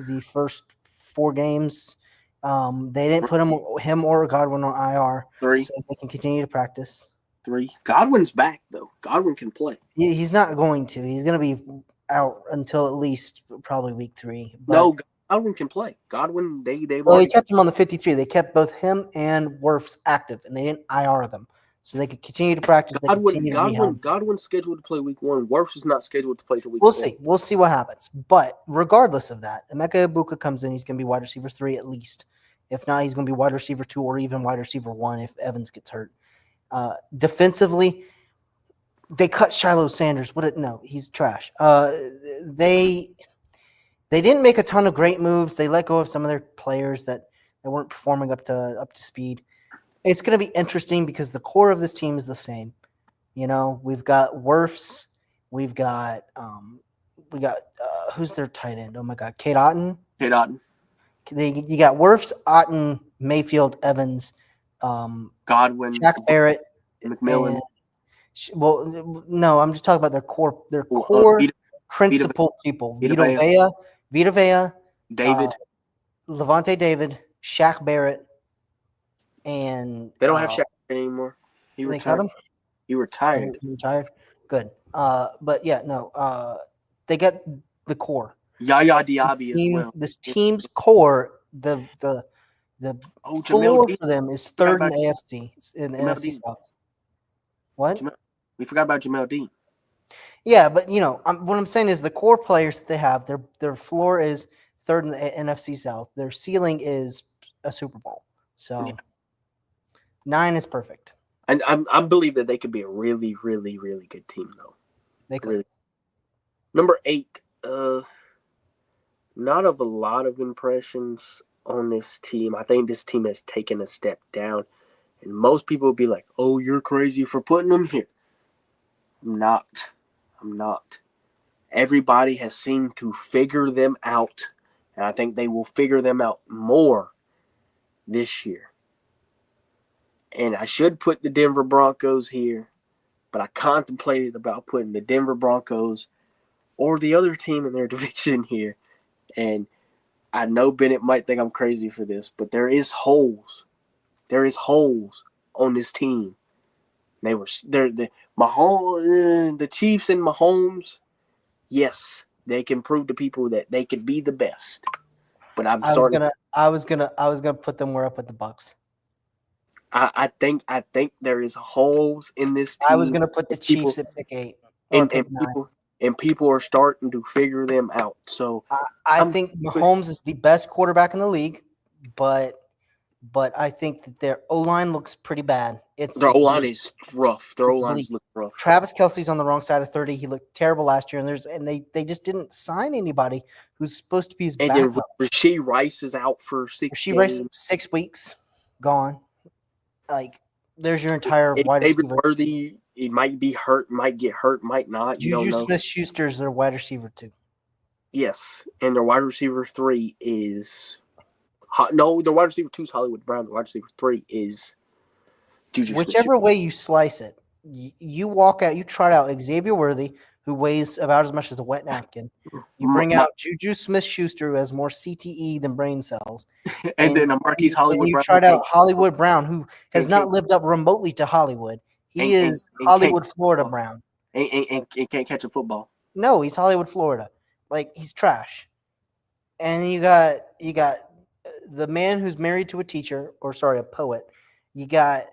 the first 4 games. They didn't put him or Godwin on IR, 3. so they can continue to practice. 3. Godwin's back though. Godwin can play. He's not going to. He's going to be out until at least probably week 3. But no, Godwin can play. Godwin, they kept him on the 53. They kept both him and Wirfs active, and they didn't IR them, so they could continue to practice. Godwin's scheduled to play week 1. Wirfs is not scheduled to play till week 4. We'll see what happens. But regardless of that, Emeka Egbuka comes in. He's going to be wide receiver 3 at least. If not, he's going to be wide receiver 2 or even wide receiver 1 if Evans gets hurt. Defensively, they cut Shiloh Sanders. No, he's trash. They didn't make a ton of great moves. They let go of some of their players that weren't performing up to speed. It's going to be interesting because the core of this team is the same. You know, we've got Wirfs, we've got who's their tight end? Oh my God, Cade Otton. You got Wirfs, Otton, Mayfield, Evans. Godwin, Shaq Barrett, McMillan. No, I'm just talking about their core principal people. Vita Vea, David, Levante David, Shaq Barrett, and they don't have Shaq anymore. He retired. Him? He retired. He retired. Good. But yeah, no. They got the core. Yaya Diaby as well. This team's core, the floor for them is 3rd in the AFC, in the NFC South. What? We forgot about Jamel Dean. Yeah, but what I'm saying is the core players that they have, their floor is 3rd in the NFC South. Their ceiling is a Super Bowl. So 9 is perfect. And I believe that they could be a really, really, really good team, though. They could. Really. Number 8, not of a lot of impressions on this team. I think this team has taken a step down. And most people will be like, oh, you're crazy for putting them here. I'm not. Everybody has seemed to figure them out And I think they will figure them out more this year. And I should put the Denver Broncos here, but I contemplated about putting the Denver Broncos or the other team in their division here. And I know Bennett might think I'm crazy for this, but there is holes. There is holes on this team. The Chiefs and Mahomes. Yes, they can prove to people that they can be the best. But I was gonna put them where I put the Bucks. I think there is holes in this team. I was gonna put the Chiefs at pick 8 or pick 9. People are starting to figure them out. So I think Mahomes is the best quarterback in the league, but I think that their O-line looks pretty bad. Their O-line is rough. Their O-line looks rough. Travis Kelce's on the wrong side of 30. He looked terrible last year, and they just didn't sign anybody who's supposed to be his backup. And then Rashee Rice is out for 6 games. 6 weeks, gone. Like, there's your entire wide receiver. David Worthy, he might be hurt, might get hurt, might not. Juju Smith-Schuster is their wide receiver 2. Yes, and their wide receiver 3 is no, their wide receiver 2 is Hollywood Brown. The wide receiver 3 is Juju. Whichever way you slice it, you walk out, you trot out Xavier Worthy, who weighs about as much as a wet napkin. You bring out Juju Smith-Schuster, who has more CTE than brain cells. And then Marquise Hollywood Brown. You tried out Hollywood Brown, who has not lived up remotely to Hollywood. He is Hollywood, Florida Brown. And can't catch a football. No, he's Hollywood, Florida. Like, he's trash. And you got the man who's married to a poet. You got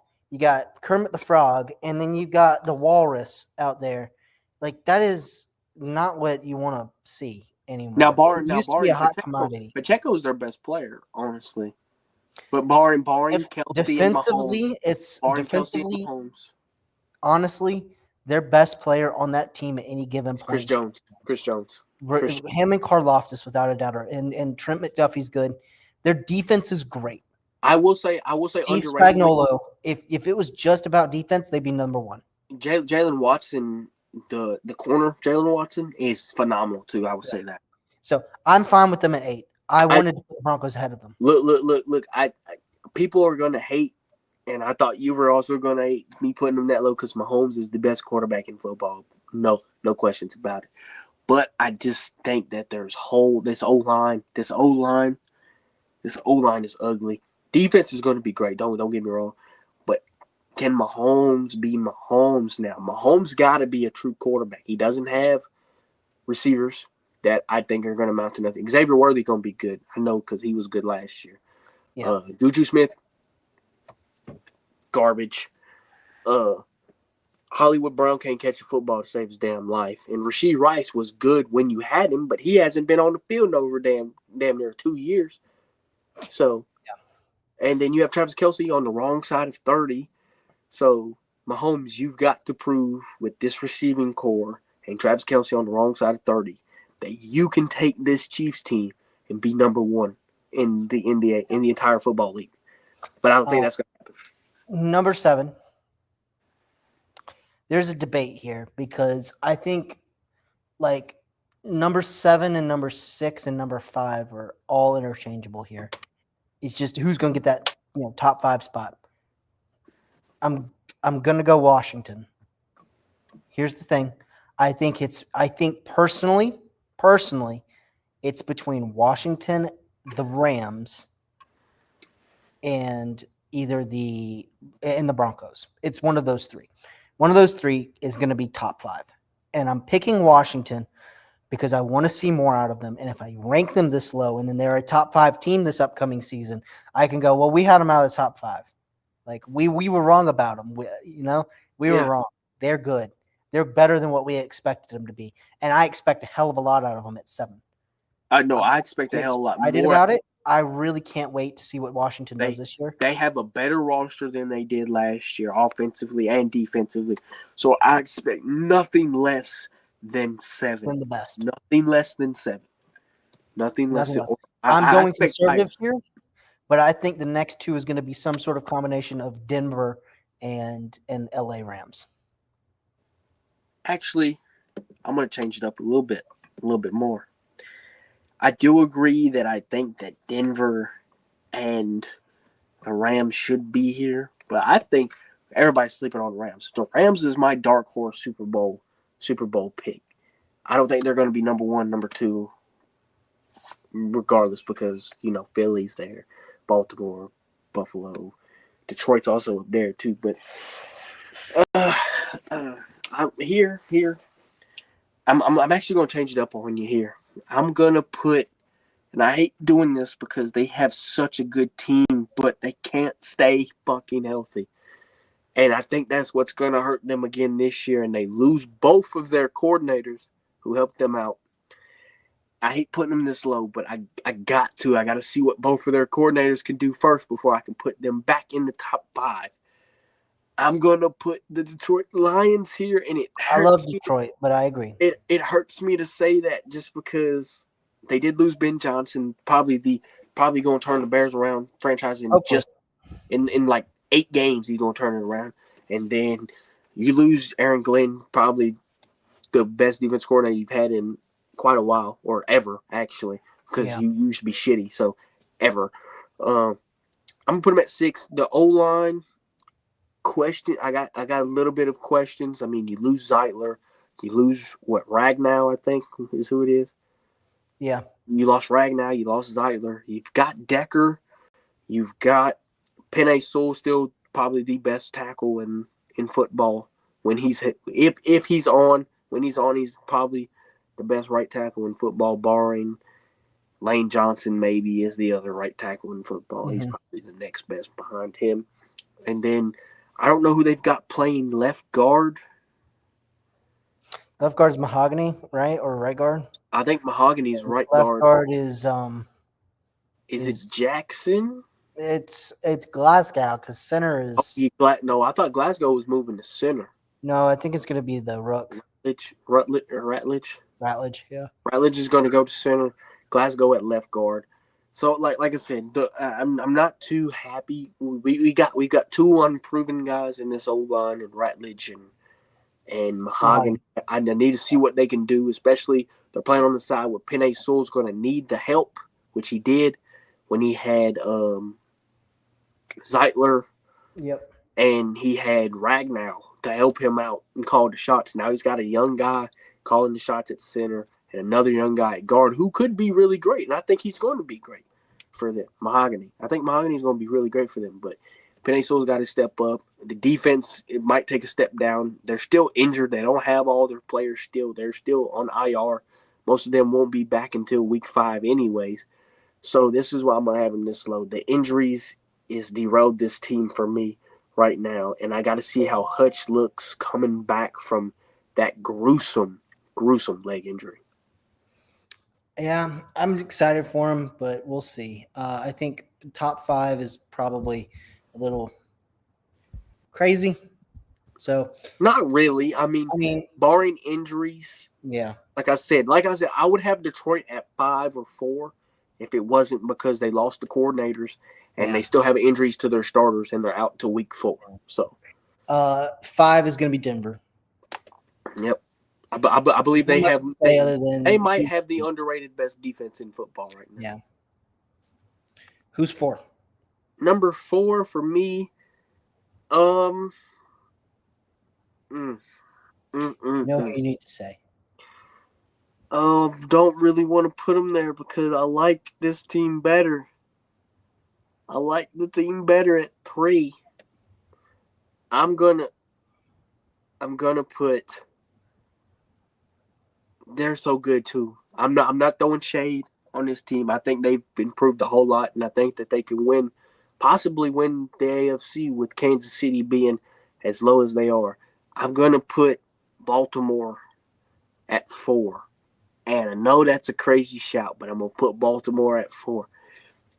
Kermit the Frog, and then you got the Walrus out there. Like, that is not what you want to see anymore. Now, barring be a hot commodity. Pacheco's their best player, honestly. But barring Kelce defensively, Mahomes. Honestly, their best player on that team at any given point. Chris Jones. Him and Karlaftis, without a doubt, and Trent McDuffie's good. Their defense is great. I will say Steve Spagnuolo, if it was just about defense, they'd be number 1. Jalen Watson, the corner, Jalen Watson, is phenomenal too. I would say that. So I'm fine with them at 8. I wanted to put the Broncos ahead of them. Look. People are going to hate, and I thought you were also going to hate me putting them that low because Mahomes is the best quarterback in football. No questions about it. But I just think that there's this O-line is ugly. Defense is going to be great. Don't get me wrong. But can Mahomes be Mahomes now? Mahomes got to be a true quarterback. He doesn't have receivers that I think are going to amount to nothing. Xavier Worthy going to be good. I know because he was good last year. Yeah. Juju Smith, garbage. Hollywood Brown can't catch a football to save his damn life. And Rashee Rice was good when you had him, but he hasn't been on the field in over damn near 2 years. So, yeah. And then you have Travis Kelce on the wrong side of 30. So, Mahomes, you've got to prove with this receiving core and Travis Kelce on the wrong side of 30 that you can take this Chiefs team and be number 1 in the entire football league. But I don't think that's going to happen. Number 7. There's a debate here because I think like number 7 and number 6 and number 5 are all interchangeable here. It's just who's going to get that top 5 spot. I'm going to go Washington. Here's the thing. I think personally, it's between Washington, the Rams, and the Broncos. It's one of those 3. One of those 3 is going to be top 5. And I'm picking Washington because I want to see more out of them. And if I rank them this low and then they're a top 5 team this upcoming season, I can go, well, we had them out of the top 5. Like we were wrong about them. We were wrong. They're good. They're better than what we expected them to be. And I expect a hell of a lot out of them at 7. I expect a hell of a lot more. I did about it. I really can't wait to see what Washington does this year. They have a better roster than they did last year, offensively and defensively. So I expect nothing less than 7. From the best. Nothing less than 7. Nothing less than. I'm going conservative here, but I think the next 2 is going to be some sort of combination of Denver and LA Rams. Actually, I'm going to change it up a little bit more. I do agree that I think that Denver and the Rams should be here, but I think everybody's sleeping on the Rams. The Rams is my dark horse Super Bowl pick. I don't think they're going to be number one, number two, regardless, because Philly's there, Baltimore, Buffalo, Detroit's also up there too. But I'm here. I'm actually going to change it up on you here. I'm going to put, and I hate doing this because they have such a good team, but they can't stay fucking healthy. And I think that's what's going to hurt them again this year, and they lose both of their coordinators who helped them out. I hate putting them this low, but I got to see what both of their coordinators can do first before I can put them back in the top 5. I'm going to put the Detroit Lions here, and I love Detroit, but I agree. It hurts me to say that just because they did lose Ben Johnson, probably going to turn the Bears around, franchise just in like 8 games. He's going to turn it around, and then you lose Aaron Glenn, probably the best defense coordinator you've had in quite a while, or ever actually, because you used to be shitty. So ever, I'm gonna put him at 6. The O-line question, I got a little bit of questions. I mean, you lose Zeitler, you lose Ragnow, I think is who it is. Yeah, you lost Ragnow, you lost Zeitler. You've got Decker, you've got Penei Sewell, still probably the best tackle in football. When he's if he's on, when he's on, he's probably the best right tackle in football, barring Lane Johnson maybe is the other right tackle in football. Mm-hmm. He's probably the next best behind him. And then I don't know who they've got playing left guard. Left guard's Mahogany, right? Or right guard? I think Mahogany's right left guard. Left guard is Is it Jackson? It's Glasgow, because center is no, I thought Glasgow was moving to center. No, I think it's going to be the Rook. Ratledge, yeah. Ratledge is going to go to center. Glasgow at left guard. So, like I said, I'm not too happy. We got 2 unproven guys in this old line, and Ratledge and Mahogany. I need to see what they can do, especially they're playing on the side where Penei Sewell's going to need the help, which he did when he had Zeitler. Yep. And he had Ragnow to help him out and call the shots. Now he's got a young guy calling the shots at center and another young guy at guard who could be really great. And I think he's going to be great for them. Mahogany. I think Mahogany's going to be really great for them. But Penei Sewell's got to step up. The defense, it might take a step down. They're still injured. They don't have all their players still. They're still on IR. Most of them won't be back until week 5 anyways. So this is why I'm going to have them this low. The injuries is derailed this team for me right now, and I got to see how Hutch looks coming back from that gruesome leg injury. Yeah, I'm excited for him, but we'll see. I think top 5 is probably a little crazy. So not really. I mean, barring injuries. Yeah. Like I said, I would have Detroit at 5 or 4 if it wasn't because they lost the coordinators. And they still have injuries to their starters, and they're out till week 4. So, 5 is going to be Denver. Yep, I believe they have. They might have the underrated best defense in football right now. Yeah. Who's 4? Number 4 for me. You know what you need to say. Don't really want to put them there because I like this team better. I like the team better at 3. I'm gonna put. They're so good too. I'm not throwing shade on this team. I think they've improved a whole lot, and I think that they can possibly win the AFC with Kansas City being as low as they are. I'm gonna put Baltimore at 4, and I know that's a crazy shout, but I'm gonna put Baltimore at 4.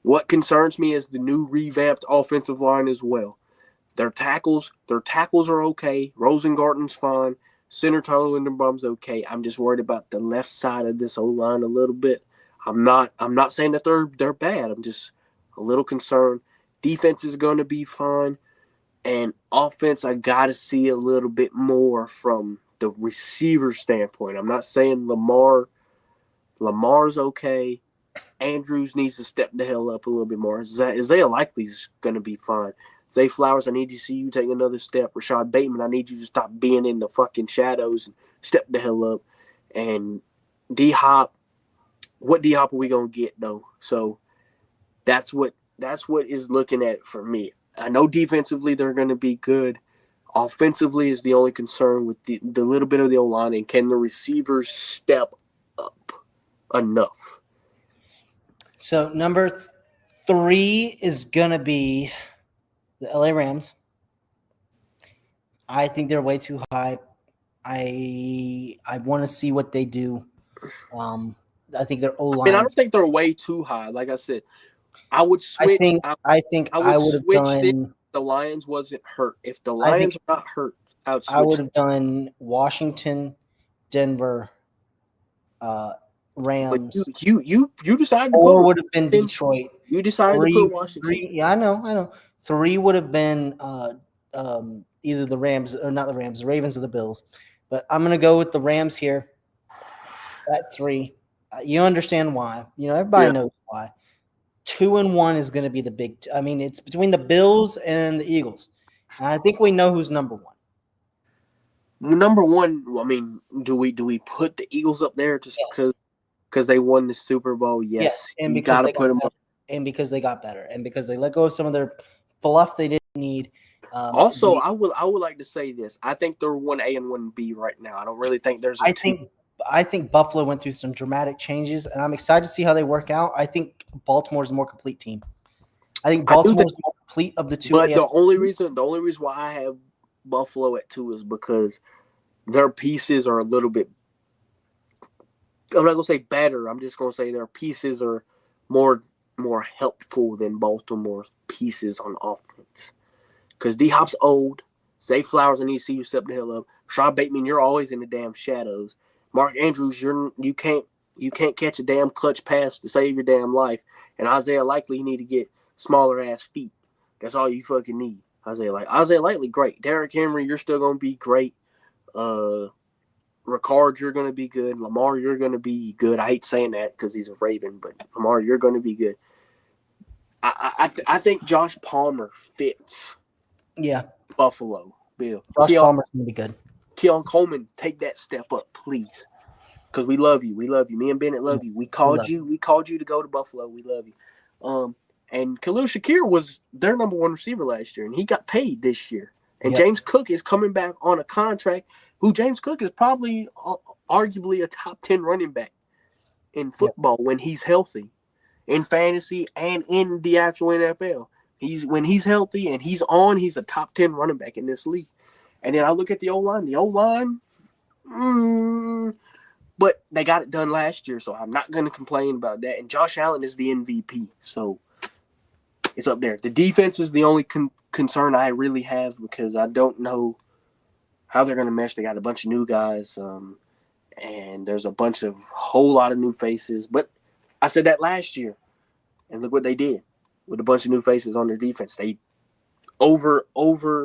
What concerns me is the new revamped offensive line as well. Their tackles are okay. Rosengarten's fine. Center Tyler Linderbaum's okay. I'm just worried about the left side of this O-line a little bit. I'm not saying that they're bad. I'm just a little concerned. Defense is going to be fine. And offense, I got to see a little bit more from the receiver standpoint. I'm not saying Lamar's okay. Andrews needs to step the hell up a little bit more. Isaiah Likely's going to be fine. Zay Flowers, I need to see you take another step. Rashad Bateman, I need you to stop being in the fucking shadows and step the hell up. And D-Hop, what D-Hop are we going to get, though? So that's what is looking at for me. I know defensively they're going to be good. Offensively is the only concern with the little bit of the O-line, and can the receivers step up enough? So number 3 is going to be the LA Rams. I think they're way too high. I want to see what they do. I think their O-line. I don't think they're way too high. Like I said, I would switch. I think I would have done. The Lions wasn't hurt. If the Lions are not hurt, I would have done Washington, Denver, Rams. But you decided to or would have been Detroit. You decided to put Washington. Yeah, I know. 3 would have been either the Rams or not the Rams, the Ravens or the Bills. But I'm going to go with the Rams here at 3. You understand why. Everybody knows why. 2 and 1 is going to be the big – it's between the Bills and the Eagles. And I think we know who's number 1. Number 1, do we put the Eagles up there just because they won the Super Bowl? Yes. And you got to put them up. And because they got better. And because they let go of some of their fluff they didn't need. Also, I would like to say this. I think they're 1A and 1B right now. I don't really think there's a 2. I think Buffalo went through some dramatic changes, and I'm excited to see how they work out. I think Baltimore's a more complete team. I think Baltimore's more complete of the 2. But the only reason why I have Buffalo at 2 is because their pieces are a little bit – I'm not going to say better. I'm just going to say their pieces are more helpful than Baltimore's pieces on offense. Because D-Hop's old. Zay Flowers, I need to see you step the hell up. Rashad Bateman, you're always in the damn shadows. Mark Andrews, you can't catch a damn clutch pass to save your damn life. And Isaiah Likely, you need to get smaller ass feet. That's all you fucking need. Isaiah Likely, great. Derrick Henry, you're still gonna be great. Ricard, you're gonna be good. Lamar, you're gonna be good. I hate saying that because he's a Raven, but Lamar, you're gonna be good. I think Josh Palmer fits. Yeah. Buffalo, Bill. Josh Palmer's gonna be good. Keon Coleman, take that step up, please. Because we love you. We love you. Me and Bennett love you. We called you. We called you to go to Buffalo. We love you. And Khalil Shakir was their number 1 receiver last year, and he got paid this year. And James Cook is coming back on a contract. James Cook is probably arguably a top 10 running back in football when he's healthy, in fantasy and in the actual NFL. When he's healthy and he's a top 10 running back in this league. And then I look at the O-line. The O-line, but they got it done last year, so I'm not going to complain about that. And Josh Allen is the MVP, so it's up there. The defense is the only concern I really have because I don't know how they're going to mesh. They got a bunch of new guys, and there's a whole lot of new faces. But I said that last year, and look what they did with a bunch of new faces on their defense. They overachieved.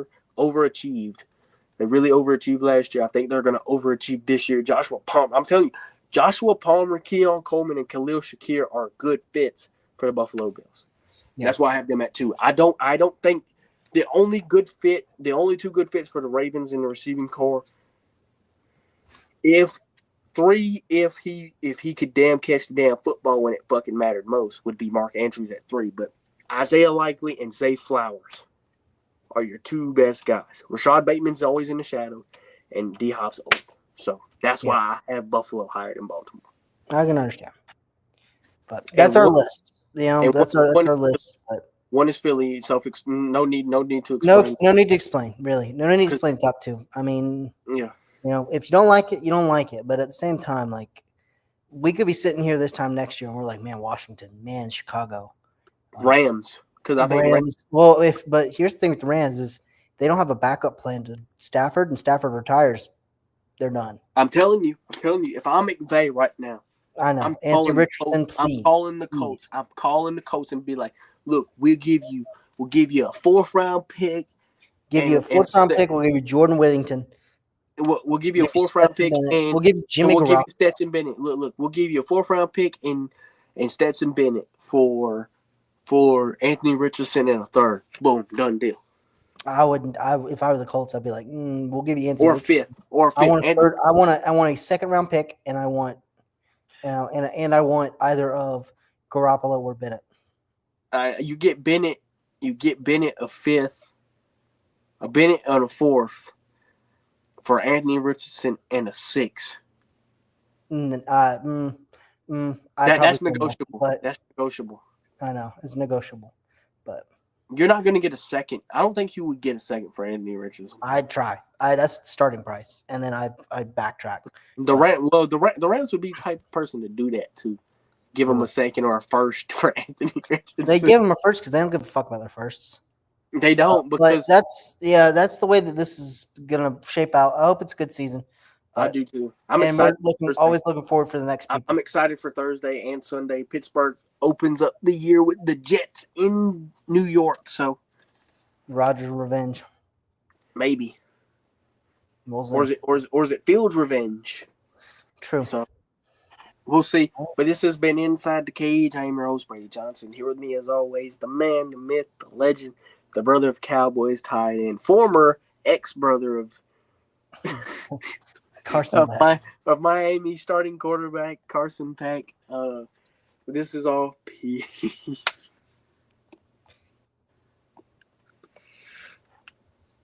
They really overachieved last year. I think they're going to overachieve this year. Joshua Palmer, I'm telling you, Joshua Palmer, Keon Coleman, and Khalil Shakir are good fits for the Buffalo Bills. Yeah. That's why I have them at 2. I don't think the only 2 good fits for the Ravens in the receiving core, if he could damn catch the damn football when it fucking mattered most, would be Mark Andrews at 3. But Isaiah Likely and Zay Flowers are your 2 best guys. Rashad Bateman's always in the shadow, and D-Hop's old. So that's why I have Buffalo higher than Baltimore. I can understand. But that's our list. That's our list. But 1 is Philly. No need to explain. No need to explain, really. No need to explain the top 2. If you don't like it, you don't like it. But at the same time, like, we could be sitting here this time next year and we're like, man, Washington, man, Chicago. Rams. Because I think Rams. But here's the thing with the Rams is they don't have a backup plan to Stafford, and Stafford retires, they're done. I'm telling you, if I'm McVay right now, I know. Anthony Richardson, please. I'm calling the Colts. I'm calling the Colts and be like, look, we'll give you a 4th round pick. Give you a 4th round pick. We'll give you Jordan Whittington. We'll give you a 4th round pick, and we'll give you Jimmy. We'll give you Stetson Bennett. Look, we'll give you a 4th round pick and and Stetson Bennett for Anthony Richardson and a third. Boom, done deal. I wouldn't. If I were the Colts, I'd be like, we'll give you Anthony Or Richardson. fifth. Or fifth. I want a third. I want a second round pick, and I want, and I want either of Garoppolo or Bennett. You get Bennett a fifth, a Bennett on a fourth for Anthony Richardson and a sixth. That's negotiable. That's negotiable. I know it's negotiable, but you're not going to get a second. I don't think you would get a second for Anthony Richardson. I'd try. That's the starting price, and then I'd backtrack. The Rams would be the type of person to do that too. Give him a second or a first for Anthony Richardson. They give him a first because they don't give a fuck about their firsts. They don't, because that's the way that this is gonna shape out. I hope it's a good season. I do too. I'm excited. Always looking forward for the next people. I'm excited for Thursday and Sunday. Pittsburgh opens up the year with the Jets in New York. So Rodgers' revenge. Maybe. Or is it Fields' revenge? True. So we'll see. But this has been Inside the Cage. I am your host, Brady Johnson. Here with me, as always, the man, the myth, the legend, the brother of Cowboys tight end, former ex-brother of Carson of Miami starting quarterback Carson Peck. This is all. Peace.